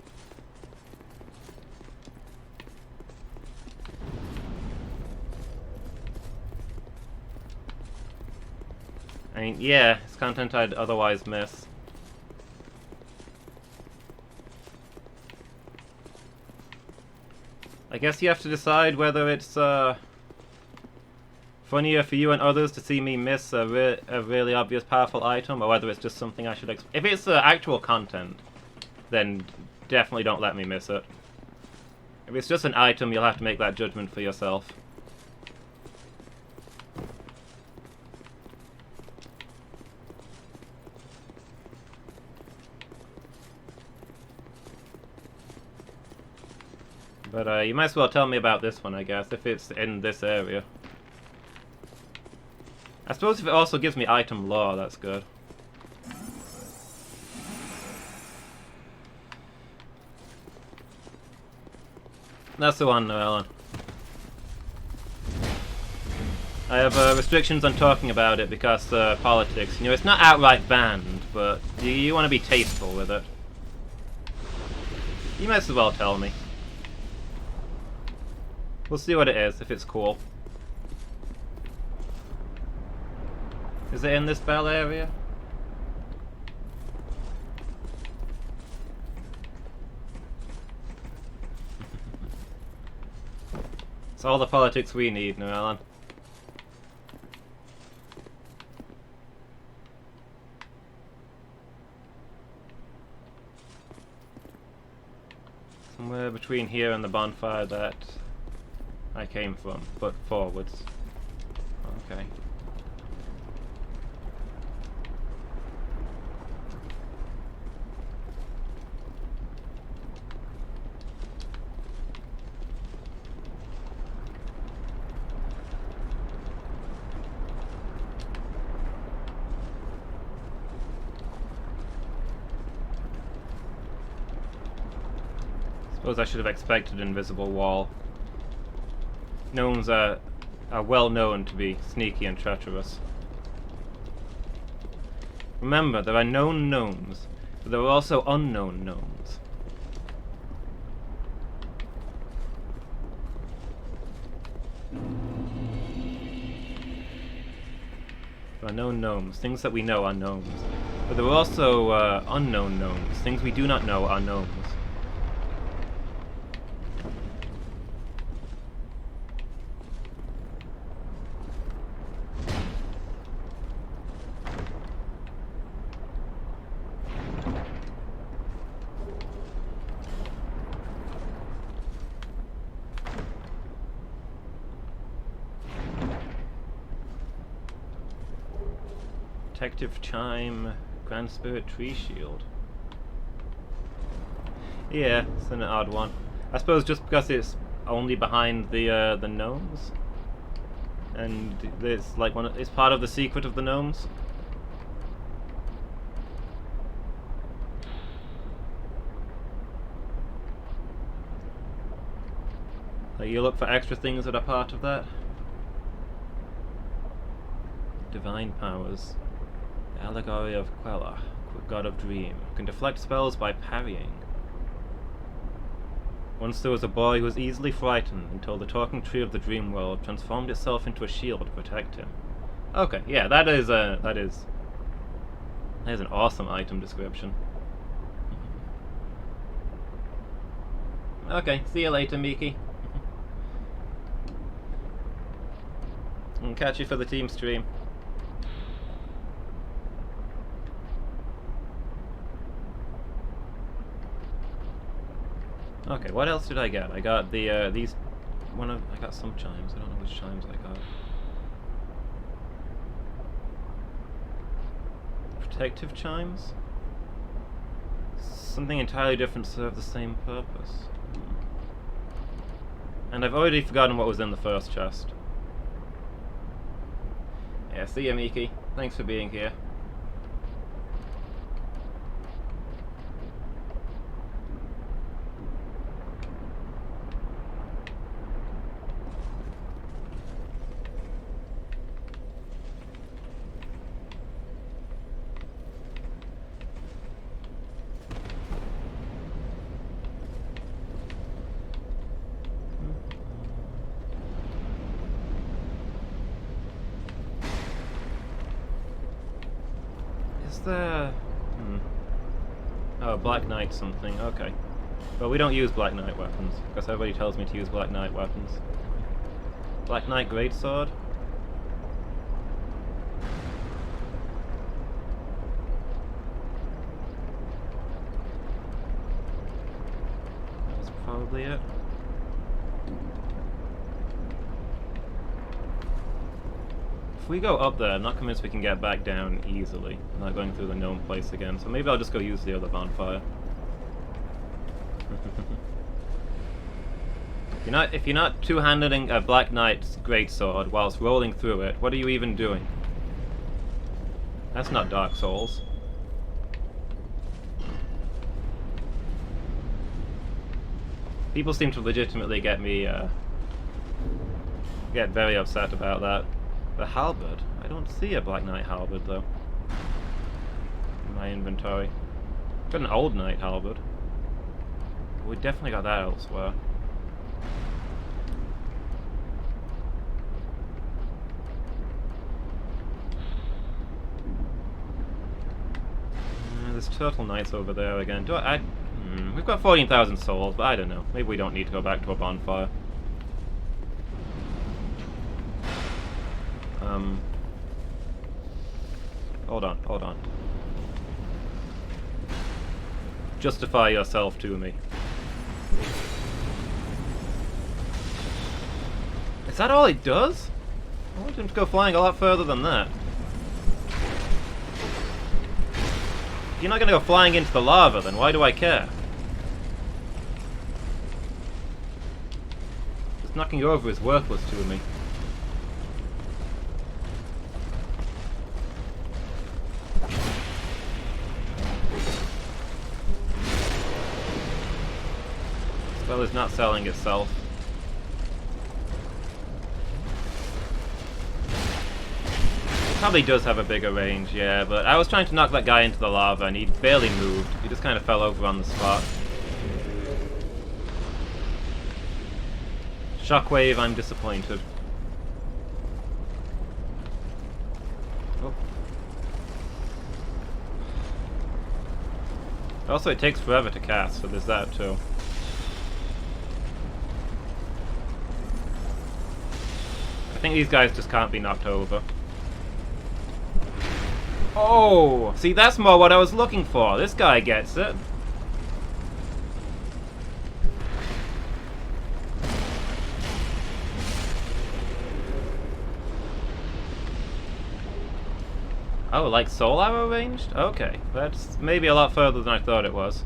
I mean, yeah, it's content I'd otherwise miss. I guess you have to decide whether it's funnier for you and others to see me miss a really obvious powerful item, or whether it's just something I should if it's actual content, then definitely don't let me miss it. If it's just an item, you'll have to make that judgment for yourself. But you might as well tell me about this one, I guess, if it's in this area. I suppose if it also gives me item lore, that's good. That's the one, Ellen. I have restrictions on talking about it because politics. You know, it's not outright banned, but you want to be tasteful with it. You might as well tell me. We'll see what it is, if it's cool. Is it in this bell area? It's all the politics we need, Noelan. Somewhere between here and the bonfire that I came from, but forwards. Okay. Suppose I should have expected an invisible wall. Gnomes are well known to be sneaky and treacherous. Remember, there are known gnomes, but there are also unknown gnomes. There are known gnomes, things that we know are gnomes. But there were also unknown gnomes. Things we do not know are gnomes. Protective Chime, Grand Spirit Tree Shield. Yeah, it's an odd one. I suppose just because it's only behind the gnomes, and it's like it's part of the secret of the gnomes. Like you look for extra things that are part of that. Divine powers. The allegory of Quella, god of dream, can deflect spells by parrying. Once there was a boy who was easily frightened until the talking tree of the dream world transformed itself into a shield to protect him. Okay, yeah, that is an awesome item description. Okay, see you later, Miki. And catch you for the team stream. Okay, what else did I get? I got the I got some chimes. I don't know which chimes I got. Protective chimes? Something entirely different serve the same purpose. And I've already forgotten what was in the first chest. Yeah, see ya, Miki. Thanks for being here. Oh, Black Knight something, okay. But we don't use Black Knight weapons, because everybody tells me to use Black Knight weapons. Black Knight Greatsword? That's probably it. If we go up there, I'm not convinced we can get back down easily. I'm not going through the gnome place again, so maybe I'll just go use the other bonfire. If you're not two-handing a Black Knight's greatsword whilst rolling through it, what are you even doing? That's not Dark Souls. People seem to legitimately get me, get very upset about that. The halberd? I don't see a Black Knight halberd, though. In my inventory. Got an old Knight halberd. We definitely got that elsewhere. There's Turtle Knights over there again. We've got 14,000 souls, but I don't know. Maybe we don't need to go back to a bonfire. Hold on. Justify yourself to me. Is that all he does? I want him to go flying a lot further than that. If you're not going to go flying into the lava, then why do I care? Just knocking you over is worthless to me. Spell is not selling itself. Probably does have a bigger range, yeah, but I was trying to knock that guy into the lava and he barely moved. He just kind of fell over on the spot. Shockwave, I'm disappointed. Oh. Also, it takes forever to cast, so there's that too. I think these guys just can't be knocked over. Oh! See, that's more what I was looking for. This guy gets it. Oh, like soul arrow ranged? Okay, that's maybe a lot further than I thought it was.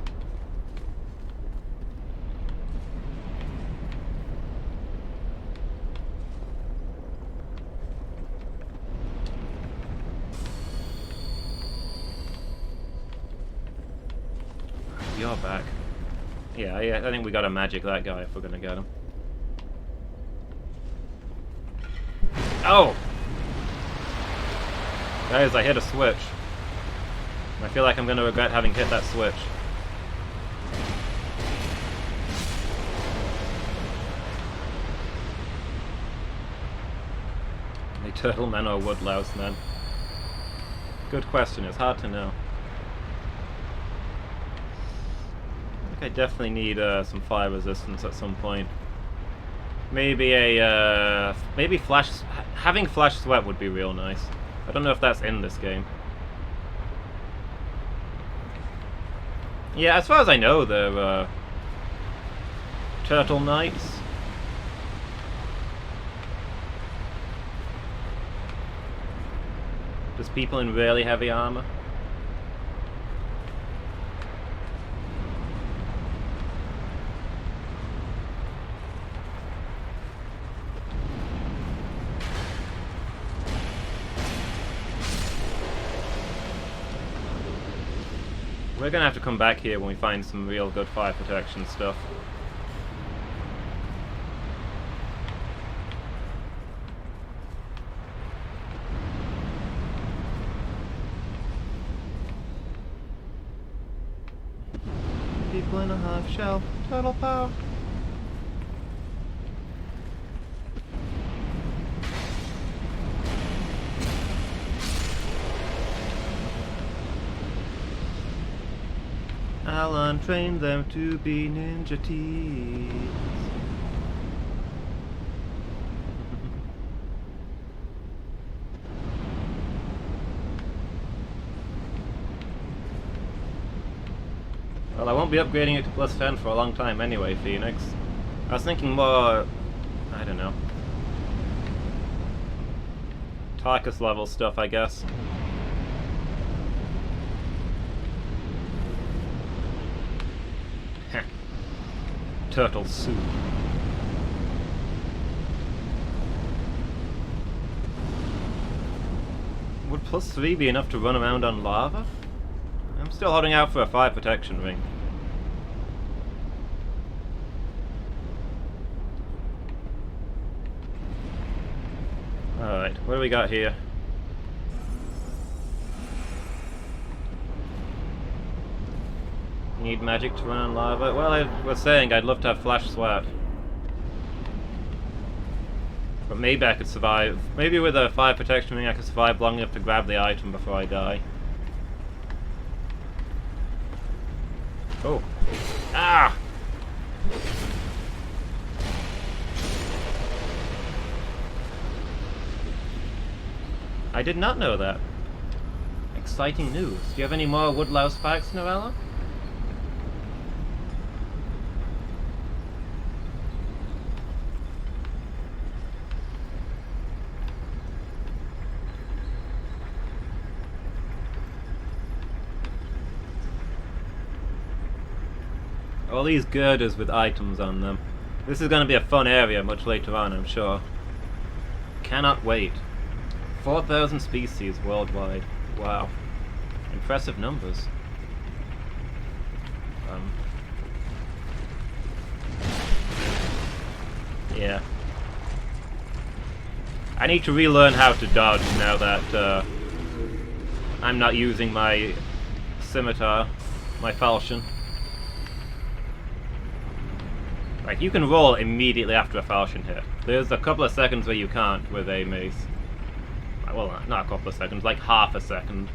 You're back. Yeah, I think we gotta magic that guy if we're gonna get him. Oh! Guys, I hit a switch. I feel like I'm gonna regret having hit that switch. Are they turtle men or wood louse men? Good question, it's hard to know. I think I definitely need some fire resistance at some point. Maybe maybe having flash sweat would be real nice. I don't know if that's in this game. Yeah, as far as I know, they're turtle knights. Just people in really heavy armor. We're gonna have to come back here when we find some real good fire protection stuff. People in a half shell, turtle power. I'll untrain them to be ninja teens. Well, I won't be upgrading it to plus 10 for a long time anyway, Phoenix. I was thinking more, I don't know, Tarkus level stuff, I guess. Turtle soup. Would plus 3 be enough to run around on lava? I'm still holding out for a fire protection ring. Alright, what do we got here? Need magic to run on lava? Well, I was saying I'd love to have flash sweat. But maybe I could survive. Maybe with a fire protection ring I could survive long enough to grab the item before I die. Oh. Ah! I did not know that. Exciting news. Do you have any more woodlouse facts, Novella? All these girders with items on them. This is going to be a fun area much later on, I'm sure. Cannot wait. 4,000 species worldwide. Wow. Impressive numbers. Yeah. I need to relearn how to dodge now that I'm not using my scimitar, my falchion. Like, you can roll immediately after a falchion hit. There's a couple of seconds where you can't with a mace. Well, not a couple of seconds, like half a second.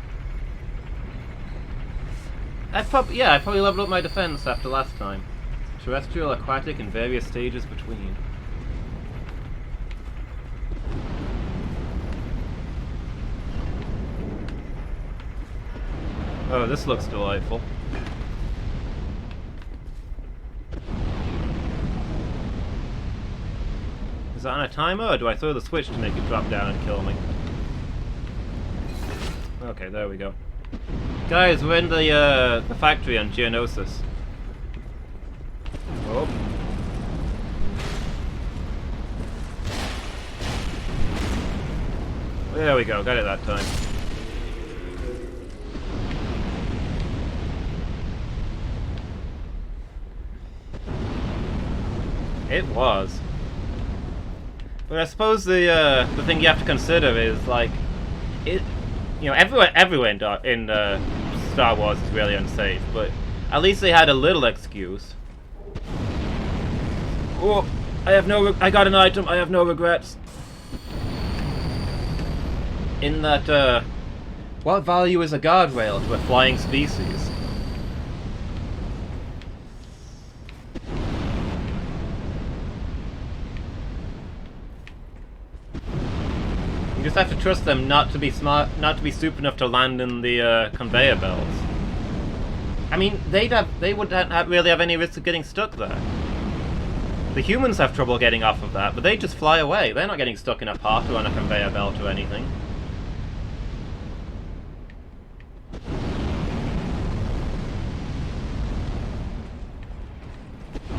I probably leveled up my defense after last time. Terrestrial, aquatic, and various stages between. Oh, this looks delightful. Is that on a timer, or do I throw the switch to make it drop down and kill me? Okay, there we go. Guys, we're in the factory on Geonosis. Oh. There we go, got it that time. It was. But I suppose the thing you have to consider is, like, it, you know, everywhere in Star Wars is really unsafe, but at least they had a little excuse. Oh, I got an item, I have no regrets. In that, what value is a guardrail to a flying species? You just have to trust them not to be smart, not to be stupid enough to land in the conveyor belts. I mean, they wouldn't really have any risk of getting stuck there. The humans have trouble getting off of that, but they just fly away. They're not getting stuck in a pot or on a conveyor belt or anything.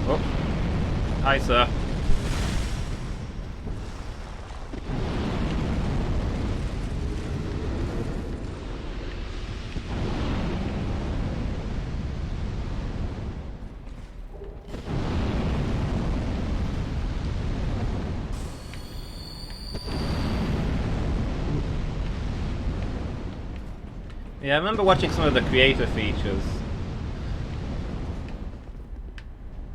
Oh. Hi, sir. Yeah, I remember watching some of the creator features.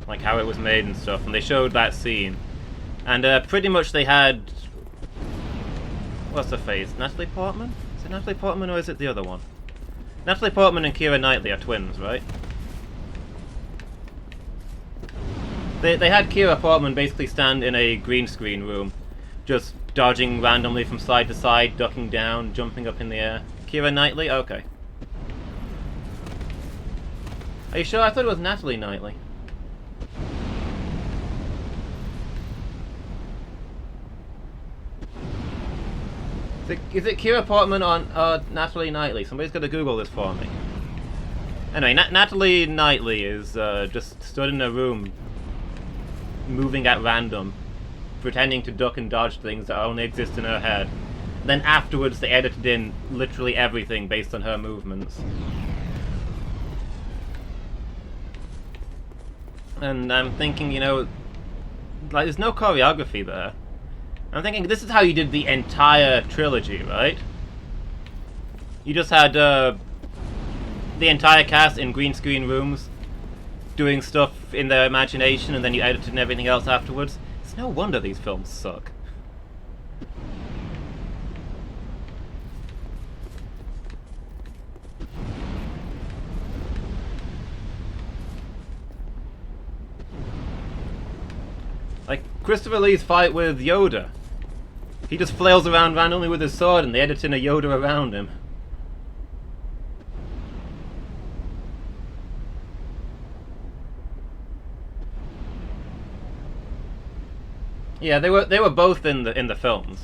Like how it was made and stuff, and they showed that scene. And pretty much they had... What's her face? Natalie Portman? Is it Natalie Portman or is it the other one? Natalie Portman and Keira Knightley are twins, right? They had Keira Portman basically stand in a green screen room, just dodging randomly from side to side, ducking down, jumping up in the air. Keira Knightley? Okay. Are you sure? I thought it was Natalie Knightley. Is it Keira Portman or Natalie Knightley? Somebody's got to Google this for me. Anyway, Natalie Knightley is just stood in a room, moving at random, pretending to duck and dodge things that only exist in her head. Then afterwards they edited in literally everything based on her movements. And I'm thinking, you know, like there's no choreography there. I'm thinking this is how you did the entire trilogy, right? You just had the entire cast in green screen rooms doing stuff in their imagination, and then you edited and everything else afterwards. It's no wonder these films suck. Like Christopher Lee's fight with Yoda. He just flails around randomly with his sword and they edit in a Yoda around him. Yeah, they were both in the films.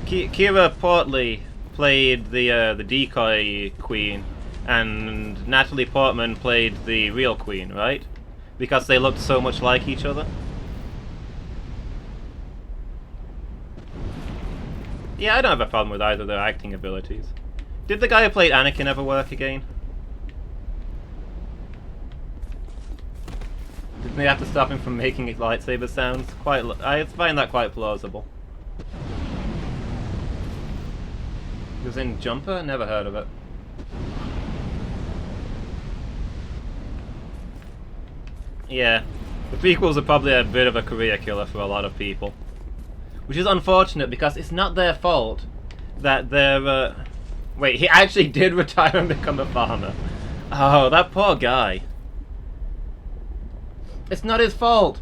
Keira Portley played the decoy queen, and Natalie Portman played the real queen, right? Because they looked so much like each other. Yeah, I don't have a problem with either of their acting abilities. Did the guy who played Anakin ever work again? Didn't they have to stop him from making his lightsaber sounds? I find that quite plausible. He was in Jumper? Never heard of it. Yeah, the prequels are probably a bit of a career killer for a lot of people. Which is unfortunate because it's not their fault that they're... Wait, he actually did retire and become a farmer. Oh, that poor guy. It's not his fault.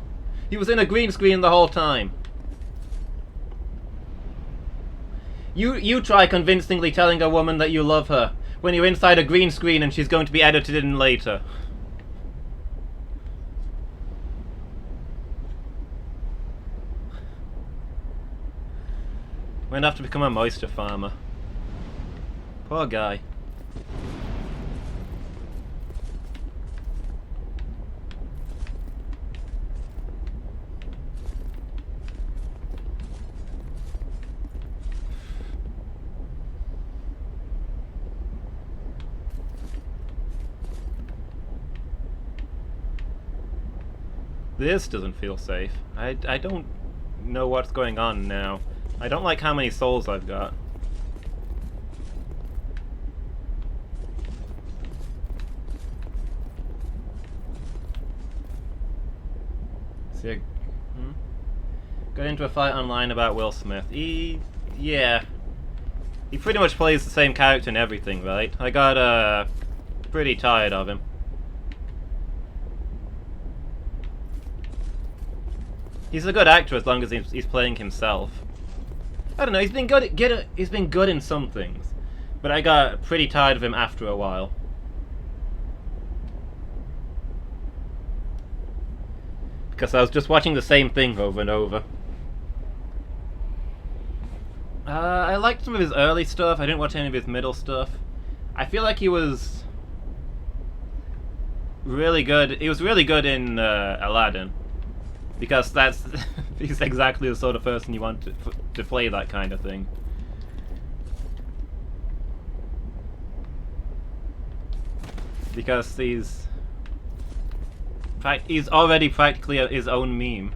He was in a green screen the whole time. You try convincingly telling a woman that you love her when you're inside a green screen and she's going to be edited in later. Went off to become a moisture farmer. Poor guy. This doesn't feel safe. I don't know what's going on now. I don't like how many souls I've got. See, got into a fight online about Will Smith. Yeah. He pretty much plays the same character in everything, right? I got, pretty tired of him. He's a good actor as long as he's playing himself. I don't know, he's been good in some things, but I got pretty tired of him after a while. Because I was just watching the same thing over and over. I liked some of his early stuff. I didn't watch any of his middle stuff. I feel like he was really good. He was really good in Aladdin. Because he's exactly the sort of person you want to play that kind of thing. Because he's already practically his own meme.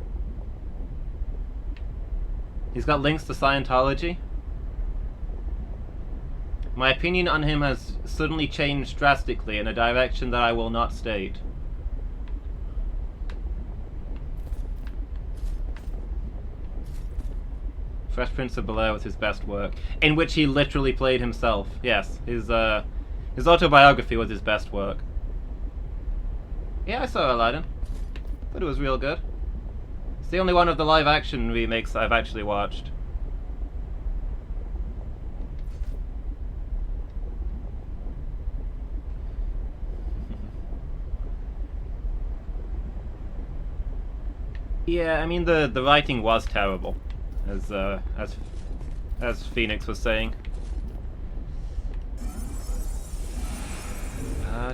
He's got links to Scientology. My opinion on him has suddenly changed drastically in a direction that I will not state. Fresh Prince of Bel-Air was his best work, in which he literally played himself. Yes, his autobiography was his best work. Yeah, I saw Aladdin. Thought it was real good. It's the only one of the live-action remakes I've actually watched. Yeah, I mean the writing was terrible. As Phoenix was saying.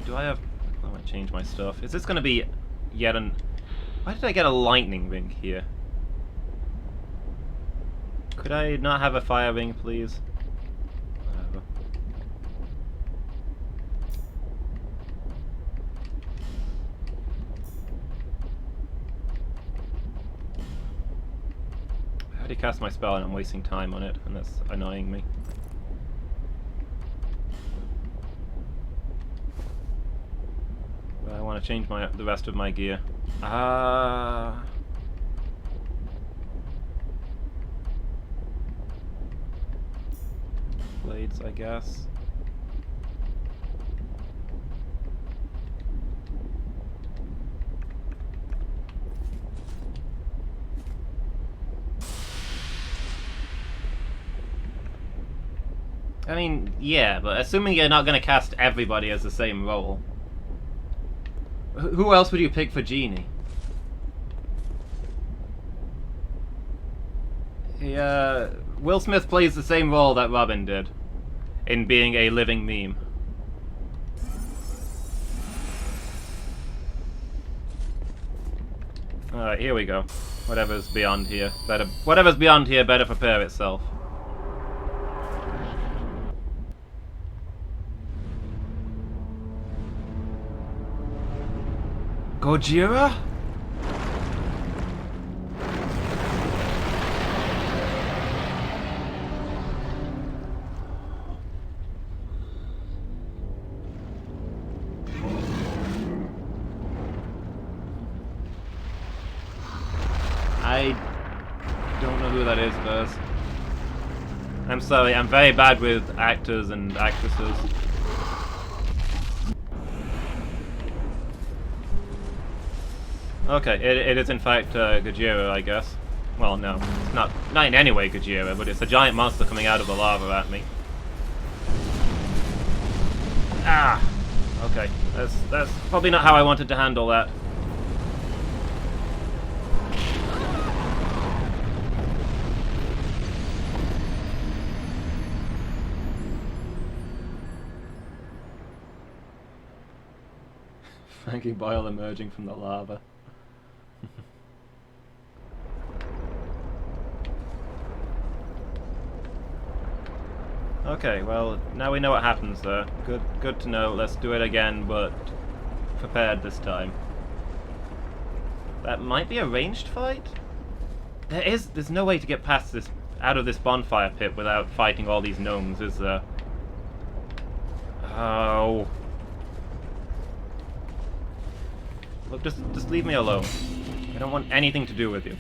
Do I have... I might change my stuff. Is this gonna be yet an... Why did I get a lightning ring here? Could I not have a fire ring, please? Whatever. I already cast my spell and I'm wasting time on it, and that's annoying me. But I want to change the rest of my gear. Blades, I guess. I mean, yeah, but assuming you're not going to cast everybody as the same role. Who else would you pick for Genie? Will Smith plays the same role that Robin did, in being a living meme. Alright, here we go. Whatever's beyond here, better prepare itself. Gojira? I don't know who that is, Buzz. I'm sorry, I'm very bad with actors and actresses. Okay, it is in fact Gojira, I guess. Well, no, it's not in any way Gojira, but it's a giant monster coming out of the lava at me. Ah! Okay, that's probably not how I wanted to handle that. Frankie Boyle emerging from the lava. Okay, well, now we know what happens there. Good to know. Let's do it again, but prepared this time. That might be a ranged fight? There's no way to get past this, out of this bonfire pit without fighting all these gnomes, is there? Oh. Look, just leave me alone. I don't want anything to do with you.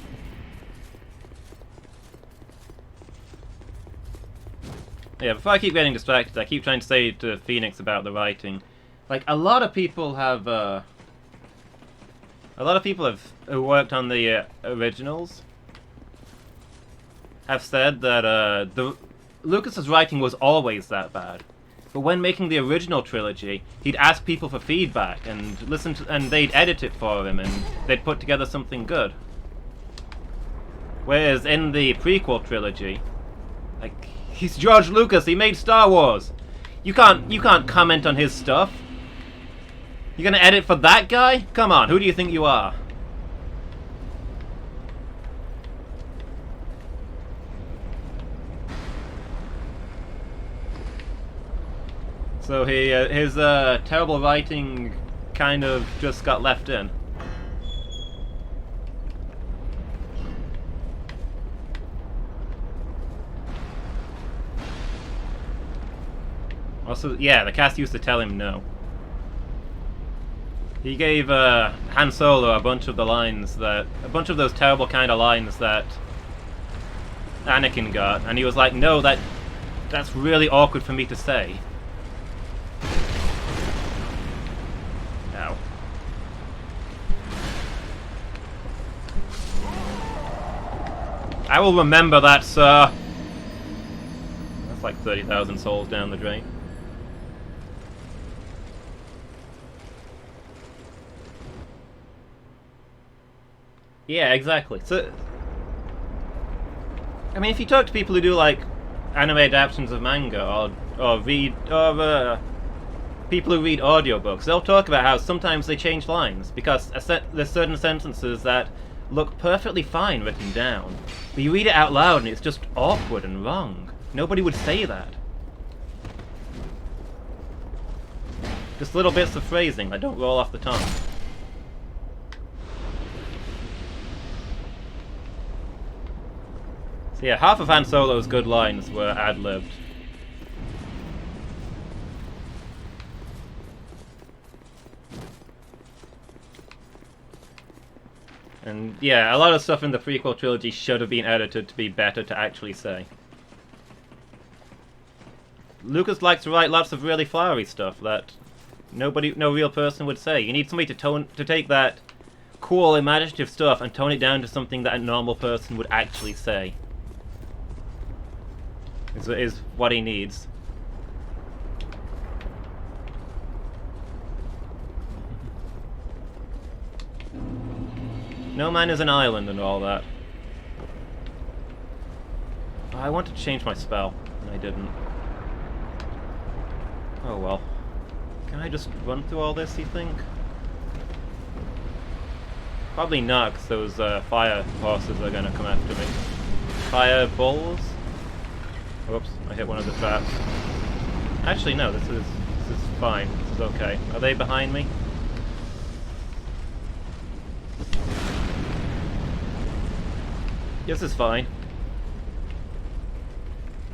Yeah, before I keep getting distracted, I keep trying to say to Phoenix about the writing. Like, a lot of people who worked on the originals have said that Lucas's writing was always that bad. But when making the original trilogy, he'd ask people for feedback and and they'd edit it for him and they'd put together something good. Whereas in the prequel trilogy, like, he's George Lucas, he made Star Wars. You can't comment on his stuff. You're gonna edit for that guy? Come on, who do you think you are? So his terrible writing kind of just got left in. Also, yeah, the cast used to tell him no. He gave Han Solo a bunch of those terrible kind of lines that Anakin got, and he was like, no, that's really awkward for me to say. Ow. I will remember that, sir. That's like 30,000 souls down the drain. Yeah, exactly. So, I mean, if you talk to people who do like anime adaptations of manga or people who read audiobooks, they'll talk about how sometimes they change lines because there's certain sentences that look perfectly fine written down, but you read it out loud and it's just awkward and wrong. Nobody would say that. Just little bits of phrasing that don't roll off the tongue. So yeah, half of Han Solo's good lines were ad-libbed. And yeah, a lot of stuff in the prequel trilogy should have been edited to be better to actually say. Lucas likes to write lots of really flowery stuff that no real person would say. You need somebody to take that cool, imaginative stuff and tone it down to something that a normal person would actually say. Is what he needs. No Man is an island and all that. Oh, I wanted to change my spell, and I didn't. Oh well. Can I just run through all this, you think? Probably not, because those fire horses are gonna come after me. Fire bulls? Whoops, I hit one of the traps. Actually, no, this is fine. This is okay. Are they behind me? This is fine.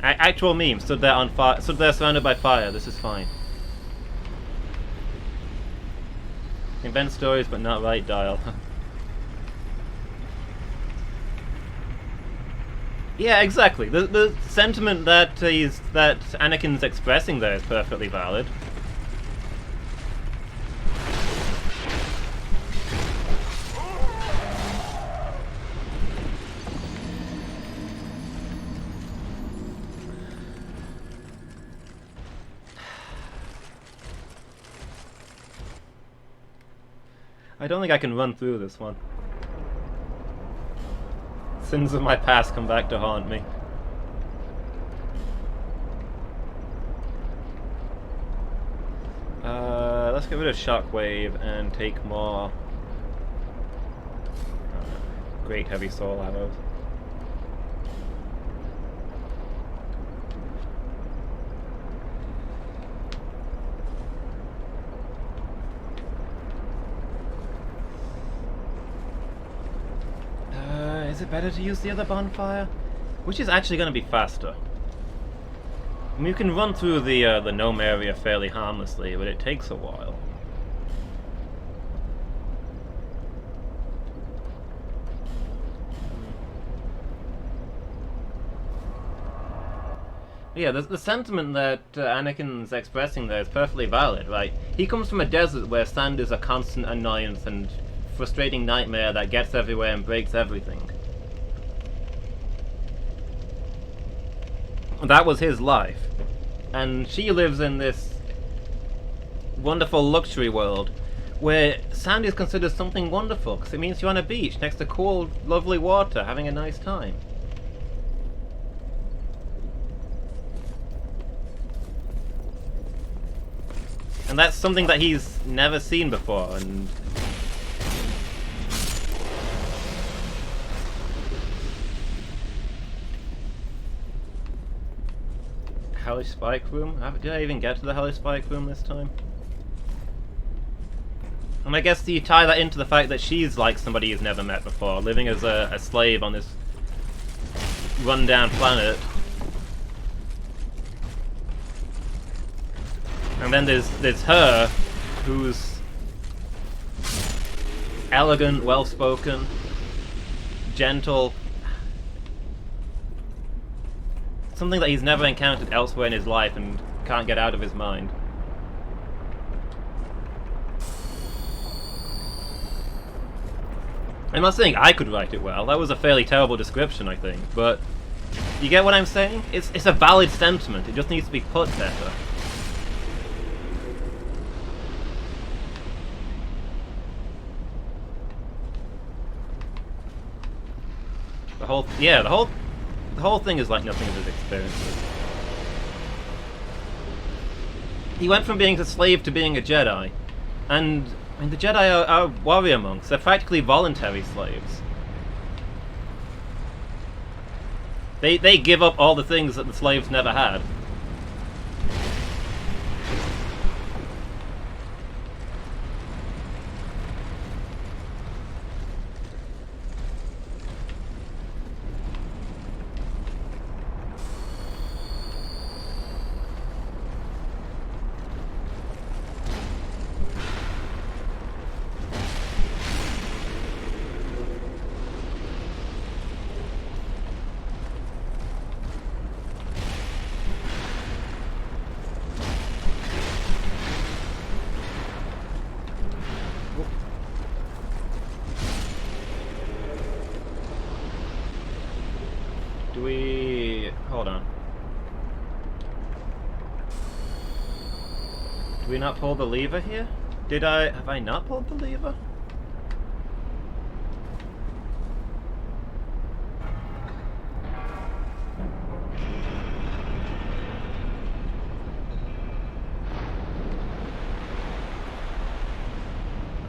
Actual meme stood there on fire. Stood there surrounded by fire. This is fine. Invent stories, but not write dial. Yeah, exactly. The sentiment that Anakin's expressing there is perfectly valid. I don't think I can run through this one. Sins of my past come back to haunt me. Let's get rid of Shockwave and take more great heavy soul arrows. Is it better to use the other bonfire? Which is actually going to be faster. I mean, you can run through the gnome area fairly harmlessly, but it takes a while. Yeah, the sentiment that Anakin's expressing there is perfectly valid, right? He comes from a desert where sand is a constant annoyance and frustrating nightmare that gets everywhere and breaks everything. That was his life. And she lives in this wonderful luxury world where sand is considered something wonderful because it means you're on a beach next to cool, lovely water having a nice time. And that's something that he's never seen before, and Hellish Spike Room? Did I even get to the Hellish Spike Room this time? And I guess you tie that into the fact that she's like somebody he's never met before, living as a slave on this run-down planet. And then there's her, who's elegant, well-spoken, gentle. Something that he's never encountered elsewhere in his life and can't get out of his mind. I'm not saying I could write it well. That was a fairly terrible description, I think. But you get what I'm saying? It's a valid sentiment. It just needs to be put better. The whole thing is like nothing of his experiences. He went from being a slave to being a Jedi, and I mean, the Jedi are warrior monks. They're practically voluntary slaves. They give up all the things that the slaves never had. Hold on. Do we not pull the lever here? Have I not pulled the lever?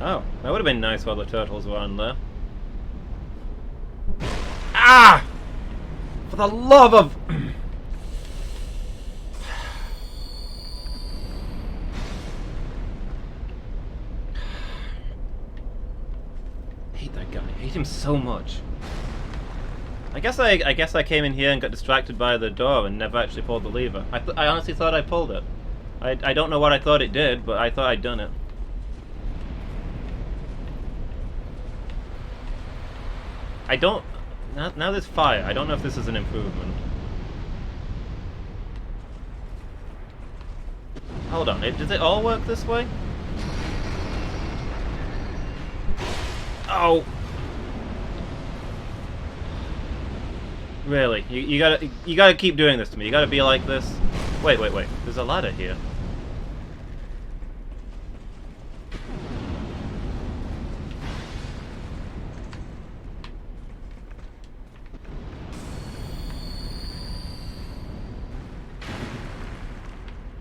Oh, that would have been nice while the turtles were on there. Ah! For the love of... I hate that guy. I hate him so much. I guess I came in here and got distracted by the door and never actually pulled the lever. I honestly thought I pulled it. I don't know what I thought it did, but I thought I'd done it. Now there's fire. I don't know if this is an improvement. Hold on, does it all work this way? Oh! Really? You gotta keep doing this to me. You gotta be like this. Wait. There's a ladder here.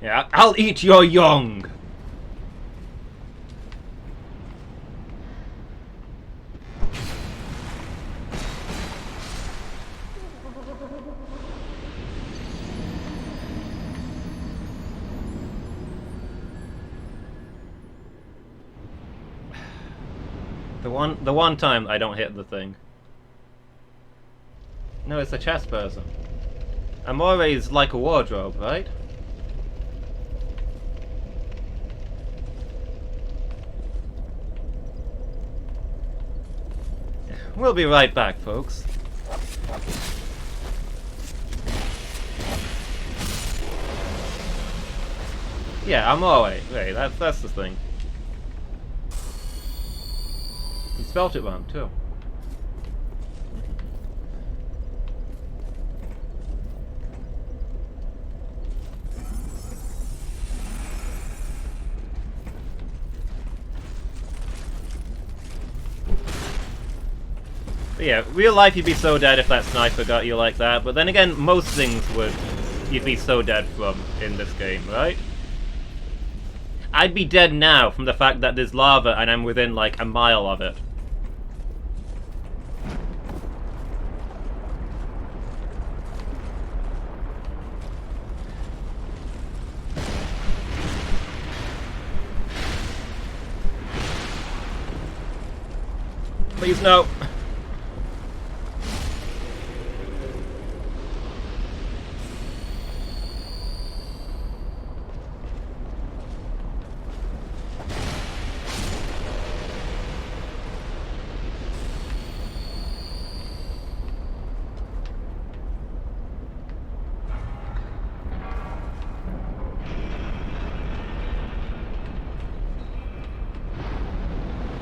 Yeah, I'll eat your young! The one time I don't hit the thing. No, it's a chest person. I'm always like a wardrobe, right? We'll be right back, folks. Yeah, I'm alright. Wait, that's the thing. You spelt it wrong, too. But yeah, real life you'd be so dead if that sniper got you like that, but then again, most things you'd be so dead from in this game, right? I'd be dead now from the fact that there's lava and I'm within like a mile of it. Please no.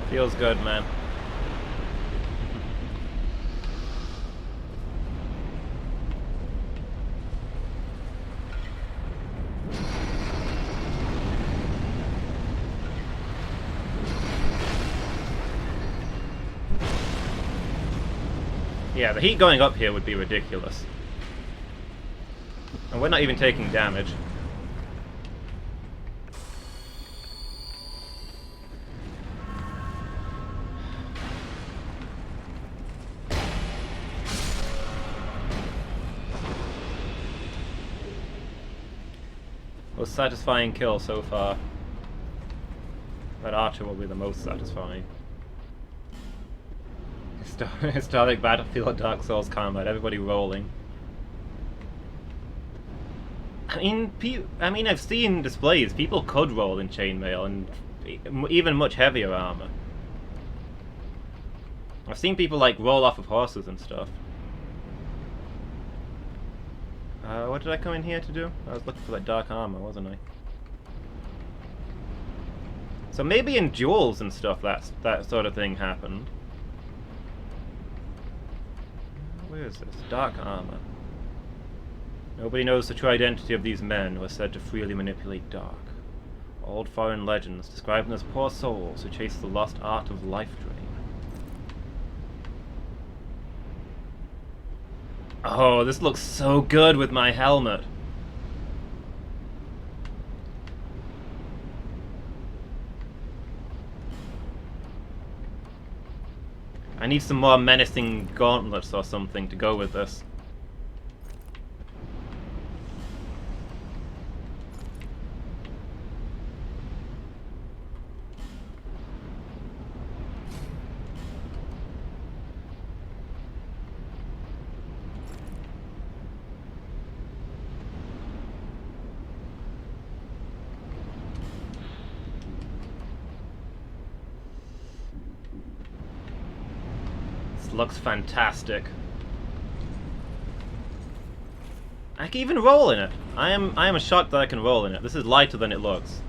Feels good, man. Yeah, the heat going up here would be ridiculous. And we're not even taking damage. Most satisfying kill so far. That archer will be the most satisfying. Historic Battlefield, Dark Souls combat, everybody rolling. I mean, I've seen displays. People could roll in chainmail and even much heavier armor. I've seen people like roll off of horses and stuff. What did I come in here to do? I was looking for that dark armor, wasn't I? So maybe in duels and stuff that sort of thing happened. Where is this? Dark armor. Nobody knows the true identity of these men who are said to freely manipulate dark. Old foreign legends describe them as poor souls who chase the lost art of life drain. Oh, this looks so good with my helmet. I need some more menacing gauntlets or something to go with this. Looks fantastic. I can even roll in it. I am shocked that I can roll in it. This is lighter than it looks.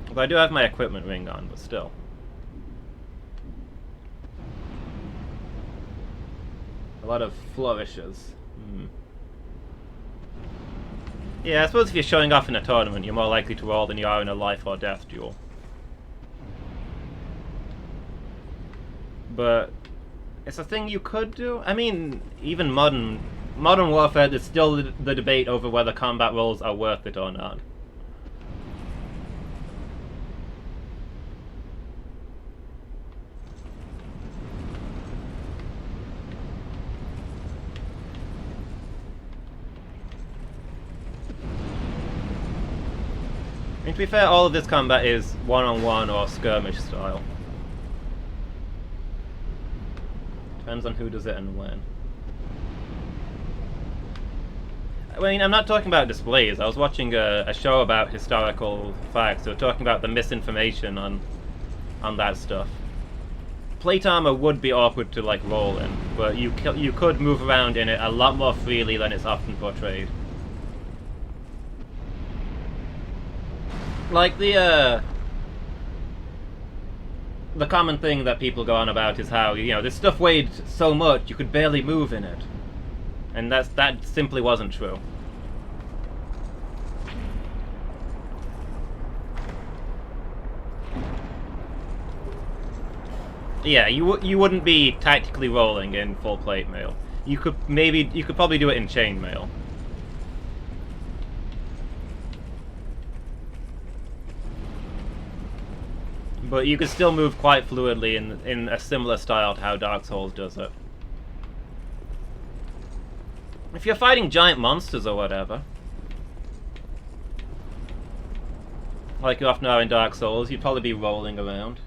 But I do have my equipment ring on, but still. A lot of flourishes. Yeah, I suppose if you're showing off in a tournament, you're more likely to roll than you are in a life or death duel. But it's a thing you could do. I mean, even modern warfare, there's still the debate over whether combat rolls are worth it or not. I mean, to be fair, all of this combat is one-on-one or skirmish style. Depends on who does it and when. I mean, I'm not talking about displays. I was watching a show about historical facts. They were talking about the misinformation on that stuff. Plate armor would be awkward to like roll in, but you could move around in it a lot more freely than it's often portrayed. Like the common thing that people go on about is how, you know, this stuff weighed so much you could barely move in it. And that simply wasn't true. Yeah, you wouldn't be tactically rolling in full plate mail. You could probably do it in chain mail. But you could still move quite fluidly in a similar style to how Dark Souls does it. If you're fighting giant monsters or whatever, like you often are in Dark Souls, you'd probably be rolling around.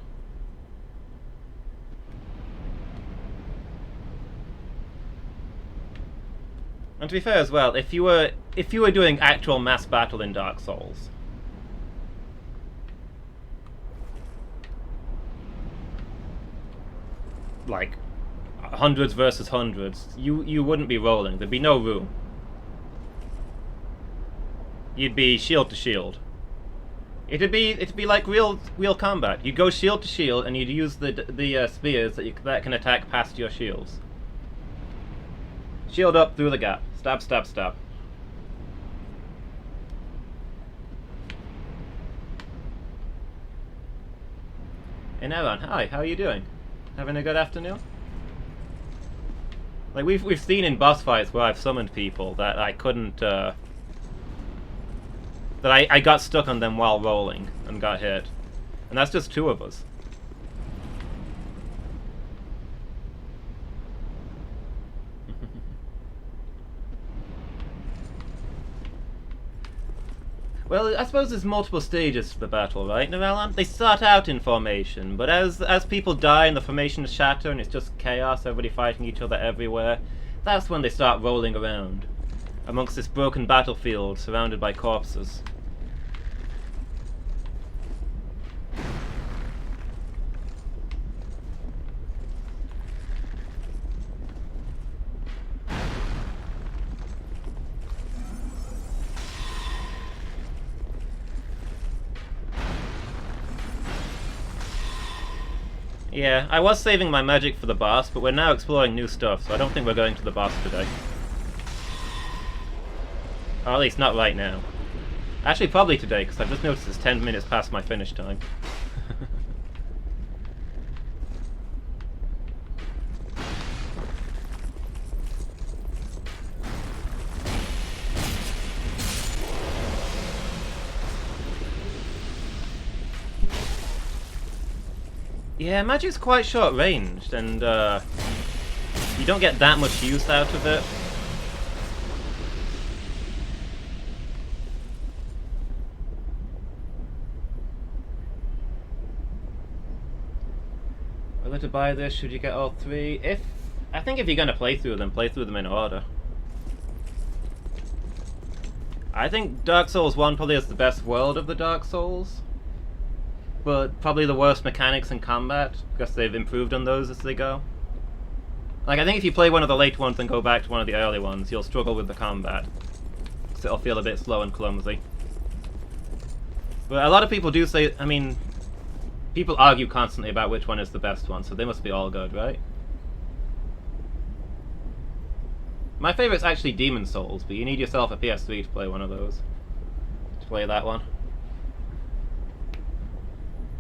And to be fair as well, if you were doing actual mass battle in Dark Souls, like hundreds versus hundreds, you wouldn't be rolling. There'd be no room. You'd be shield to shield. It'd be like real combat. You'd go shield to shield, and you'd use the spears that can attack past your shields. Shield up through the gap. Stab, stab, stab. Hey Aaron, hi. How are you doing? Having a good afternoon? Like we've seen in boss fights where I've summoned people that I couldn't that I got stuck on them while rolling and got hit. And that's just two of us. Well, I suppose there's multiple stages to the battle, right, Narellan? They start out in formation, but as people die and the formations shatter and it's just chaos, everybody fighting each other everywhere, that's when they start rolling around amongst this broken battlefield surrounded by corpses. Yeah, I was saving my magic for the boss, but we're now exploring new stuff, so I don't think we're going to the boss today. Or at least not right now. Actually, probably today, because I've just noticed it's 10 minutes past my finish time. Yeah, magic's quite short-ranged, and you don't get that much use out of it. Whether to buy this, should you get all three? I think if you're going to play through them in order. I think Dark Souls 1 probably has the best world of the Dark Souls, but probably the worst mechanics in combat, because they've improved on those as they go. Like, I think if you play one of the late ones and go back to one of the early ones, you'll struggle with the combat. Because it'll feel a bit slow and clumsy. But a lot of people do say, I mean, people argue constantly about which one is the best one, so they must be all good, right? My favorite's actually Demon Souls, but you need yourself a PS3 to play one of those. To play that one.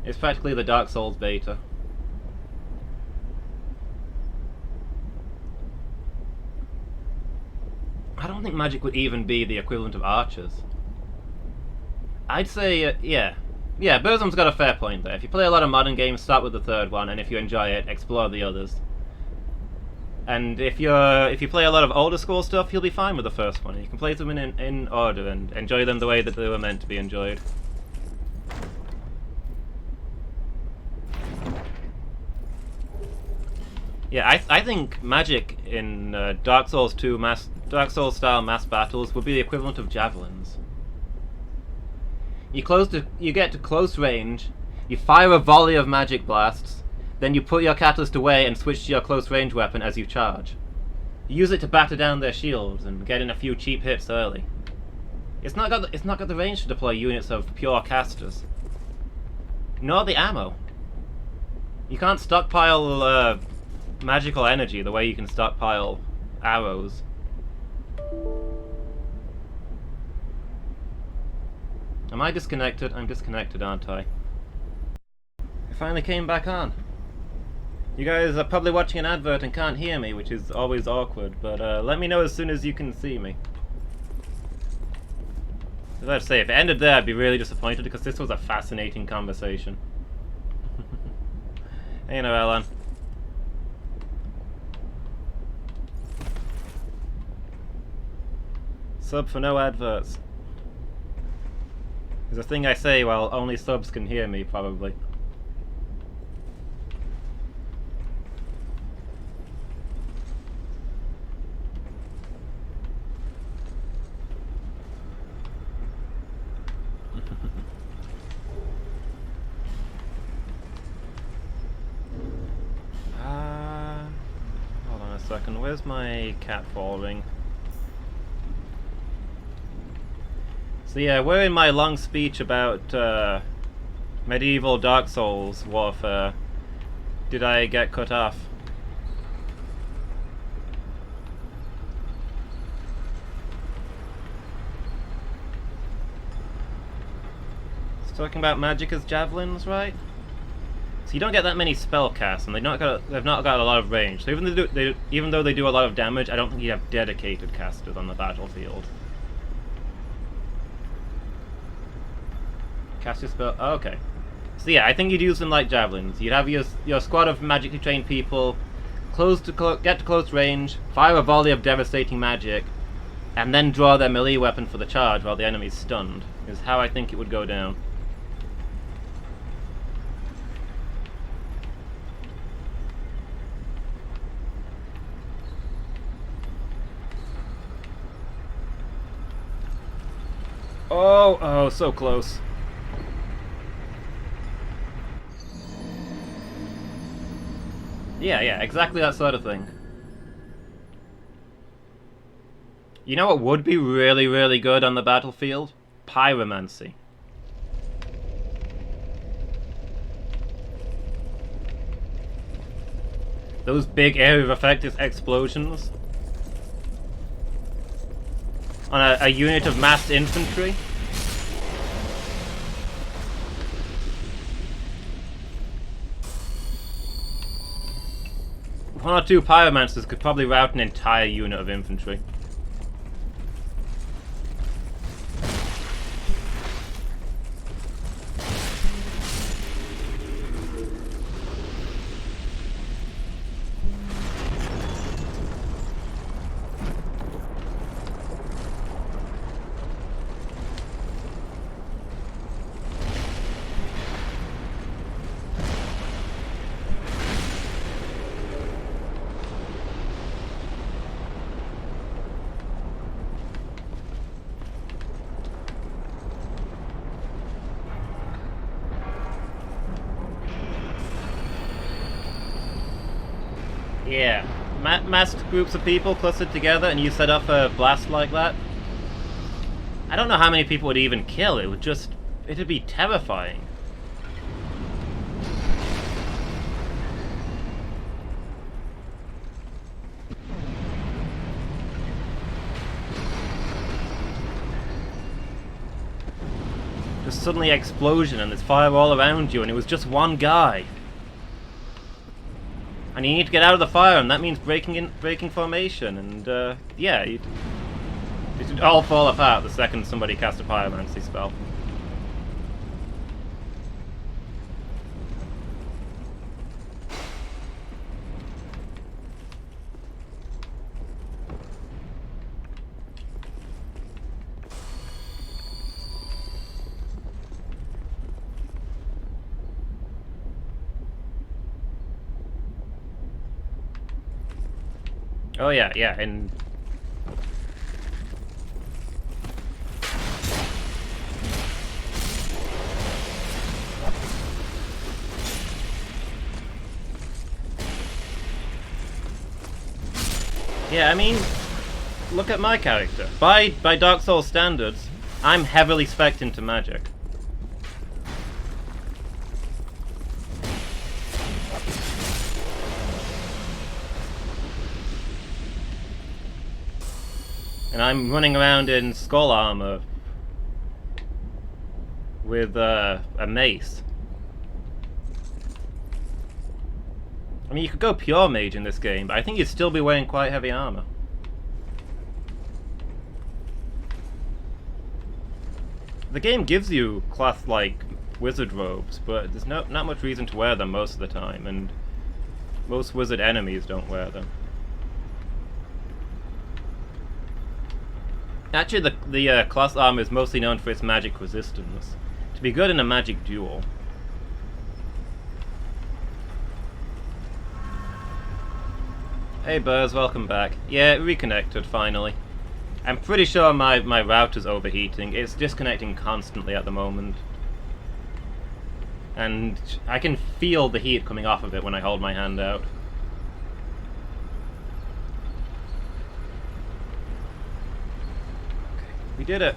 It's practically the Dark Souls beta. I don't think Magic would even be the equivalent of Archers. I'd say, yeah. Yeah, Burzum's got a fair point there. If you play a lot of modern games, start with the third one, and if you enjoy it, explore the others. And if you play a lot of older school stuff, you'll be fine with the first one. You can play them in order and enjoy them the way that they were meant to be enjoyed. Yeah, I think Magic in Dark Souls 2 Dark Souls style mass battles would be the equivalent of javelins. You get to close range, you fire a volley of magic blasts, then you put your catalyst away and switch to your close range weapon as you charge. You use it to batter down their shields and get in a few cheap hits early. It's not got the range to deploy units of pure casters, nor the ammo. You can't stockpile magical energy the way you can stockpile arrows. Am I disconnected? I'm disconnected, aren't I? I finally came back on. You guys are probably watching an advert and can't hear me, which is always awkward, but let me know as soon as you can see me. As I have to say, if it ended there, I'd be really disappointed because this was a fascinating conversation. Hey, Noelan. Sub for no adverts. Is a thing I say while only subs can hear me, probably. Hold on a second. Where's my catfall ring? So yeah, we're in my long speech about medieval Dark Souls warfare. Did I get cut off? It's talking about magic as javelins, right? So you don't get that many spell casts, and they've not got a lot of range. So even though they do a lot of damage, I don't think you have dedicated casters on the battlefield. Cast your spell. Oh, okay. So yeah, I think you'd use them like javelins. You'd have your squad of magically trained people, get to close range, fire a volley of devastating magic, and then draw their melee weapon for the charge while the enemy's stunned. Is how I think it would go down. Oh, so close. Yeah, exactly that sort of thing. You know what would be really, really good on the battlefield? Pyromancy. Those big area of effect explosions on a unit of massed infantry. One or two pyromancers could probably rout an entire unit of infantry. Yeah. masked groups of people clustered together and you set off a blast like that, I don't know how many people would even kill. It'd be terrifying. Just suddenly explosion and there's fire all around you and it was just one guy. And you need to get out of the fire and that means breaking formation and yeah, it would all fall apart the second somebody cast a pyromancy spell. Oh yeah, and yeah, I mean, look at my character. By Dark Souls standards, I'm heavily spec'd into magic. And I'm running around in skull armor with a mace. I mean, you could go pure mage in this game, but I think you'd still be wearing quite heavy armor. The game gives you cloth-like wizard robes, but there's not much reason to wear them most of the time, and most wizard enemies don't wear them. Actually, the cloth armor is mostly known for its magic resistance. To be good in a magic duel. Hey Buzz, welcome back. Yeah, it reconnected finally. I'm pretty sure my router's overheating. It's disconnecting constantly at the moment. And I can feel the heat coming off of it when I hold my hand out. We did it.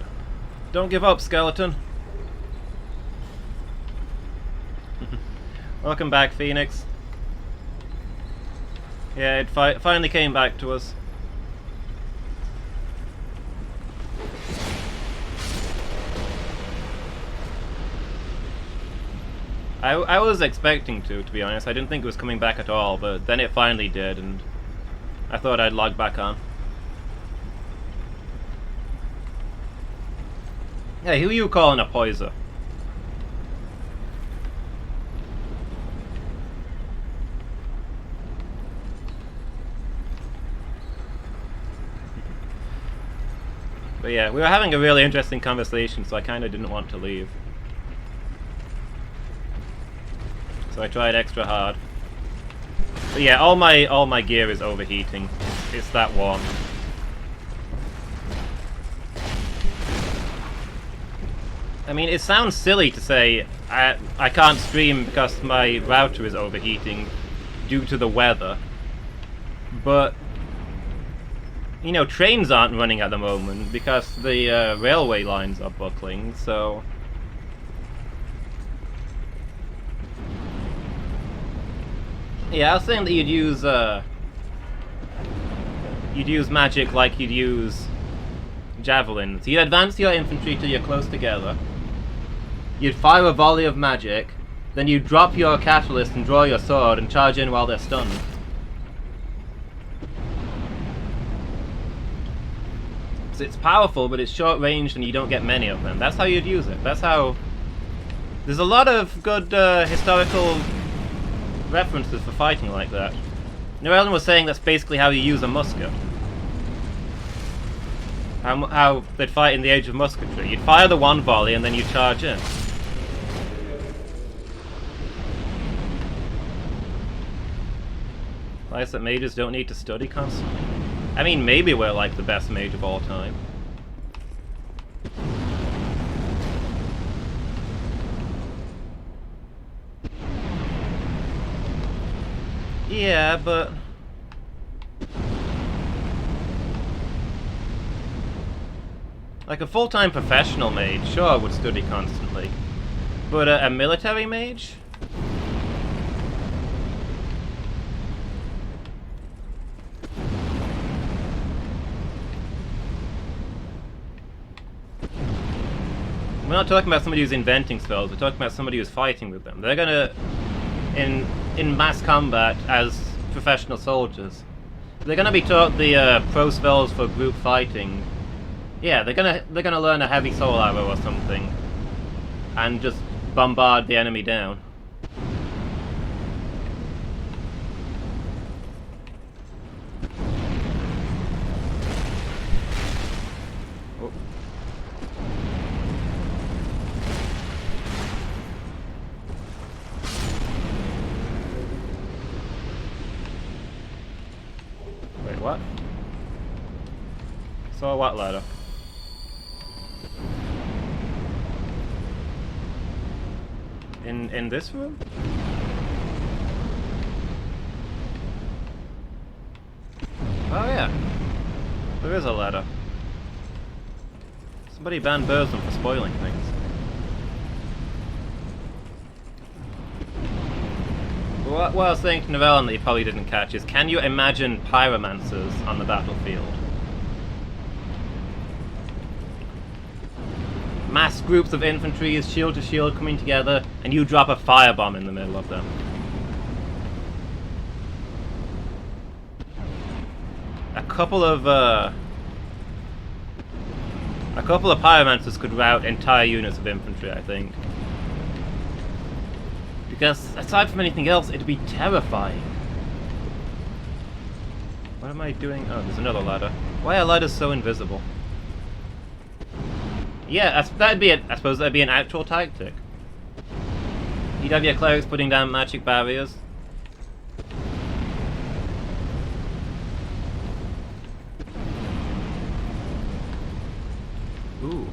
Don't give up, skeleton. Welcome back, Phoenix. Yeah, it finally came back to us. I was expecting to be honest. I didn't think it was coming back at all, but then it finally did, and I thought I'd log back on. Hey, who are you calling a poiser? But yeah, we were having a really interesting conversation, so I kind of didn't want to leave. So I tried extra hard. But yeah, all my gear is overheating. It's that warm. I mean, it sounds silly to say I can't stream because my router is overheating due to the weather, but you know, trains aren't running at the moment because the railway lines are buckling, so yeah, I was saying that you'd use magic like you'd use javelins. You'd advance your infantry till you're close together. You'd fire a volley of magic, then you'd drop your catalyst and draw your sword and charge in while they're stunned. So it's powerful, but it's short ranged and you don't get many of them. That's how you'd use it. That's how... There's a lot of good historical references for fighting like that. Noellen was saying that's basically how you use a musket. How they'd fight in the age of musketry. You'd fire the one volley and then you'd charge in. Nice that mages don't need to study constantly. I mean, maybe we're like the best mage of all time. Yeah, but Like a full-time professional mage, sure, would study constantly. But a military mage? We're not talking about somebody who's inventing spells, we're talking about somebody who's fighting with them. They're gonna, in mass combat as professional soldiers, they're gonna be taught the pro spells for group fighting. Yeah, they're gonna learn a heavy soul arrow or something, and just bombard the enemy down. Oh. Wait, what? So what ladder? In this room? Oh yeah. There is a ladder. Somebody banned Burzum for spoiling things. What I was saying to Novellin that you probably didn't catch is, can you imagine pyromancers on the battlefield? Mass groups of infantry is shield to shield coming together, and you drop a firebomb in the middle of them. A couple of pyromancers could rout entire units of infantry, I think. Because aside from anything else, it'd be terrifying. What am I doing? Oh, there's another ladder. Why are ladders so invisible? Yeah, that'd be I suppose that'd be an actual tactic. You'd have your clerics putting down magic barriers. Ooh.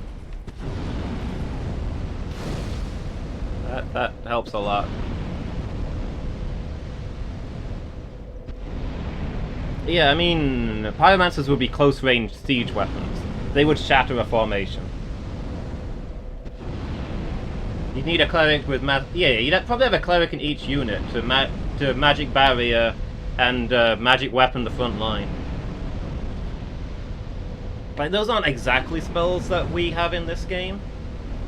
That helps a lot. Yeah, I mean, pyromancers would be close-range siege weapons. They would shatter a formation. You'd need a cleric with you'd probably have a cleric in each unit to magic barrier and magic weapon the front line. Like, those aren't exactly spells that we have in this game,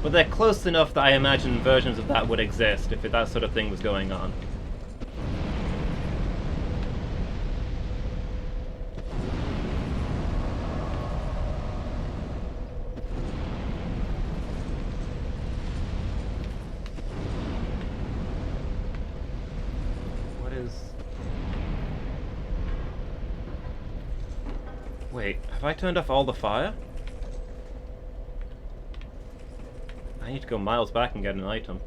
but they're close enough that I imagine versions of that would exist if that sort of thing was going on. Wait, have I turned off all the fire? I need to go miles back and get an item.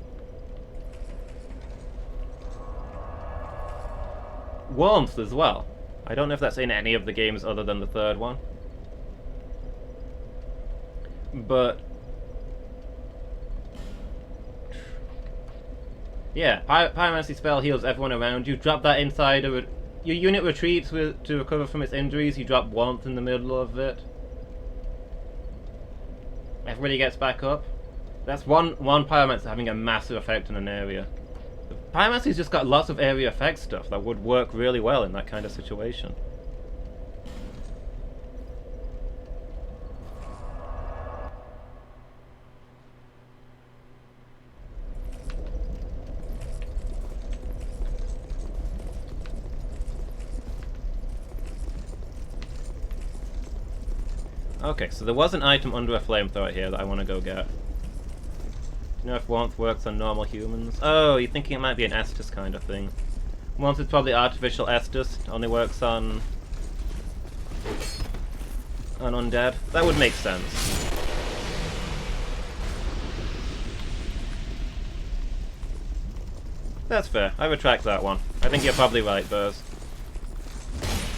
Warmth as well. I don't know if that's in any of the games other than the third one. But yeah, Pyromancy spell heals everyone around you. Drop that inside of it. Your unit retreats to recover from its injuries. You drop warmth in the middle of it. Everybody gets back up. That's one pyromancer having a massive effect on an area. Pyromancy's just got lots of area effect stuff that would work really well in that kind of situation. Okay, so there was an item under a flamethrower here that I want to go get. Do you know if warmth works on normal humans? Oh, you're thinking it might be an Estus kind of thing. Warmth is probably artificial Estus, only works on undead. That would make sense. That's fair, I retract that one. I think you're probably right, Burrs.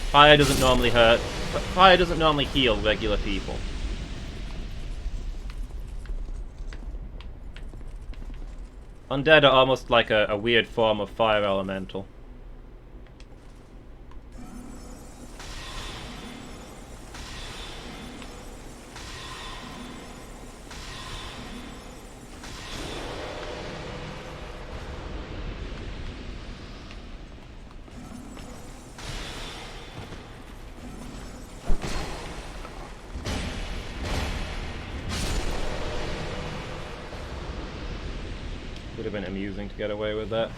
Fire doesn't normally hurt. Fire doesn't normally heal regular people. Undead are almost like a weird form of fire elemental. Would have been amusing to get away with that.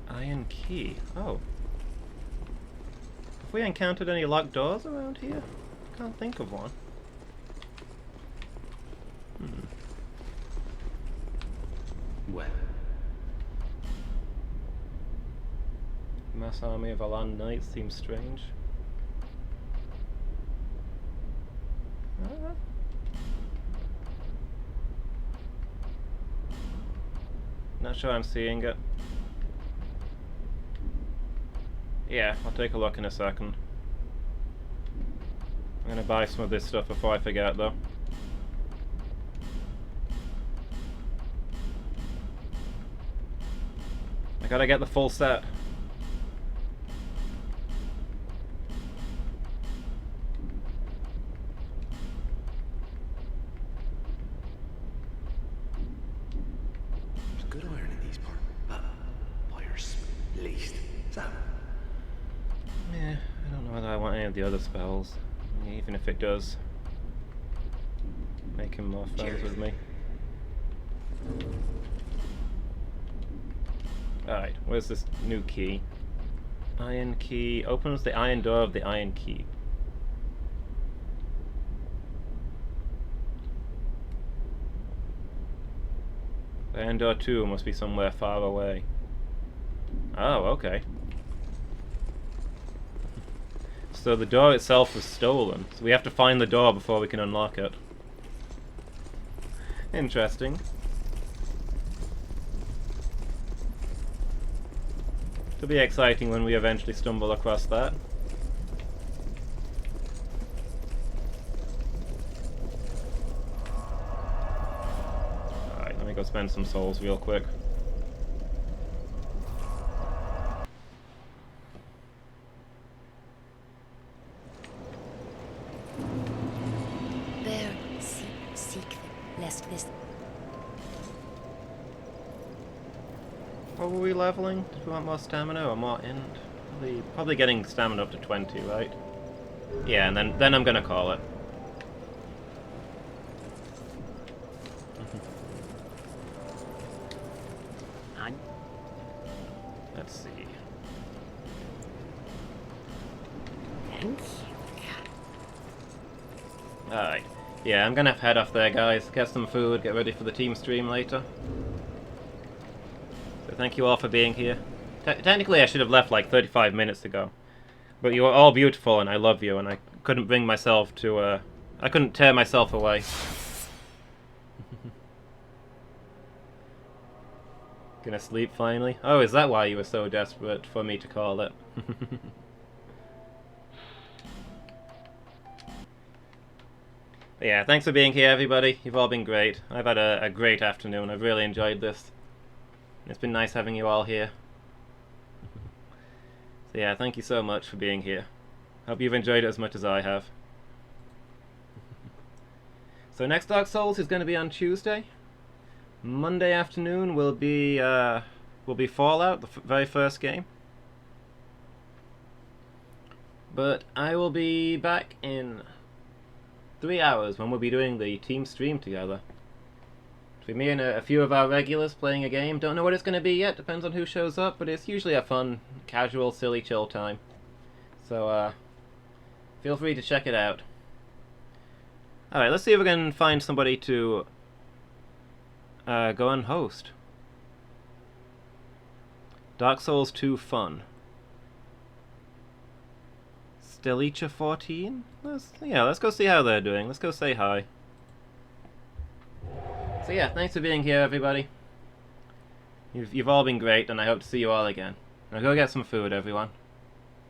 Iron key. Oh. Have we encountered any locked doors around here? Can't think of one. Well, Mass army of Alan Knights seems strange. Not sure I'm seeing it. Yeah, I'll take a look in a second. I'm gonna buy some of this stuff before I forget though. I gotta get the full set. there's good iron in these parts. Fires, at least. So, Yeah, I don't know whether I want any of the other spells. Even if it does make him more friends with me. Alright, where's this new key? Iron key opens the iron door of the iron key. The iron door 2 must be somewhere far away. Oh, okay. So the door itself was stolen, so we have to find the door before we can unlock it. Interesting. It'll be exciting when we eventually stumble across that. Alright, let me go spend some souls real quick. Bear, seek them, lest this... What were we leveling? Did we want more stamina or more int? Probably getting stamina up to 20, right? Yeah, and then I'm gonna call it. Let's see. Thank you. Alright. Yeah, I'm gonna head off there, guys. Get some food, get ready for the team stream later. So thank you all for being here. Technically I should have left like 35 minutes ago. But you are all beautiful and I love you, and I couldn't bring myself to, I couldn't tear myself away. Gonna sleep finally? Oh, is that why you were so desperate for me to call it? But yeah, thanks for being here, everybody. You've all been great. I've had a great afternoon. I've really enjoyed this. It's been nice having you all here. So yeah, thank you so much for being here. Hope you've enjoyed it as much as I have. So next Dark Souls is going to be on Tuesday. Monday afternoon will be Fallout, the very first game. But I will be back in 3 hours when we'll be doing the team stream together. Between me and a few of our regulars playing a game. Don't know what it's going to be yet, depends on who shows up, but it's usually a fun, casual, silly, chill time. So, feel free to check it out. Alright, let's see if we can find somebody to go and host. Dark Souls 2 Fun. Stelicha 14? Let's go see how they're doing. Let's go say hi. So yeah, thanks for being here, everybody. You've all been great, and I hope to see you all again. Now go get some food, everyone.